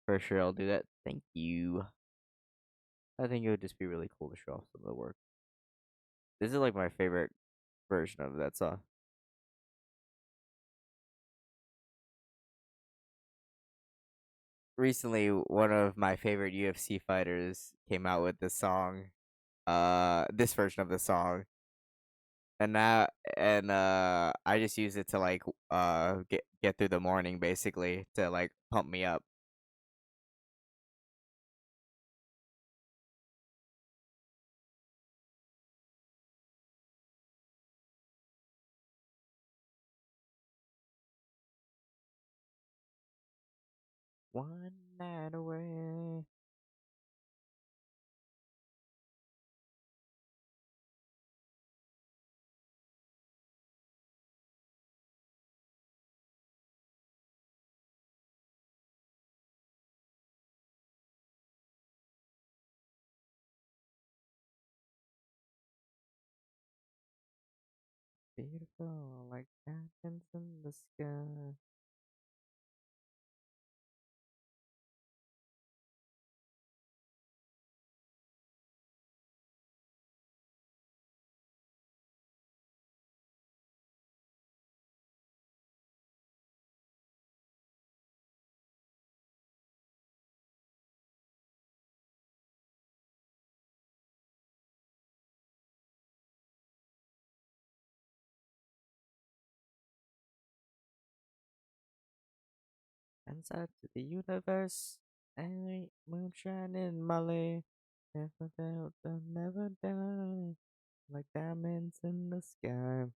For sure I'll do that. Thank you. I think it would just be really cool to show off some of the work. This is like my favorite version of that song. Recently, one of my favorite UFC fighters came out with this song, this version of the song, and I just use it to like get through the morning basically to like pump me up. One night away. Beautiful like diamonds in the sky. out to the universe. And moonshine in Molly. Never doubt, they'll never die. Like diamonds in the sky.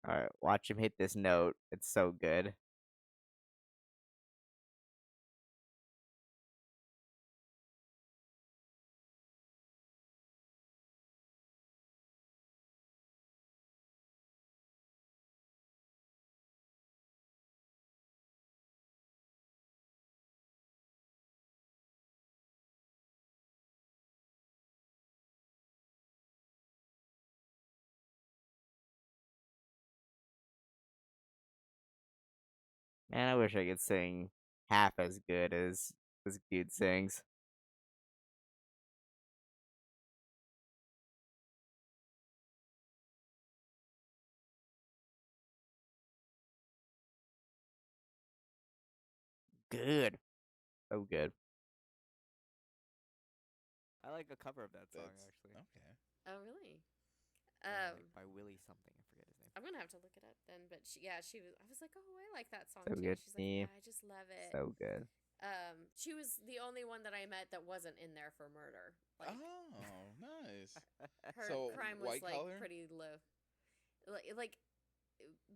Alright, watch him hit this note. It's so good. Man, I wish I could sing half as good as this dude sings. Good. So good. I like a cover of that song That's actually. okay. Oh, really? Yeah, like by Willie something. I forget his name. I'm gonna have to look it up then. But she was. I was like, oh, I like that song So too. good. She's like, Yeah. yeah, I just love it. So good. She was the only one that I met that wasn't in there for murder. Like Oh, nice. her So, crime was white like collar? pretty low. Like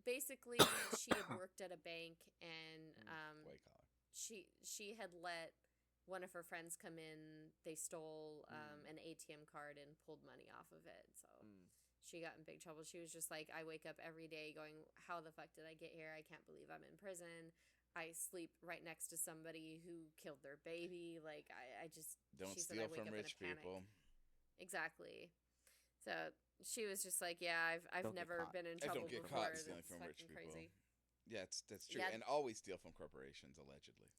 basically, she had worked at a bank and White collar. she had let one of her friends come in. They stole an ATM card and pulled money off of it. So she got in big trouble. She was just like, I wake up every day going, how the fuck did I get here? I can't believe I'm in prison. I sleep right next to somebody who killed their baby. Like I just Don't she said steal I wake from up rich in a panic. people. Exactly. So she was just like, yeah, I've Don't get never caught. been in I trouble don't get before. caught stealing That's from rich fucking people. crazy. Yeah, that's true. Yeah. And always steal from corporations, allegedly.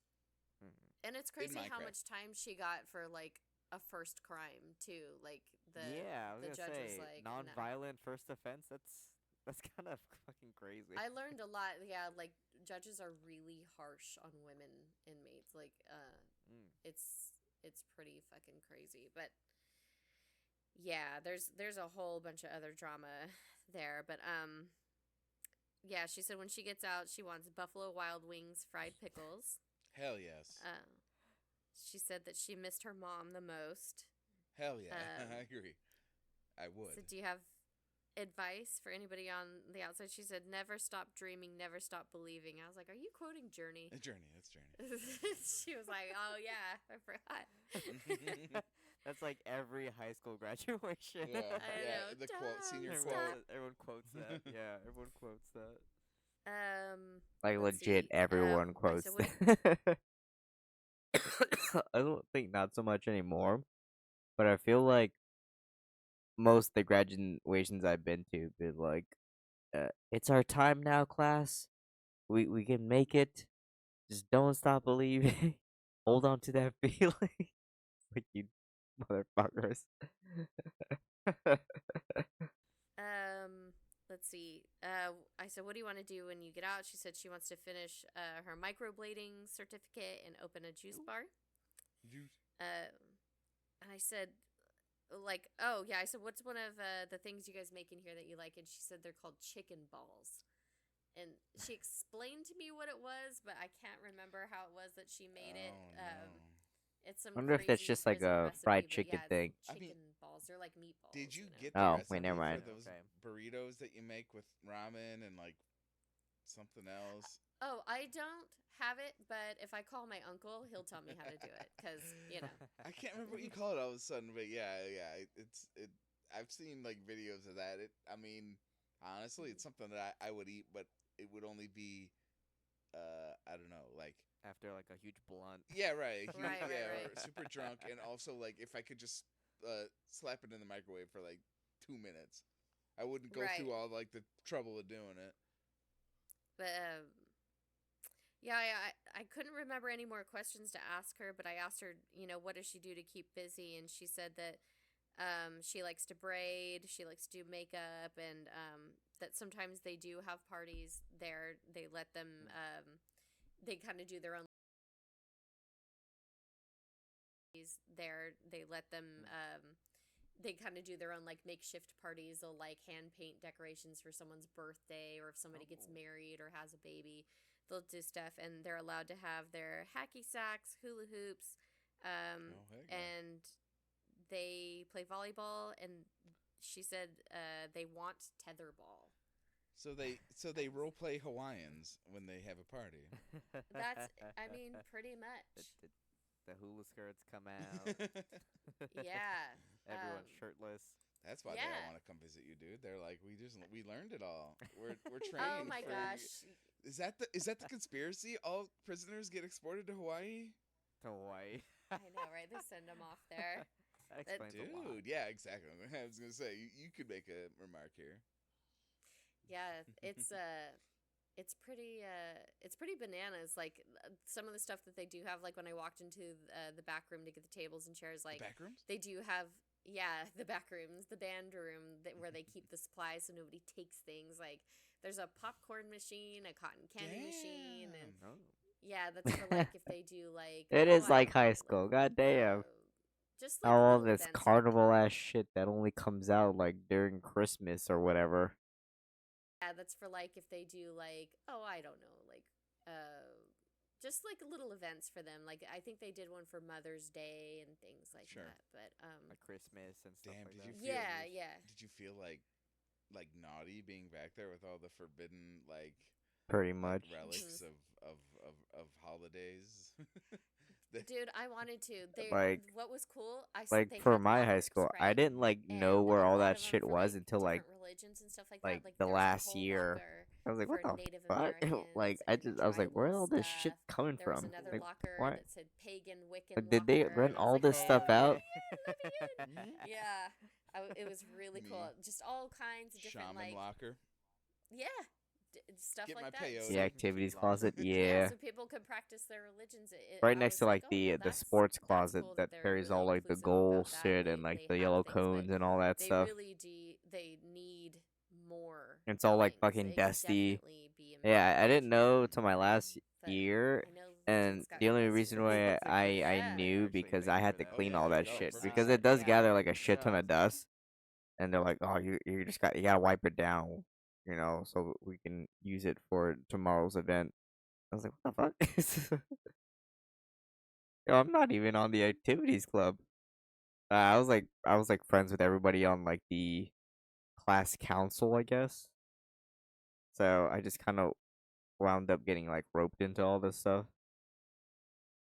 And it's crazy how Minecraft. much time she got for like a first crime too. Like Yeah, I was the gonna judge say was like, no. non-violent first offense. That's kind of fucking crazy. I learned a lot. Yeah, like judges are really harsh on women inmates. Like, it's pretty fucking crazy. But yeah, there's a whole bunch of other drama there. But yeah, she said when she gets out, she wants Buffalo Wild Wings fried pickles. Hell yes. She said that she missed her mom the most. Hell yeah. I agree. I would. So do you have advice for anybody on the outside? She said, never stop dreaming, never stop believing. I was like, are you quoting Journey? Journey. That's Journey. She was like, oh yeah, I forgot. That's like every high school graduation. Yeah, I know. the quote, senior Don't quote. stop. Everyone quotes that. Yeah, everyone quotes that. Like let's legit, see. everyone I quotes said, what that. I don't think not so much anymore, but I feel like most of the graduations I've been to been like, it's our time now, class. We can make it. Just don't stop believing. Hold on to that feeling. Like you motherfuckers. let's see. I said, what do you want to do when you get out? She said she wants to finish her microblading certificate and open a juice bar. And I said, like, oh yeah, I said, what's one of the things you guys make in here that you like? And she said they're called chicken balls. And she explained to me what it was, but I can't remember how it was that she made it. Oh, no. It's some. Wonder if that's crazy just like prison a recipe, fried but chicken yeah, thing. Chicken balls. They're like meatballs. Did you know? get the Oh, recipe wait, never for mind. those Okay. burritos that you make with ramen and like something else? Oh, I don't have it, but if I call my uncle, he'll tell me how to do it. Because, you know. I can't remember what you call it all of a sudden, but yeah. It. I've seen like videos of that. I mean, honestly, it's something that I would eat, but it would only be, I don't know, like After like a huge blunt. yeah, right, Right, yeah, right. or super drunk, and also like if I could just slap it in the microwave for like 2 minutes, I wouldn't go Right. through all like the trouble of doing it. But, yeah, I couldn't remember any more questions to ask her, but I asked her, what does she do to keep busy? And she said that she likes to braid, she likes to do makeup, and that sometimes they do have parties there. They let them, they kind of do their own there. They let them, they kind of do their own like makeshift parties. They'll like hand paint decorations for someone's birthday, or if somebody gets Oh. married or has a baby, they'll do stuff, and they're allowed to have their hacky sacks, hula hoops, Oh, heck yeah. and they play volleyball. And she said they want tetherball. So they role play Hawaiians when they have a party. That's, I mean, pretty much. The hula skirts come out. Yeah. Everyone's um, shirtless. That's why they Yeah. all want to come visit you, dude. They're like, we learned it all. We're Oh trained. my for- gosh. Is that the conspiracy? All prisoners get exported to Hawaii? To Hawaii. I know, right? They send them off there. That explains a lot. Dude, yeah, exactly. I was gonna say you could make a remark here. Yeah, it's pretty bananas. Like some of the stuff that they do have. Like when I walked into the back room to get the tables and chairs, like Back rooms? they do have, yeah, the back rooms, the band room where they keep the supplies so nobody takes things. Like there's a popcorn machine, a cotton candy machine, and Damn. Oh. yeah, that's for like if they do like. It oh, is I like don't know, high school. God damn. just like All little this events, like- carnival ass shit that only comes out like during Christmas or whatever. Yeah, that's for like if they do like, oh, I don't know, like just like little events for them. Like I think they did one for Mother's Day and things like Sure. that. But Like Christmas and stuff Damn, like did that. you feel yeah, yeah. Did you feel like naughty being back there with all the forbidden Pretty like much. relics of holidays? Dude, I wanted to. They Like- what was cool? Like they for had my high lockers, school, I right? didn't like know And where a all lot that of 'em shit for, was like, until like different religions and stuff like like, that. the there was a last whole year. locker I was like, what for the Native fuck? Like Americans I was like, where tribal all this shit stuff. coming There was from? another Like, locker why? that said pagan Wiccan. Did they locker, rent and I was all like, this stuff "Oh, out? yeah, let me in." Mhm. Yeah, it was really Me. cool. Just all kinds of different Shaman like locker. yeah, stuff Get like my that. peyote. The So, activities Locker. closet, yeah, yeah. so people could practice their religions. Right I next was to like oh, the well, the that's sports closet cool that they're carries really all like the inclusive goal about that. shit They and like they the have yellow things, but cones and all that they stuff. really they need more. It's all like things. fucking It could dusty. definitely be Yeah, I didn't know improved. till my last But year, I know and Legion's got the only questions. reason why That's a good I Yeah. knew actually, because thank I you had for to that. clean Oh, all yeah, that there you shit go. because Perfect it does Yeah. gather like a shit ton So- of dust, and they're like, oh, you just you gotta wipe it down, so we can use it for tomorrow's event. I was like, what the fuck? Yo, I'm not even on the activities club. I was like friends with everybody on like the class council, I guess. So I just kind of wound up getting like roped into all this stuff.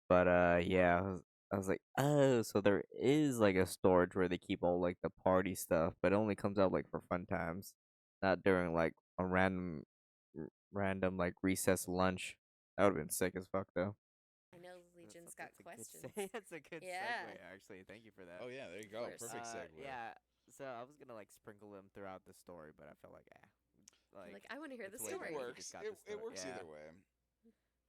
But yeah, I was like, oh, so there is like a storage where they keep all like the party stuff, but it only comes out like for fun times, not during like a random like recess lunch. That would have been sick as fuck though. I know Legion's got That's a good questions. That's a good Yeah. segue, actually. Thank you for that. Oh yeah, there you go. course. Perfect segue. Yeah. So I was gonna like sprinkle them throughout the story, but I felt like Like I want to hear the it's way story. It better. works. Just got It, the it story. works Yeah. either way.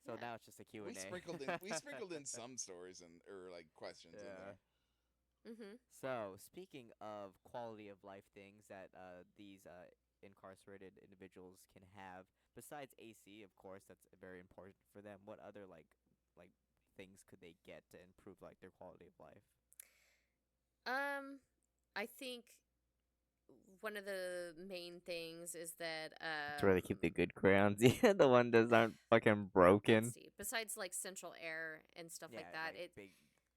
So Yeah. now it's just a Q&A. We sprinkled in some stories or like questions in there. Mm-hmm. So speaking of quality of life things that these incarcerated individuals can have, besides AC, of course, that's very important for them. What other like things could they get to improve like their quality of life? I think one of the main things is that That's where they keep the good crayons, yeah, the one that aren't fucking broken. let's see, besides like central air and stuff like that, big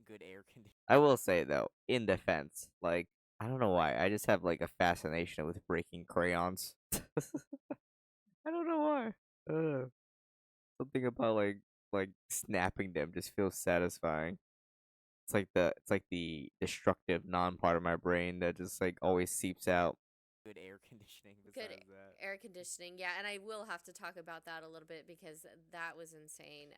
good air conditioning. I will say though, in defense, like I don't know why. I just have like a fascination with breaking crayons. I don't know why. Something about like snapping them just feels satisfying. It's like the destructive non part of my brain that just like always seeps out. Good air conditioning Good besides that. air conditioning, yeah, and I will have to talk about that a little bit because that was insane.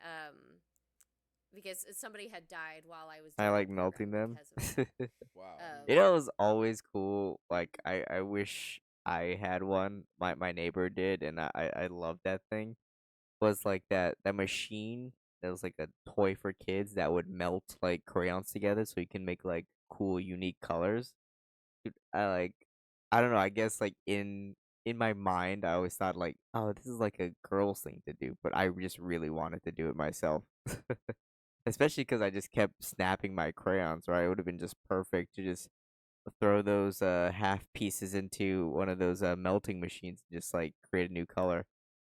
Because somebody had died while I was I doing like the program melting them. because of that. Wow. You know, it was always cool. Like I wish I had one. My neighbor did, and I loved that thing. Was like that machine that was like a toy for kids that would melt like crayons together so you can make like cool unique colors. Dude, I don't know, I guess like in my mind I always thought like, oh, this is like a girl's thing to do, but I just really wanted to do it myself. Especially because I just kept snapping my crayons, right? It would have been just perfect to just throw those half pieces into one of those melting machines and just like create a new color,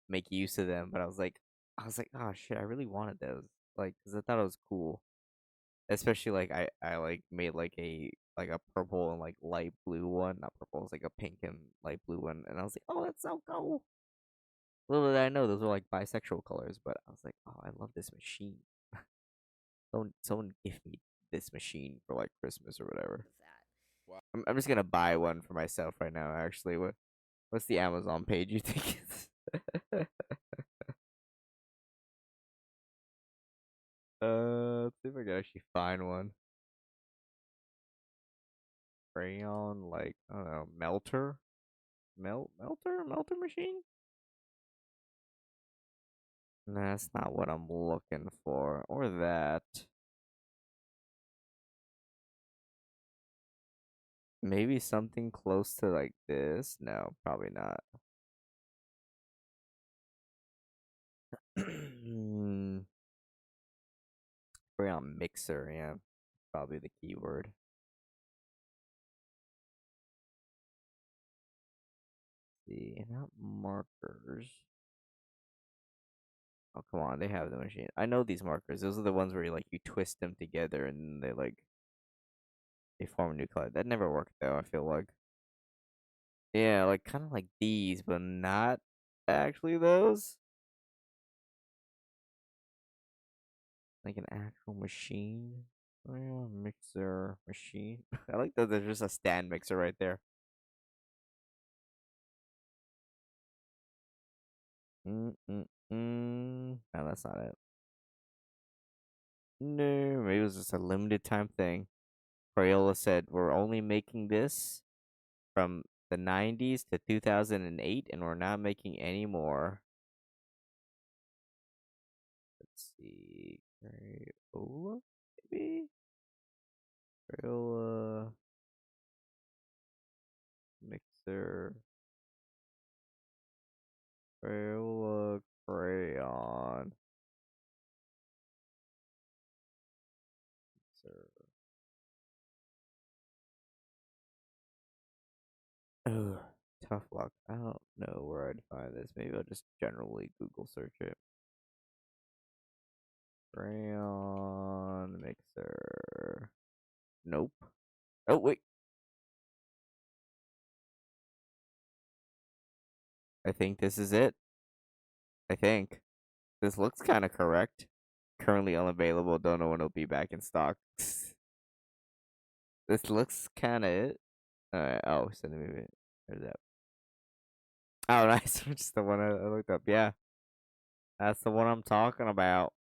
make use of them. But I was like, oh shit, I really wanted those, like, cause I thought it was cool. Especially like I like made like a purple and like light blue one, not purple, it's like a pink and light blue one, and I was like, oh, that's so cool. Little did I know those were like bisexual colors, but I was like, oh, I love this machine. Someone give me this machine for like Christmas or whatever. Of that. Wow. I'm just gonna buy one for myself right now. Actually, what's the Amazon page you think is? Let's see if I can actually find one. Crayon, like I don't know, melter machine. Nah, that's not what I'm looking for, or that. Maybe something close to like this. No, probably not. Crayon mixer, yeah, probably the keyword. See, not markers. Oh, come on, they have the machine. I know these markers. Those are the ones where you twist them together and they form a new color. That never worked though, I feel like. Yeah, like kind of like these, but not actually those. Like an actual machine. Oh yeah, mixer machine. I like that there's just a stand mixer right there. No, that's not it. No, maybe it was just a limited time thing. Crayola said, we're only making this from the 90s to 2008, and we're not making any more. Let's see. Crayola, maybe? Crayola mixer. Crayola crayon mixer. Ugh, tough luck. I don't know where I'd find this. Maybe I'll just generally Google search it. Crayon mixer. Nope. Oh, wait. I think this is it. I think. This looks kind of correct. Currently unavailable. Don't know when it'll be back in stock. This looks kind of it. Alright. Oh, send me. There's that. Oh, nice. Just the one I looked up. Yeah. That's the one I'm talking about.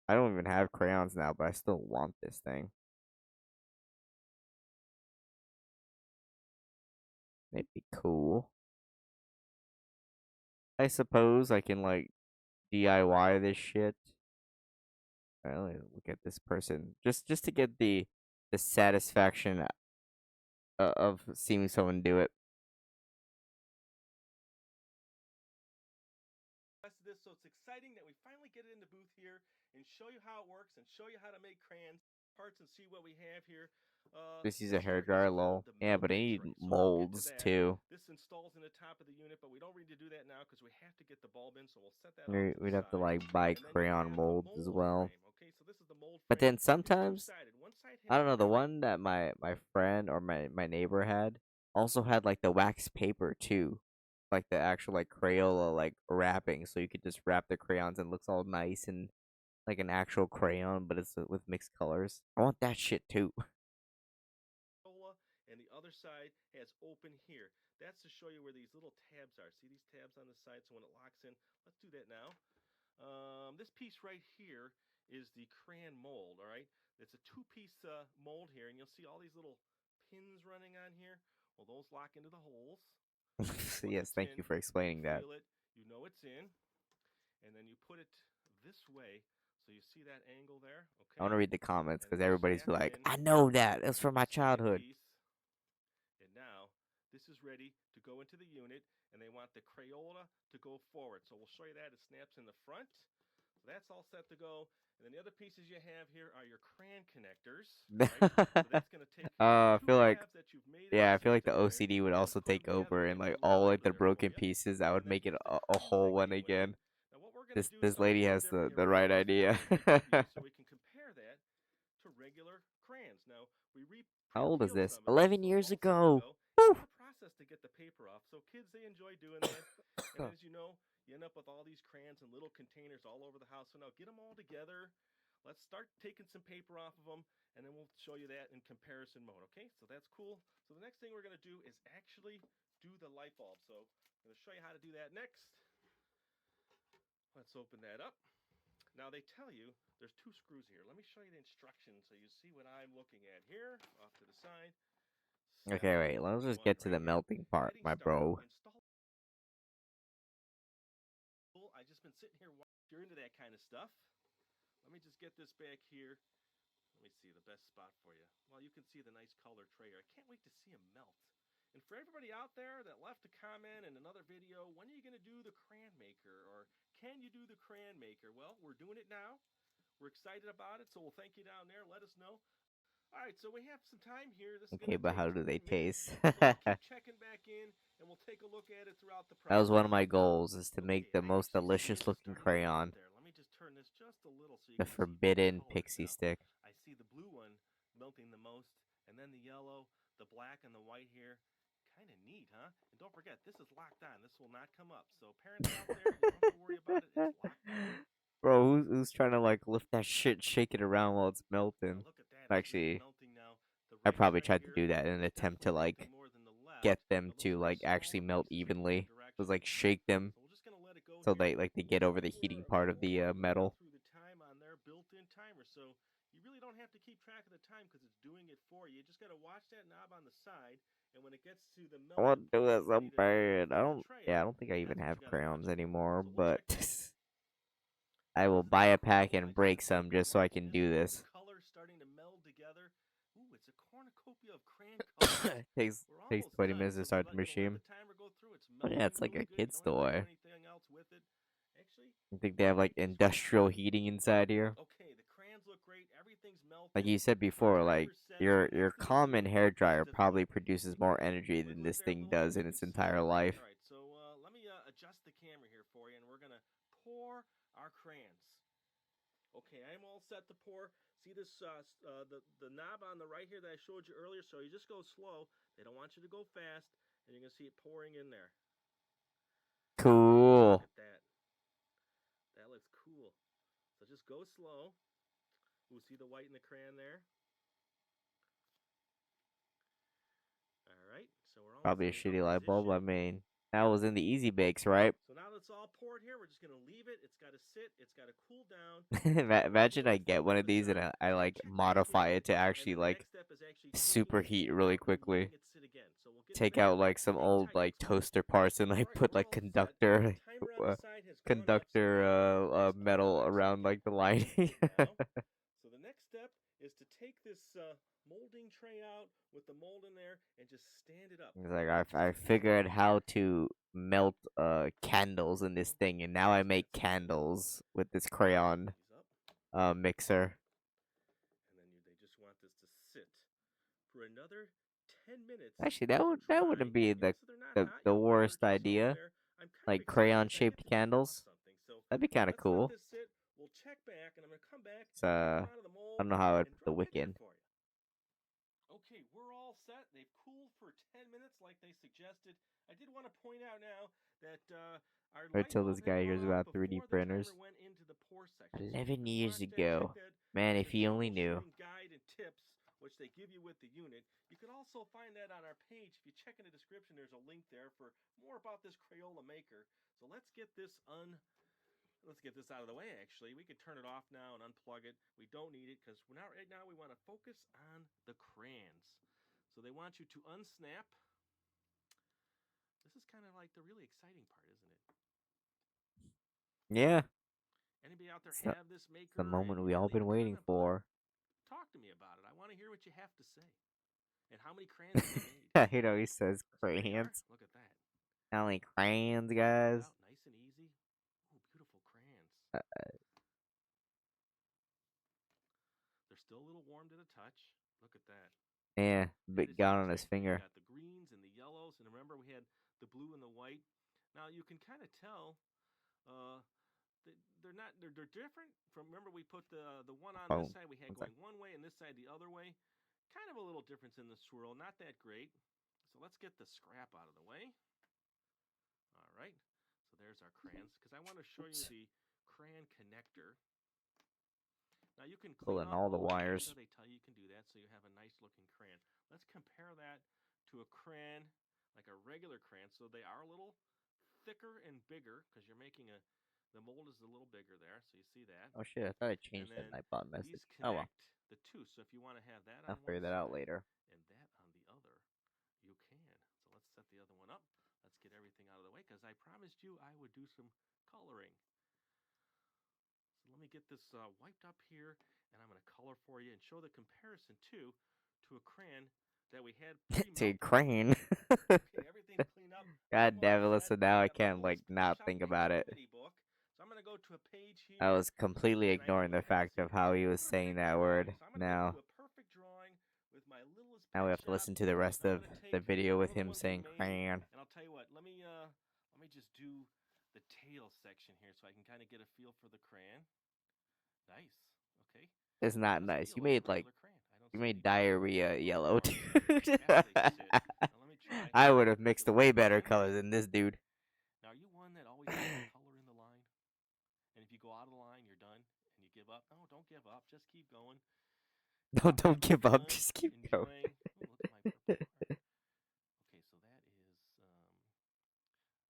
I don't even have crayons now, but I still want this thing. It'd be cool. I suppose I can like DIY this shit. Let me look at this person just to get the satisfaction of seeing someone do it. This, so it's exciting that we finally get it in the booth here and show you how it works and show you how to make crayons. parts and see what we have here. Just use a This here is hairdryer, called lol. the Yeah, but I melting need tray. So we'll get to molds that. too. This installs in the top of the unit, but we don't need to do that now because we have to get the bulb in. So we'll set that off to the We'd have to side. like buy And then you crayon have the molds as mold well. frame. Okay, so this is the mold But frame. then sometimes, Two-sided. One side I has don't know, the acrylic. one that my friend or my neighbor had also had like the wax paper too. Like the actual like Crayola like wrapping, so you could just wrap the crayons and it looks all nice and like an actual crayon, but it's with mixed colors. I want that shit too. And the other side has open here. That's to show you where these little tabs are. See these tabs on the side? So when it locks in, let's do that now. This piece right here is the crayon mold, all right? It's a two-piece mold here, and you'll see all these little pins running on here. Well, those lock into the holes. So yes, thank you for explaining that. Feel it, you know it's in, and then you put it this way, so you see that angle there. Okay. I want to read the comments And because then you everybody's snap it like, in, I know that. It's from my you see the childhood. piece, and now this is ready to go into the unit, and they want the Crayola to go forward. So we'll show you that. It snaps in the front. So that's all set to go. And then the other pieces you have here are your crayon connectors. Right? So that's going to take I two feel like, tabs that you've made yeah, I and feel like the set there, OCD would and also put 'em take together over and and get like the all level like the there for broken ya. pieces. I would And then make it just the a crayons whole that one came with it. again. Now what we're going to do is This something lady a little has different the here. right We're gonna idea. use a preview so we can compare that to regular crayons. Now we How old is pre-peeled this? some of 11 so years all set to ago. go. Woo! It's a process to get the paper off. So kids, they enjoy doing that. And as you know, you end up with all these crayons in little containers all over the house. So now get them all together. Let's start taking some paper off of them, and then we'll show you that in comparison mode. Okay, so that's cool. So the next thing we're going to do is actually do the light bulb. So I'm going to show you how to do that next. Let's open that up. Now they tell you there's two screws here. Let me show you the instructions so you see what I'm looking at here. Off to the side. Okay, wait. Let's just get to the melting part, my bro. I've just been sitting here watching. You're into that kind of stuff. Let me just get this back here. Let me see the best spot for you. Well, you can see the nice color tray here. I can't wait to see them melt. And for everybody out there that left a comment in another video, when are you going to do the crayon maker? Or can you do the crayon maker? Well, we're doing it now. We're excited about it, so we'll thank you down there. Let us know. All right, so we have some time here. This is Okay, but how do they 20 minutes. taste? So we'll keep checking back in, and we'll take a look at it throughout the process. That was one of my goals, is to make the Okay, I most actually see delicious it looking starting to crayon. melt there. Let me just turn this just a little so you The can see forbidden colors pixie now. stick. I see the blue one melting the most, and then the yellow, the black, and the white here. Kind of neat, huh? And don't forget, this is locked on. This will not come up. So parents out there, you don't have to worry about it. It's locked on. Bro, who's trying to like lift that shit, shake it around while it's Now melting? look at that. Actually, Melting now. The I right probably side tried to here do that in an is attempt to definitely like melting more than the left. get them Now those to are like smaller actually melt pieces facing evenly. different It was directions. like shake them So we're just gonna let it go so here. they get over the heating part of the metal. Through the time on their built-in timer, so you really don't have to keep track of the time because it's doing it for you. You just gotta watch that knob on the side, and when it gets to the I want melting to do point, that it's so ready to bad. flip I the don't. tray Yeah, I out. don't think I even That's what have you gotta watch crayons for. anymore, So we'll but check that. I will Isn't buy a that pack cool? I and just break got some paper just so I right can in, do the this. colors starting to meld together. Ooh, it's a cornucopia of crayon colors. takes We're takes almost 20 done. minutes So to just start the let machine. the timer go through. It's Oh melting yeah, it's like really a good. kid's You don't have to toy. do anything else with it. Actually, I think they have like take this industrial one out. heating inside here. Okay, the crayons look great. Everything's melted. Like you said Our before, like timer's set. So your the next thing we'll common do hair is dryer to probably flip. produces See more that? energy than Wiggle it this there a thing little bit does so in you its can see entire it. life. All right, so let me adjust the camera here for you, and we're gonna pour our crayons. Okay, I'm all set to pour. See this the knob on the right here that I showed you earlier? So you just go slow. They don't want you to go fast, and you're gonna see it pouring in there. Cool. Look at that. That looks cool. So just go slow. Ooh, see the white in the crayon there? All right, so we're almost Probably a in shitty light bulb. I position. mean, that was in the Easy Bakes, right? So now that's all poured here. We're just gonna leave it. It's gotta sit. It's gotta cool down. Imagine I get one of these and I like Check back modify in, it to and actually then the like next step is actually taking this superheat mold really out and quickly. letting it sit again. So we'll get to Take that. out like some Hang old tight, like let's go. toaster parts and like Alright, put we're like all set. conductor The timer on the side has gone up, so conductor now let's metal pour. around like the lining. Now, so the next step is to take this molding tray out with the mold in there and just stand it up. It's like I Just a figured handle. how to melt candles in this thing, and now I make That's it. candles with this crayon These up, mixer. and then they just sit for another 10 minutes. Actually, to that try, wouldn't be and so they're not hot, the you'll put your worst juice all in idea. there. I'm kind of Like excited 'cause I crayon get shaped to show off candles. something. So That'd be kind of let's let cool. this sit. We'll check back, and I'm gonna come back, It's, take them out of the I mold, don't know how I would and put the draw a wick picture in. for you. Okay, we're all set. They've cooled for 10 minutes like they suggested. I did want to point out now that our Wait light till bulb this had guy gone hears off about before 3D the printers. timer went into the pour section. So if 11 you years want to ago. check that Man, in if the he only knew. troubleshooting guide and tips, which they give you with the unit, you can also find that on our page. If you check in the description, there's a link there for more about this Crayola maker. So let's get this out of the way. Actually, we could turn it off now and unplug it. We don't need it because right now we want to focus on the crayons. So they want you to unsnap. This is kind of like the really exciting part, isn't it? Yeah. Anybody out there It's have this maker? the moment and, we all leave been a waiting comment below. for. Talk to me about it. I want to hear what you have to say. And how many crayons have you made? You know, he says There they are. crayons. Look at that. How many crayons, Pull it guys? out nice and easy. Oh, beautiful crayons. They're still a little warm to the touch. Look at that. Yeah, That bit is got on his fantastic. You finger. got the greens and the yellows, and remember we had the blue and the white. Now you can kind of tell they're different from. Remember we put the one on this side we had going one way and this side the other way. Kind of a little difference in the swirl, not that great. So let's get the scrap out of the way. All right. So there's our crayons because I want to show you the crayon connector. Now you can clean Pulling off all the old wires. paper. They tell you can do that, so you have a nice looking crayon. Let's compare that to a crayon, like a regular crayon. So they are a little thicker and bigger because you're making the mold is a little bigger there, so you see that. Oh shit! I thought I changed And that then Nightbot message. These Oh connect well, the two. So if you want to have that I'll on figure one that out side later. and that on the other, you can. So let's set the other one up. Let's get everything out of the way because I promised you I would do some coloring. So let me get this wiped up here, and I'm going to color for you and show the comparison too to a crayon that we had To pre-melted. crane. Okay, everything cleaned up. God damn it! Almost Listen, set. now I Got my can't Littlest like Pet not Shop think about it. activity book. So I'm going to go to a page here. I was completely And I ignoring know the it has fact of how he was saying perfect that drawing. word. So I'm gonna Now, go to a perfect drawing with my Littlest now we Pet have to Shop. listen to the rest I'm of gonna the take video with one of the him ones we saying made, crayon. and I'll tell you what. Let me just do the tail section here so I can kind of get a feel for the crayon. Nice. Okay. It's not Does nice. feel You like a made like regular crayon. I don't you see made any diarrhea little yellow, drawing dude. there as they sit. Now let me try. I would have mixed Get a way little better pen. colors than this dude. Now, are you one that always has color in the line? And if you go out of the line, you're done, and you give up? No, don't give up. Just keep going. No, Keep don't having give up. fun, Just keep going. enjoying. Ooh, look at my purple heart. Okay,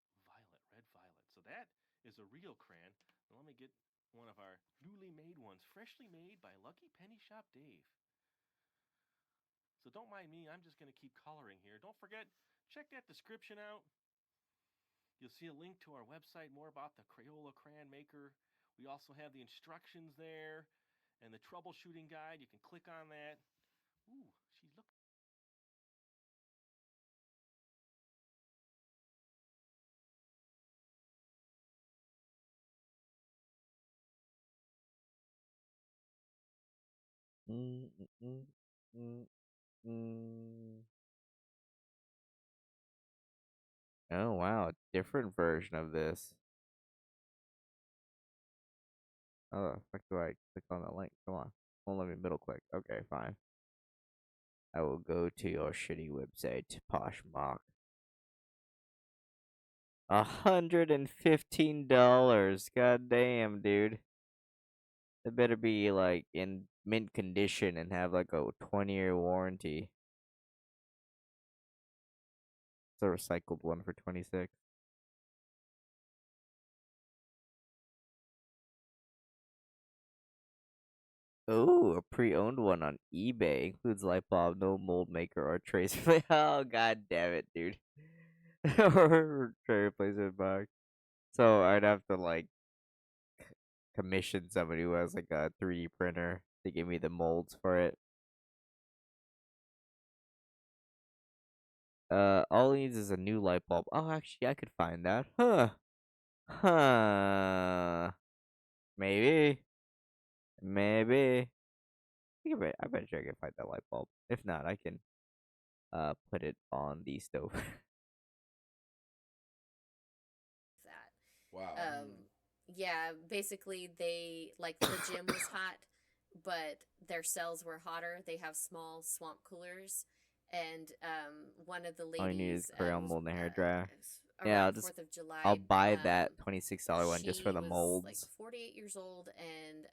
so that is red violet. So that is a real crayon. Now let me get one of our newly made ones, freshly made by Lucky Penny Shop Dave. So don't mind me. I'm just going to keep coloring here. Don't forget, check that description out. You'll see a link to our website, more about the Crayola Crayon Maker. We also have the instructions there and the troubleshooting guide. You can click on that. Ooh, she's looking. Mm, mm, mm, mm. Oh wow, different version of this. Oh, the fuck do I click on the link? Come on, won't let me middle click. Okay, fine. I will go to your shitty website, Poshmark. $115. God damn, dude. It better be like in mint condition and have like a 20-year warranty. It's a recycled one for 26. Oh, a pre-owned one on eBay includes light bulb, no mold maker or trace. Oh god damn it, dude. Or tray replacement box. So I'd have to like commission somebody who has like a 3D printer to give me the molds for it. All it needs is a new light bulb. Oh, actually, I could find that. Huh. Huh. Maybe. Maybe. I bet you I can find that light bulb. If not, I can put it on the stove. that. Wow. Yeah, basically they like the gym was hot, but their cells were hotter. They have small swamp coolers, and one of the All you need is ladies Crayon was mold and a hair dryer. Yeah, around 4th of I'll July. buy that $26 one just for She the was like molds. 48 years old, and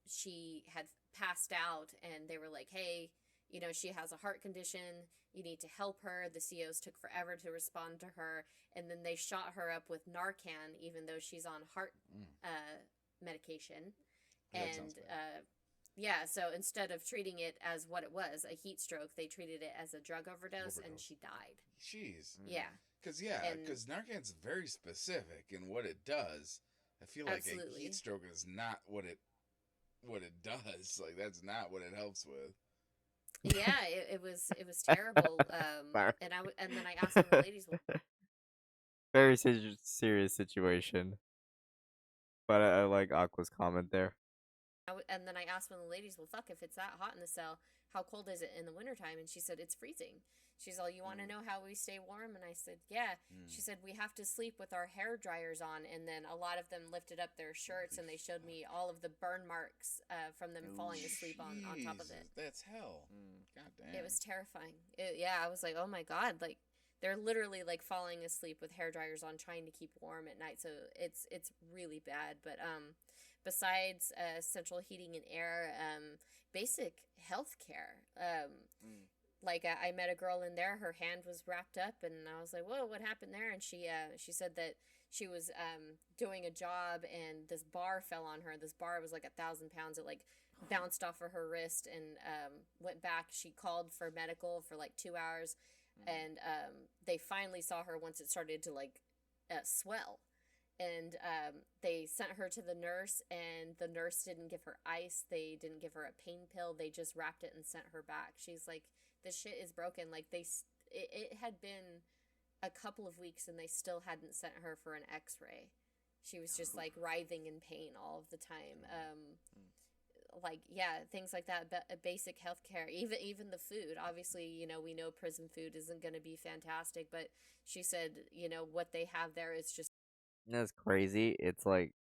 she had passed out, and they were like, "Hey, you know, she has a heart condition. You need to help her." The COs took forever to respond to her, and then they shot her up with Narcan, even though she's on heart medication. That sounds And bad. yeah, so instead of treating it as what it was, a heat stroke, they treated it as a drug overdose, and she died. Jeez. Yeah. Because Narcan's very specific in what it does. I feel like a heat stroke is not what it does. Like that's not what it helps with. Yeah, it was terrible. And then I asked one of the ladies, well, Very serious situation. But I like Aqua's comment there. and then I asked one of the ladies, well, fuck, if it's that hot in the cell, how cold is it in the wintertime? And she said, it's freezing. She's all, you want to know how we stay warm? And I said, yeah. She said, we have to sleep with our hair dryers on. And then a lot of them lifted up their shirts, and they showed me all of the burn marks from them falling asleep on top of it. That's hell. God damn. It was terrifying. Yeah, I was like, oh my God, like, they're literally like falling asleep with hair dryers on, trying to keep warm at night. So it's really bad. But besides central heating and air, basic health care. Like I met a girl in there, her hand was wrapped up, and I was like, whoa, what happened there? And she said that she was doing a job, and this bar fell on her. This bar was like 1,000 pounds. It like bounced off of her wrist and went back. She called for medical for like 2 hours, and they finally saw her once it started to like swell. And they sent her to the nurse, and the nurse didn't give her ice. They didn't give her a pain pill. They just wrapped it and sent her back. She's like, this shit is broken. Like it had been a couple of weeks, and they still hadn't sent her for an X-ray. She was just like writhing in pain all of the time. Like, yeah, things like that. Basic healthcare, even the food. Obviously, you know, we know prison food isn't going to be fantastic, but she said, you know, what they have there is just. That's crazy. It's like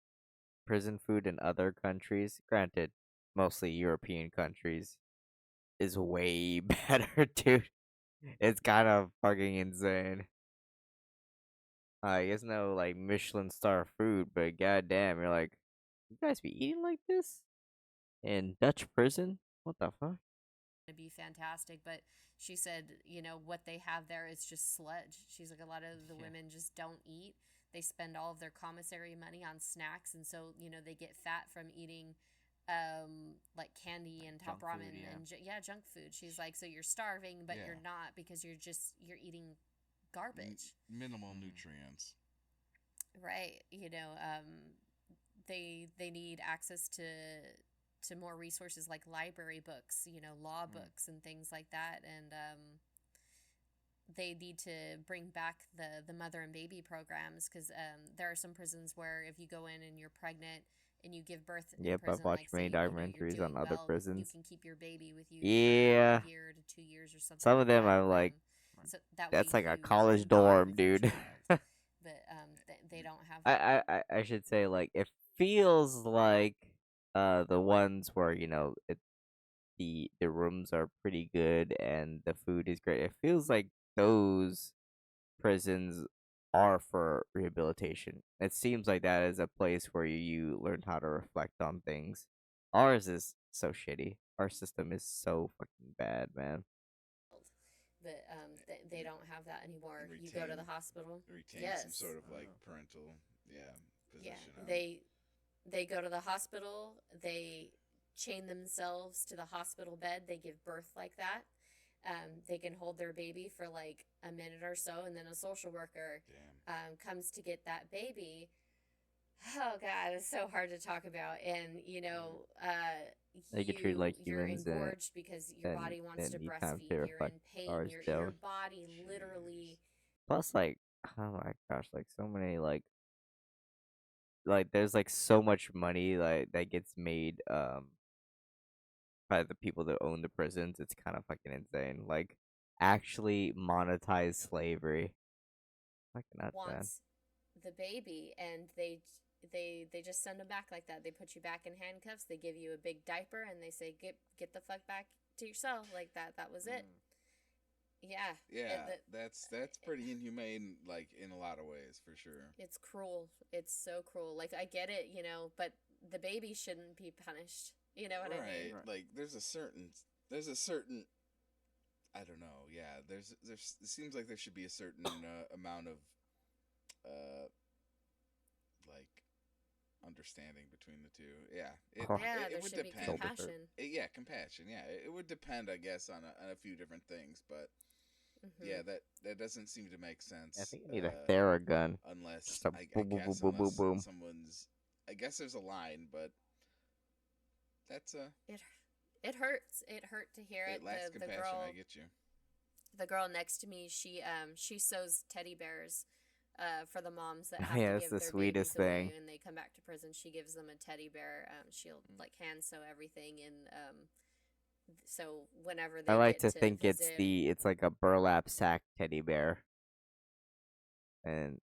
prison food in other countries, granted, mostly European countries, is way better, dude. It's kind of fucking insane. It's no like Michelin star food, but goddamn, you're like, you guys be eating like this in Dutch prison? What the fuck? To be fantastic, but she said, you know, what they have there is just sludge. She's like, a lot of the women just don't eat. They spend all of their commissary money on snacks, and so, you know, they get fat from eating like candy and top ramen and junk food. She's like, so you're starving, but you're not, because you're eating garbage. Minimal nutrients. Right. You know, they need access to more resources like library books, you know, law books and things like that. And they need to bring back the mother and baby programs, because there are some prisons where if you go in and you're pregnant and you give birth in prison, I've watched many documentaries on other prisons. you can keep your baby with you for Yeah. a year to 2 years or something. Some of them I'm like, so that that's like a you college can bond dorm, with your dude. child. But they don't have that. I should say, like, it feels like the ones where, you know, the rooms are pretty good and the food is great. It feels like those prisons are for rehabilitation. It seems like that is a place where you learn how to reflect on things. Ours is so shitty. Our system is so fucking bad, man. But they don't have that anymore. You go to the hospital. Retain some sort of like parental position. They go to the hospital. They chain themselves to the hospital bed. They give birth like that. They can hold their baby for like a minute or so, and then a social worker comes to get that baby. Oh God, it's so hard to talk about. And you know, they get treated like you're humans, engorged because your body wants to breastfeed. You're in pain. Your body literally. Plus, like, oh my gosh, like so many like there's like so much money like that gets made by the people that own the prisons. It's kind of fucking insane. Like, actually monetize slavery. Fucking nuts, man. Wants the baby, and they just send them back like that. They put you back in handcuffs. They give you a big diaper, and they say, "Get the fuck back to your cell." Like that. That was it. Yeah. Yeah, that's pretty inhumane, like in a lot of ways, for sure. It's cruel. It's so cruel. Like, I get it, but the baby shouldn't be punished. You know what I mean? Right. Like there's a certain I don't know. Yeah, there's it seems like there should be a certain amount of like understanding between the two. Yeah. Yeah, there would should be depend. compassion. Yeah, compassion. Yeah, it would depend, I guess, on a few different things, but Mhm. yeah, that doesn't seem to make sense. I think you need a Theragun. Unless Just a I boom, boom, guess boom, boom, boom, unless boom. someone's. I guess there's a line, but that's It hurts. It hurt to hear it. it lacks The compassion. girl I get you. the girl next to me, she sews teddy bears for the moms that have Yeah, to it's give the their sweetest babies away thing. when they come back to prison. She gives them a teddy bear. She'll like hand sew everything, and so whenever they I like get to think visit, it's like a burlap sack teddy bear, and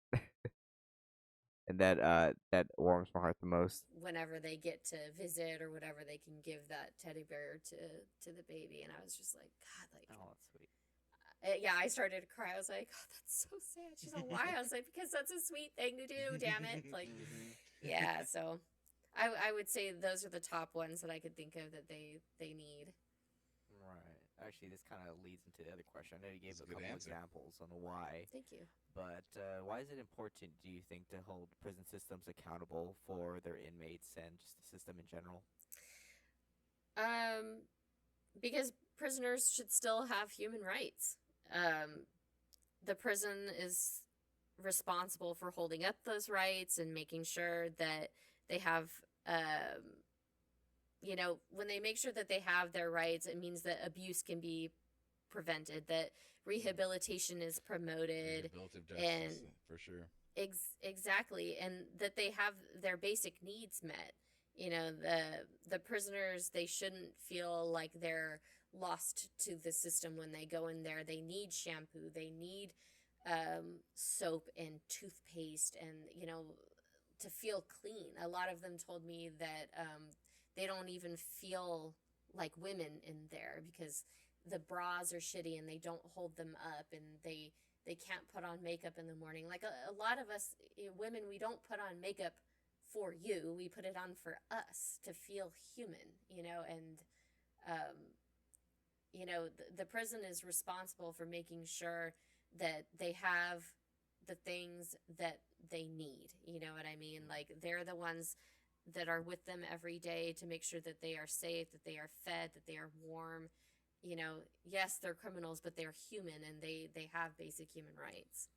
and that warms my heart the most. whenever they get to visit or whatever, they can give that teddy bear to the baby. And I was just like, God, like, Oh, that's sweet. yeah, I started to cry. I was like, oh, that's so sad. She's like, why? I was like, because that's a sweet thing to do. Damn it! Like, yeah. So, I would say those are the top ones that I could think of that they need. Right. Actually, this kind of leads into the other question. I know you gave That's a a good couple answer. examples on why, Thank you. but why is it important, do you think, to hold prison systems accountable for their inmates and just the system in general? Because prisoners should still have human rights. The prison is responsible for holding up those rights and making sure that they have, when they make sure that they have their rights, it means that abuse can be prevented, that rehabilitation is promoted, Rehabilitative and justice, for sure. exactly, and that they have their basic needs met. The prisoners, they shouldn't feel like they're lost to the system when they go in there. They need shampoo, they need soap and toothpaste, and to feel clean. A lot of them told me that they don't even feel like women in there because the bras are shitty and they don't hold them up, and they can't put on makeup in the morning. Like a lot of us women, we don't put on makeup for you. We put it on for us to feel human, and the prison is responsible for making sure that they have the things that they need. You know what I mean? Like, they're the ones that are with them every day to make sure that they are safe, that they are fed, that they are warm. Yes, they're criminals, but they're human, and they have basic human rights.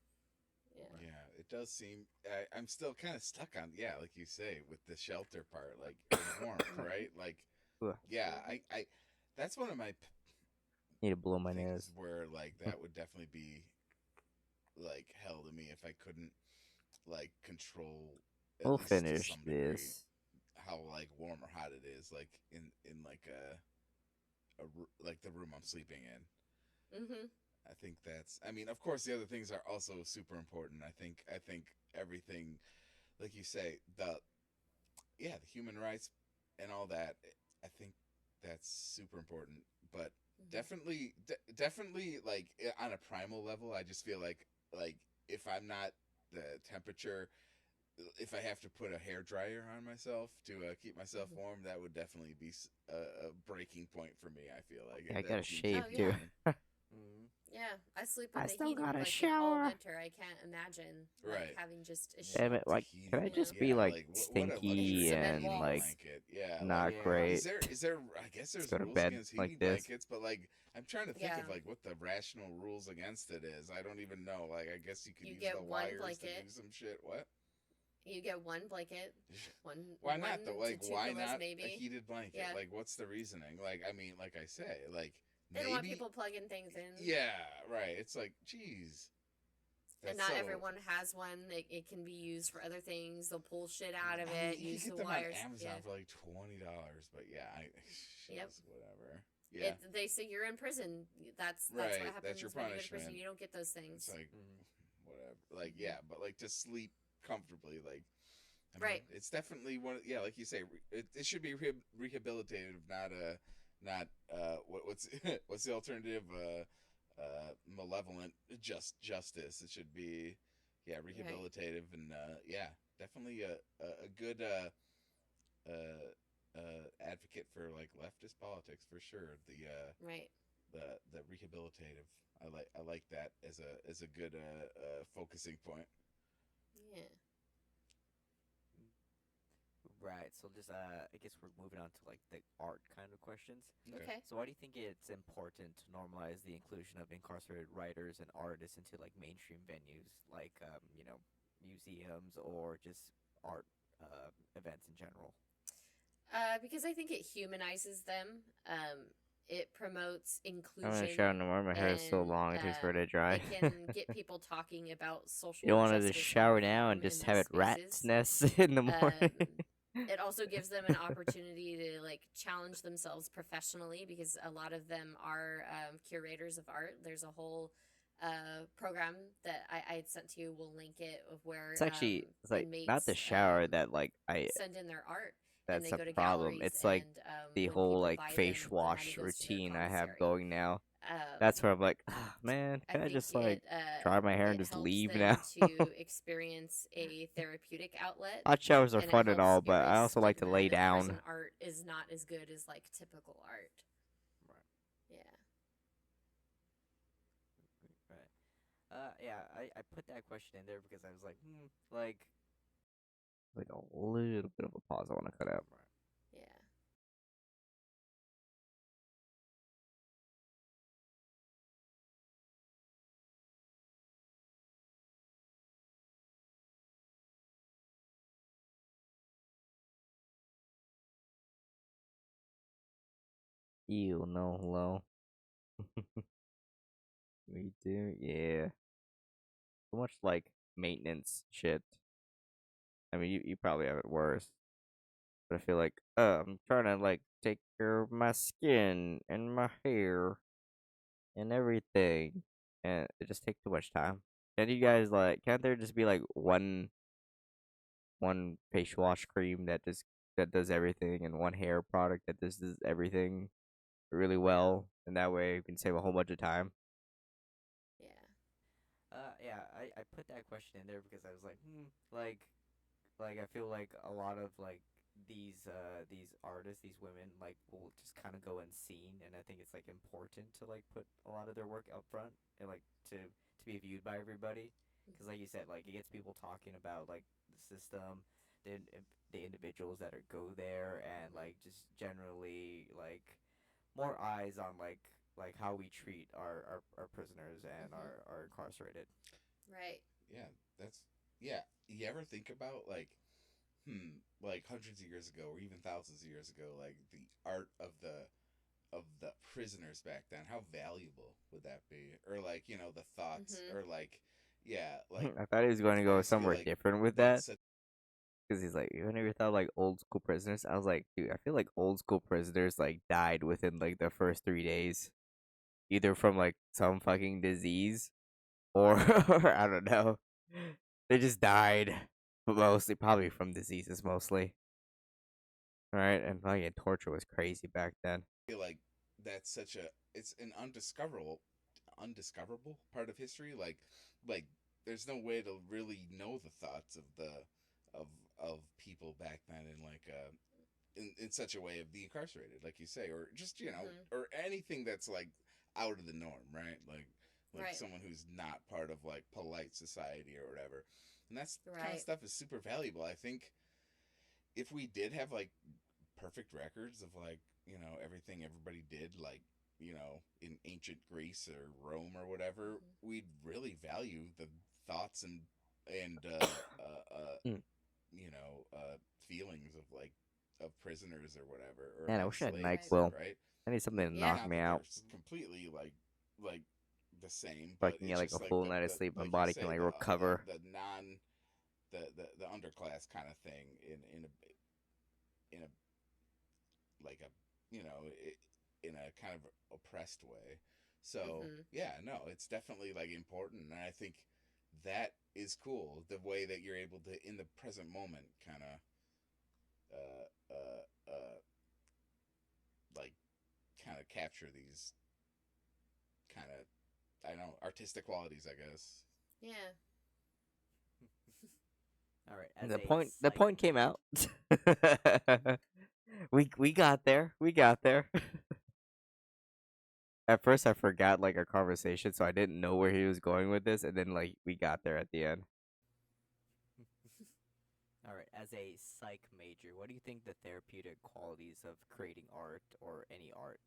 Yeah, it does seem. I'm still kind of stuck on, yeah, like you say, with the shelter part, like and warmth, right? Like, Ugh. yeah, I that's one of my Need to blow my things nose. where like that would definitely be like hell to me if I couldn't like control at We'll least to finish some degree this. how like warm or hot it is, like in like like the room I'm sleeping in. Mm-hmm. I think that's. I mean, of course, the other things are also super important. I think everything, like you say, the human rights and all that. I think that's super important. But definitely, like on a primal level, I just feel like if I'm not the temperature, if I have to put a hair dryer on myself to keep myself warm, that would definitely be a breaking point for me. I feel like Yeah, I that gotta seems shave Oh, too. yeah. Mm-hmm. Yeah, I sleep I with a still heated gotta blanket all shower. winter. I can't imagine Right. having just a Damn sheet. it! Like, Heated, can I just be yeah, like what a luxury stinky Cement and walls. like blanket. Yeah, not Yeah. great? is there? I guess there's go to rules bed against like heating this. blankets, but like I'm trying to think Yeah. of like what the rational rules against it is. I don't even know. Like I guess you could You use get the one wires blanket. to do some shit. What? You get one blanket, Why not though? one Like to two why pillows not maybe. a heated blanket? Yeah. Like what's the reasoning? Like I mean, like I say, like They don't want maybe. people plugging things in. Yeah, right. It's like, geez. And not everyone has one. It can be used for other things. They'll pull shit out of it, you use can the get them wires. on Amazon Yeah. for like $20, but yeah, Yep. whatever. Yeah, They say you're in prison. That's right. what happens That's your when you go to punishment. prison. You don't get those things. It's like Mhm. whatever. Like yeah, but like to sleep comfortably, like I mean, Right. it's definitely one. Yeah, like you say, it should be rehabilitative, not what's what's the alternative? Malevolent justice. It should be yeah rehabilitative and yeah definitely a good advocate for like leftist politics for sure. Right. The rehabilitative. I like that as a good focusing point. Yeah. Right. So just I guess we're moving on to like the art kind of questions. Okay. So why do you think it's important to normalize the inclusion of incarcerated writers and artists into like mainstream venues, like museums or just art events in general? Because I think it humanizes them. It promotes I'm inclusion. gonna shower in the morning. My hair is so and, long; it takes forever to dry. It can get people talking about social. You don't want to justice just shower and now and reform just in have these it rat's spaces. nest in the morning. It also gives them an opportunity to like challenge themselves professionally because a lot of them are curators of art. There's a whole program that I had sent to you. We'll link it of where It's actually it's like not inmates the shower that like I send in their art and that's they a go to problem. galleries It's like and the when whole people like buy face them, the money wash goes to their routine I have commissary. going now. Um, That's where I'm like, ah, man, I can I think just like it dry my hair and it just helps leave them now? to experience a therapeutic outlet. Hot showers are And it fun and helps all, but I erase also like to stigma lay that down. prison art is not as good as like typical art. Right. Yeah. Right. Yeah. I put that question in there because I was like, Like a little bit of a pause I want to cut out. Right. Yeah. Ew, no, hello. Me too, yeah. So much like maintenance shit. I mean, you probably have it worse. But I feel like, I'm trying to like take care of my skin and my hair and everything, and it just takes too much time. Can you guys like? Can't there just be like one face wash cream that does everything, and one hair product that just does everything really well, and that way you can save a whole bunch of time? Yeah. Yeah. I put that question in there because I was like, like I feel like a lot of like these artists, these women like will just kind of go unseen, and I think it's like important to like put a lot of their work up front and like to be viewed by everybody because like you said, like it gets people talking about like the system, the individuals that are go there, and like just generally like more eyes on like how we treat our prisoners and our incarcerated. Right. Yeah, that's yeah. You ever think about like hundreds of years ago or even thousands of years ago, like the art of the prisoners back then? How valuable would that be? Or like the thoughts, or like yeah, like I thought he was going to I go just feel somewhere like different with that. that's such Because he's like, you never thought like old school prisoners? I was like, dude, I feel like old school prisoners like died within like the first 3 days, either from like some fucking disease or, or I don't know. They just died, but mostly probably from diseases mostly, right? And fucking torture was crazy back then. feel like that's such a it's an undiscoverable part of history. Like there's no way to really know the thoughts of the of of people back then in like in such a way of the incarcerated, like you say, or just or anything that's like out of the norm, right? Like Right. someone who's not part of like polite society or whatever. And that's kind of Right. stuff is super valuable. I think if we did have like perfect records of like everything everybody did, like in ancient Greece or Rome or whatever, we'd really value the thoughts and Mm. feelings of like of prisoners or whatever, or Man, I like wish I had slaves, NyQuil. right? I need something to Yeah. knock Not me that out. they're completely like the same, So I but can it's get like just a like full night of sleep. My like you body can say, like recover. the non the underclass kind of thing in a like a in a kind of oppressed way. So Mhm. yeah, no, it's definitely like important, and I think that is cool. The way that you're able to, in the present moment, kind of uh, uh, uh, like kind of capture these kind of, I don't know, artistic qualities, I guess. Yeah. All right, as The a point psych came out. major. We got there. We got there. At first, I forgot like our conversation, so I didn't know where he was going with this, and then like we got there at the end. All right, as a psych major, what do you think the therapeutic qualities of creating art or any art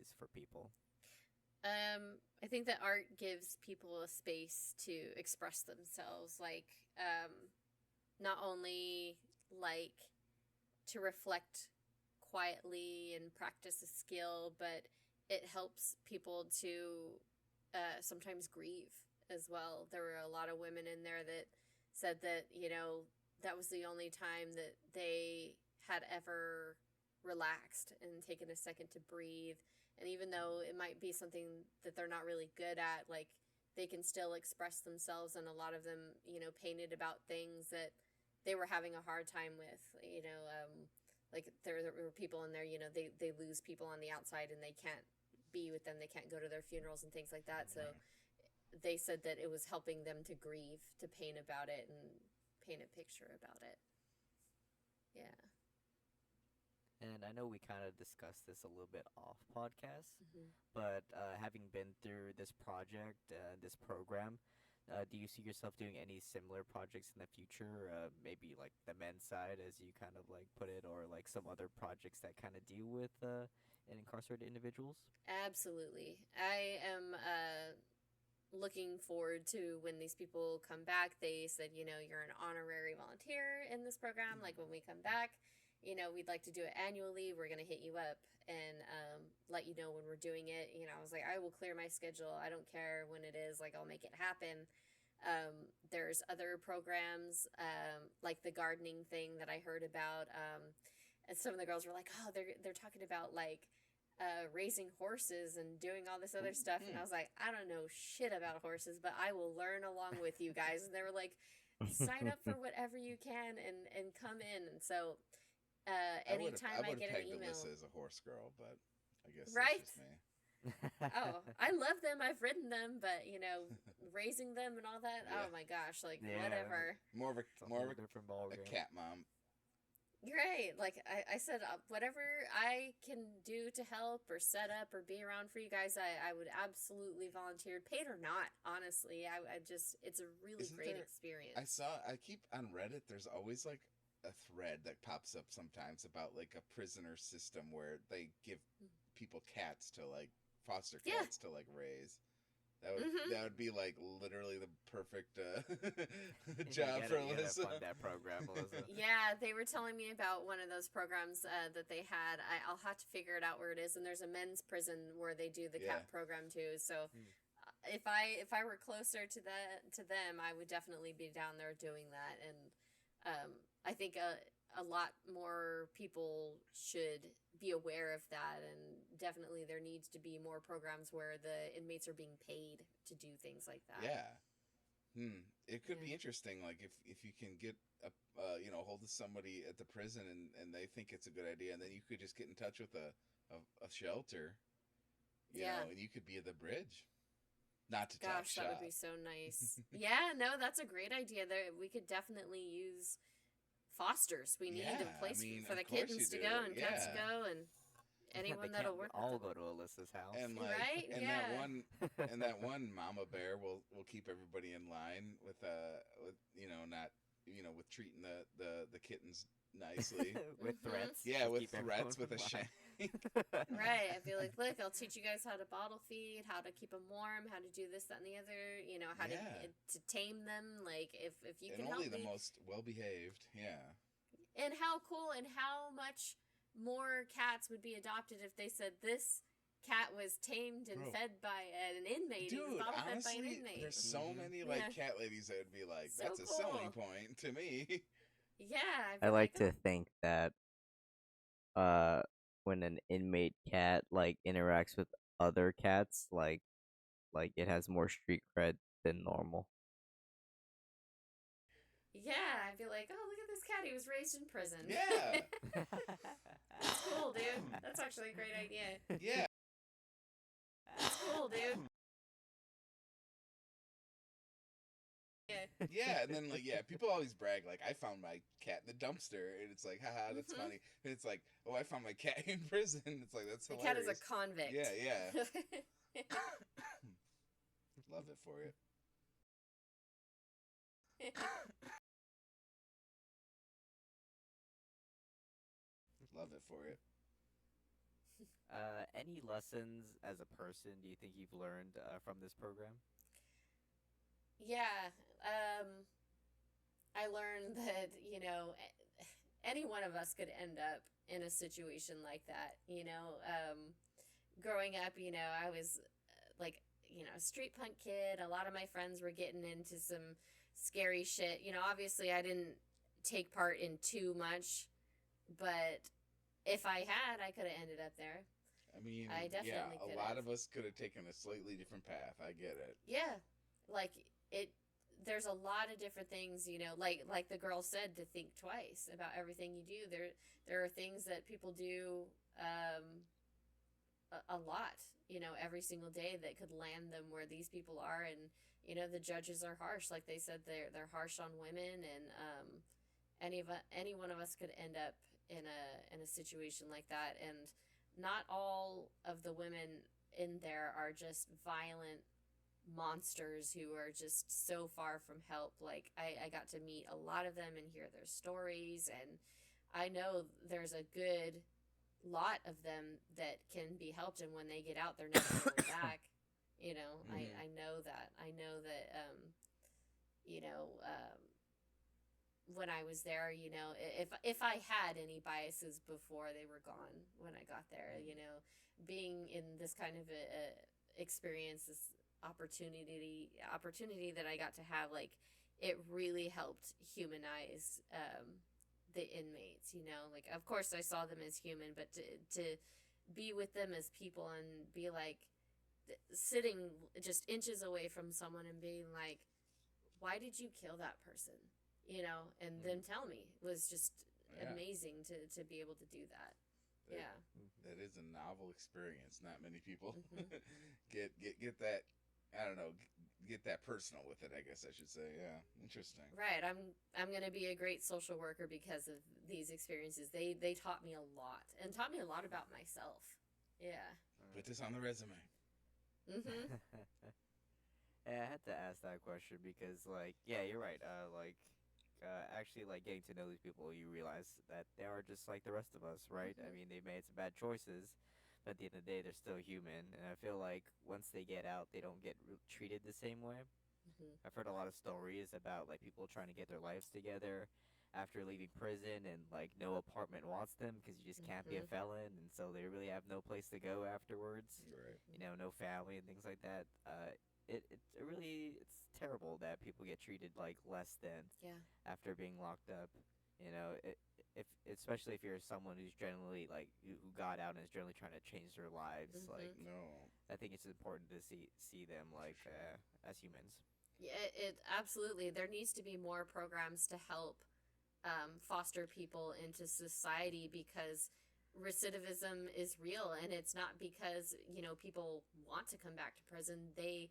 is for people? I think that art gives people a space to express themselves, like not only like to reflect quietly and practice a skill, but it helps people to sometimes grieve as well. There were a lot of women in there that said that, that was the only time that they had ever relaxed and taken a second to breathe. And even though it might be something that they're not really good at, like they can still express themselves. And a lot of them, painted about things that they were having a hard time with, like there were people in there, they lose people on the outside and they can't be with them, they can't go to their funerals and things like that. So Right. they said that it was helping them to grieve, to paint about it and paint a picture about it. Yeah. And I know we kind of discussed this a little bit off podcast, Mm-hmm. but having been through this project, this program, do you see yourself doing any similar projects in the future? Maybe like the men's side, as you kind of like put it, or like some other projects that kind of deal with incarcerated individuals? Absolutely. I am looking forward to when these people come back. They said, you're an honorary volunteer in this program. Like when we come back, we'd like to do it annually. We're going to hit you up and let you know when we're doing it. I was like, I will clear my schedule. I don't care when it is. Like, I'll make it happen. There's other programs like the gardening thing that I heard about. And some of the girls were like, oh, they're talking about like raising horses and doing all this other stuff. And I was like, I don't know shit about horses, but I will learn along with you guys. And they were like, sign up for whatever you can and come in. And so anytime I I would have get an pegged email, Alyssa as a horse girl, but I guess that's right? just me. Oh, I love them. I've ridden them, but raising them and all that. Yeah. Oh my gosh, like Yeah. whatever. More of a It's a more whole of different ball a game. cat mom. Great. Like I said, whatever I can do to help or set up or be around for you guys, I would absolutely volunteer, paid or not. Honestly, I just it's a really Isn't great there- experience. I keep on Reddit, there's always like a thread that pops up sometimes about like a prisoner system where they give people cats to like foster Yeah. cats to like raise. Mhm. That would be like literally the perfect You job for gotta Alyssa. fund that program, Alyssa. Yeah, they were telling me about one of those programs that they had. I'll have to figure it out where it is. And there's a men's prison where they do the Yeah. cat program too. So Hmm. if I were closer to them, I would definitely be down there doing that. And I think a lot more people should be aware of that. And definitely there needs to be more programs where the inmates are being paid to do things like that. Yeah. It could be Yeah. interesting, like if you can get a hold of somebody at the prison and they think it's a good idea, and then you could just get in touch with a shelter, Yeah. and you could be at the bridge. Not to talk Gosh, that shop. would be so nice. Yeah, no, that's a great idea. There, we could definitely use fosters. We need Yeah, a place I mean, for the of course kittens you to do. go and cats to Yeah. go and anyone They that'll can't work all with go them. to Alyssa's house. And like Right? and Yeah. that one mama bear will keep everybody in line with not with treating the kittens nicely. With Mhm. threats. Yeah, just with keep everyone threats with a in line. shank. Right. I'd be like, look, I'll teach you guys how to bottle feed, how to keep them warm, how to do this, that, and the other. How Yeah. to tame them. Like if you And can only help the me. most well behaved. Yeah. And how cool and how much more cats would be adopted if they said this cat was tamed and Bro. fed by an inmate. He was Dude, bottle fed by an honestly, inmate. there's so Mhm. many like Yeah. cat ladies that would be like, So that's a selling cool. point to me. Yeah, I'd I be like "Oh, to think that uh when an inmate cat like interacts with other cats, like it has more street cred than normal. yeah, I'd be like, oh, look at this cat. He was raised in prison. Yeah. That's cool, dude. That's actually a great idea. Yeah. That's cool, dude. Yeah. Yeah, and then like people always brag like I found my cat in the dumpster, and it's like, haha, that's Mhm. funny. And it's like, oh, I found my cat in prison. It's like that's The hilarious. cat is a convict. Yeah, yeah. Love it for you. Love it for you. Any lessons as a person do you think you've learned from this program? Yeah. I learned that, any one of us could end up in a situation like that. Growing up, I was like, a street punk kid. A lot of my friends were getting into some scary shit. Obviously, I didn't take part in too much, but if I had, I could have ended up there. I mean, I definitely a could've. lot of us could have taken a slightly different path. I get it. Yeah, like it. There's a lot of different things, like the girl said, to think twice about everything you do. There are things that people do a lot, every single day that could land them where these people are, and the judges are harsh. Like they said, they're harsh on women, and any one of us could end up in a situation like that, and not all of the women in there are just violent monsters who are just so far from help. Like I got to meet a lot of them and hear their stories, and I know there's a good lot of them that can be helped, and when they get out, they're never going back. I know that. I know that when I was there, if I had any biases before, they were gone when I got there. Being in this kind of a experience, this opportunity that I got to have, like, it really helped humanize the inmates. Like, of course I saw them as human, but to be with them as people and be like sitting just inches away from someone and being like, why did you kill that person? And them tell me, was just Yeah. amazing to be able to do that. That- Yeah. That is a novel experience. Not many people Mhm. get that. I don't know. Get that personal with it. I guess I should say. Yeah, interesting. Right. I'm gonna be a great social worker because of these experiences. They taught me a lot, and taught me a lot about myself. Yeah. Put this on the resume. Mhm. Yeah, I had to ask that question because, like, yeah, you're right. Actually, like, getting to know these people, you realize that they are just like the rest of us, right? I Mhm. mean, they made some bad choices, but at the end of the day, they're still human. And I feel like once they get out, they don't get treated the same way. Mhm. I've heard a lot of stories about like people trying to get their lives together after leaving prison, and like no apartment wants them because you just can't be a Mhm. felon, and so they really have no place to go afterwards. Right. No family and things like that. It's terrible that people get treated like less than Yeah. after being locked up. If especially if you're someone who's generally like who got out and is generally trying to change their lives, like Mhm. No. I think it's important to see them like sure. as humans. Yeah. It absolutely. There needs to be more programs to help foster people into society, because recidivism is real, and it's not because people want to come back to prison. They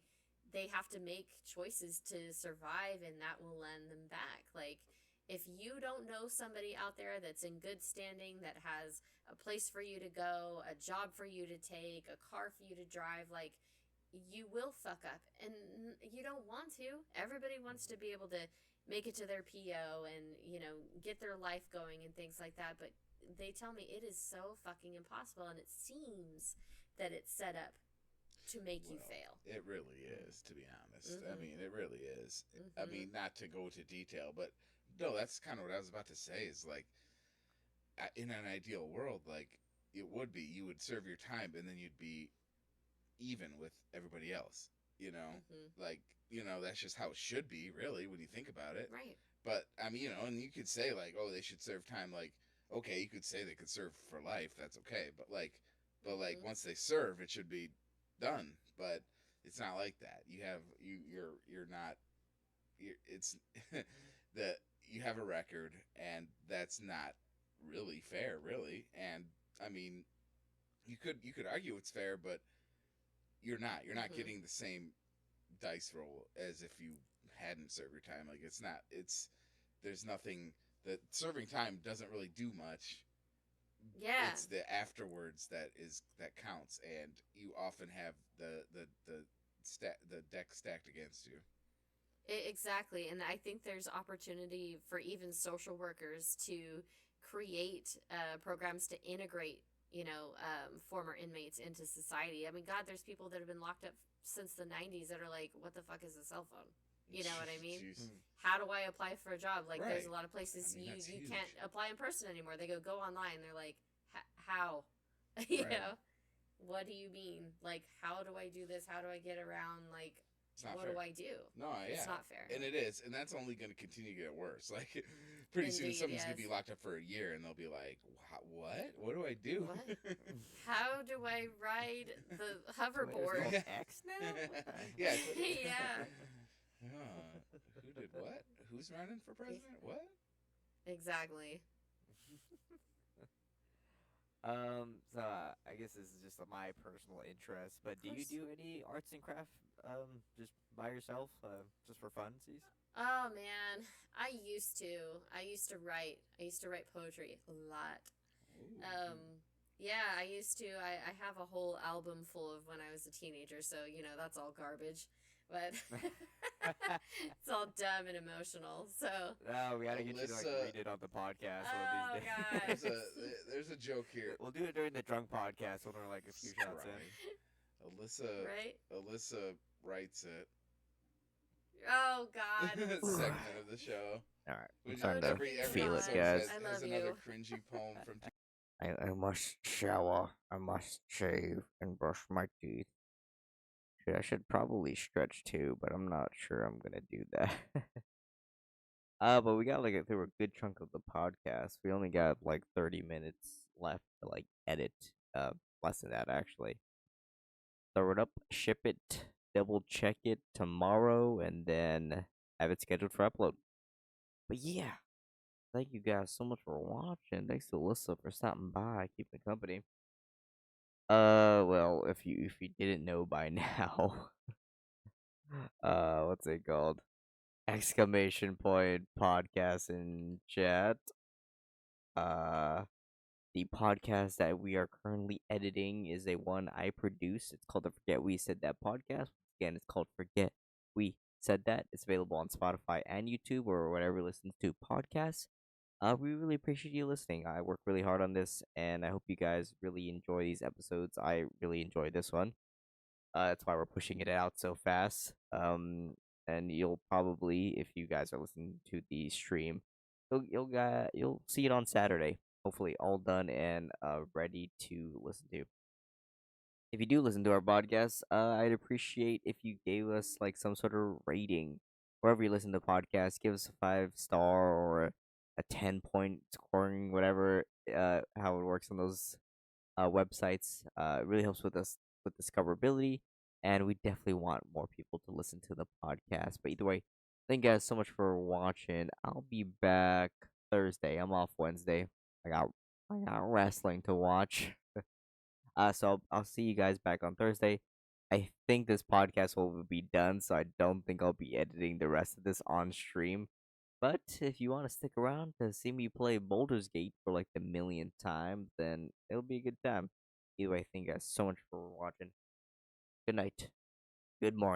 have to make choices to survive, and that will lend them back. Like, if you don't know somebody out there that's in good standing, that has a place for you to go, a job for you to take, a car for you to drive, like, you will fuck up, and you don't want to. Everybody wants to be able to make it to their PO and get their life going and things like that, but they tell me it is so fucking impossible, and it seems that it's set up to make you Well, fail. It really is, to be honest. I Mhm. mean, it really is. I Mhm. mean, not to go to detail, but no, that's kind of what I was about to say. Is like, in an ideal world, like it would be, you would serve your time, and then you'd be even with everybody else. Mm-hmm. Like that's just how it should be, really, when you think about it. Right. But I mean, and you could say like, oh, they should serve time. Like, okay, you could say they could serve for life. That's okay. But Mm-hmm. once they serve, it should be done. But it's not like that. You're not. It's that you have a record, and that's not really fair, really. And I mean, you could argue it's fair, but you're not Mm-hmm. getting the same dice roll as if you hadn't served your time. Like it's not. It's there's nothing that serving time doesn't really do much. Yeah. It's the afterwards that counts, and you often have the deck stacked against you. Exactly. And I think there's opportunity for even social workers to create programs to integrate, former inmates into society. I mean, God, there's people that have been locked up since the 90s that are like, what the fuck is a cell phone? You know what I mean? Jeez. How do I apply for a job? Like, there's Right. a lot of places I mean, that's you huge. can't apply in person anymore. They go online. They're like, how? you Right. know? What do you mean? Like, how do I do this? How do I get around? Like, It's not what fair. do I do? No, yeah, It's not fair. and it is, and that's only going to continue to get worse. Like, pretty soon Indeed, someone's going to yes. be locked up for a year, and they'll be like, "What? What do I do?" What? How do I ride the Twitter's hoverboard? called X now? What the Yeah. heck? Yeah. Who did what? Who's running for president? What? Exactly. So I guess this is just my personal interest, but do you course. do any arts and craft, just by yourself, just for funsies? Oh man, I used to write. I used to write poetry a lot. Ooh. Yeah, I used to. I have a whole album full of when I was a teenager, so that's all garbage. But it's all dumb and emotional. So No, we gotta get you to like Alyssa- read it on the podcast Oh, one of these God. days. There's a joke here. We'll do it during the drunk podcast when we're like a few shots in. right? Alyssa writes it. Oh God. Segment of the show. All right, I'm Which starting to Every feel it, episode guys. I has love another you. cringy poem from. I must shower. I must shave and brush my teeth. Shoot, I should probably stretch too, but I'm not sure I'm gonna do that. But we gotta get through a good chunk of the podcast. We only got like 30 minutes left to like edit. Less than that actually. Throw it up, ship it, double check it tomorrow, and then have it scheduled for upload. But yeah, thank you guys so much for watching. Thanks to Alyssa for stopping by, keeping me company. Well, if you didn't know by now, what's it called? Exclamation point podcast in chat. Uh, the podcast that we are currently editing is a one I produce. It's called the Forget We Said That podcast. Again, it's called Forget We Said That. It's available on Spotify and YouTube or whatever listens to podcasts. We really appreciate you listening. I work really hard on this, and I hope you guys really enjoy these episodes. I really enjoy this one. That's why we're pushing it out so fast. And you'll probably, if you guys are listening to the stream, you'll see it on Saturday. Hopefully, all done and ready to listen to. If you do listen to our podcast, I'd appreciate if you gave us like some sort of rating wherever you listen to podcasts. Give us a 5-star or a 10-point scoring, whatever. How it works on those websites. It really helps with us with discoverability, and we definitely want more people to listen to the podcast. But either way, thank you guys so much for watching. I'll be back Thursday. I'm off Wednesday. I got wrestling to watch. So I'll see you guys back on Thursday. I think this podcast will be done, so I don't think I'll be editing the rest of this on stream. But if you want to stick around to see me play Baldur's Gate for like the millionth time, then it'll be a good time. Either way, thank you guys so much for watching. Good night. Good morning.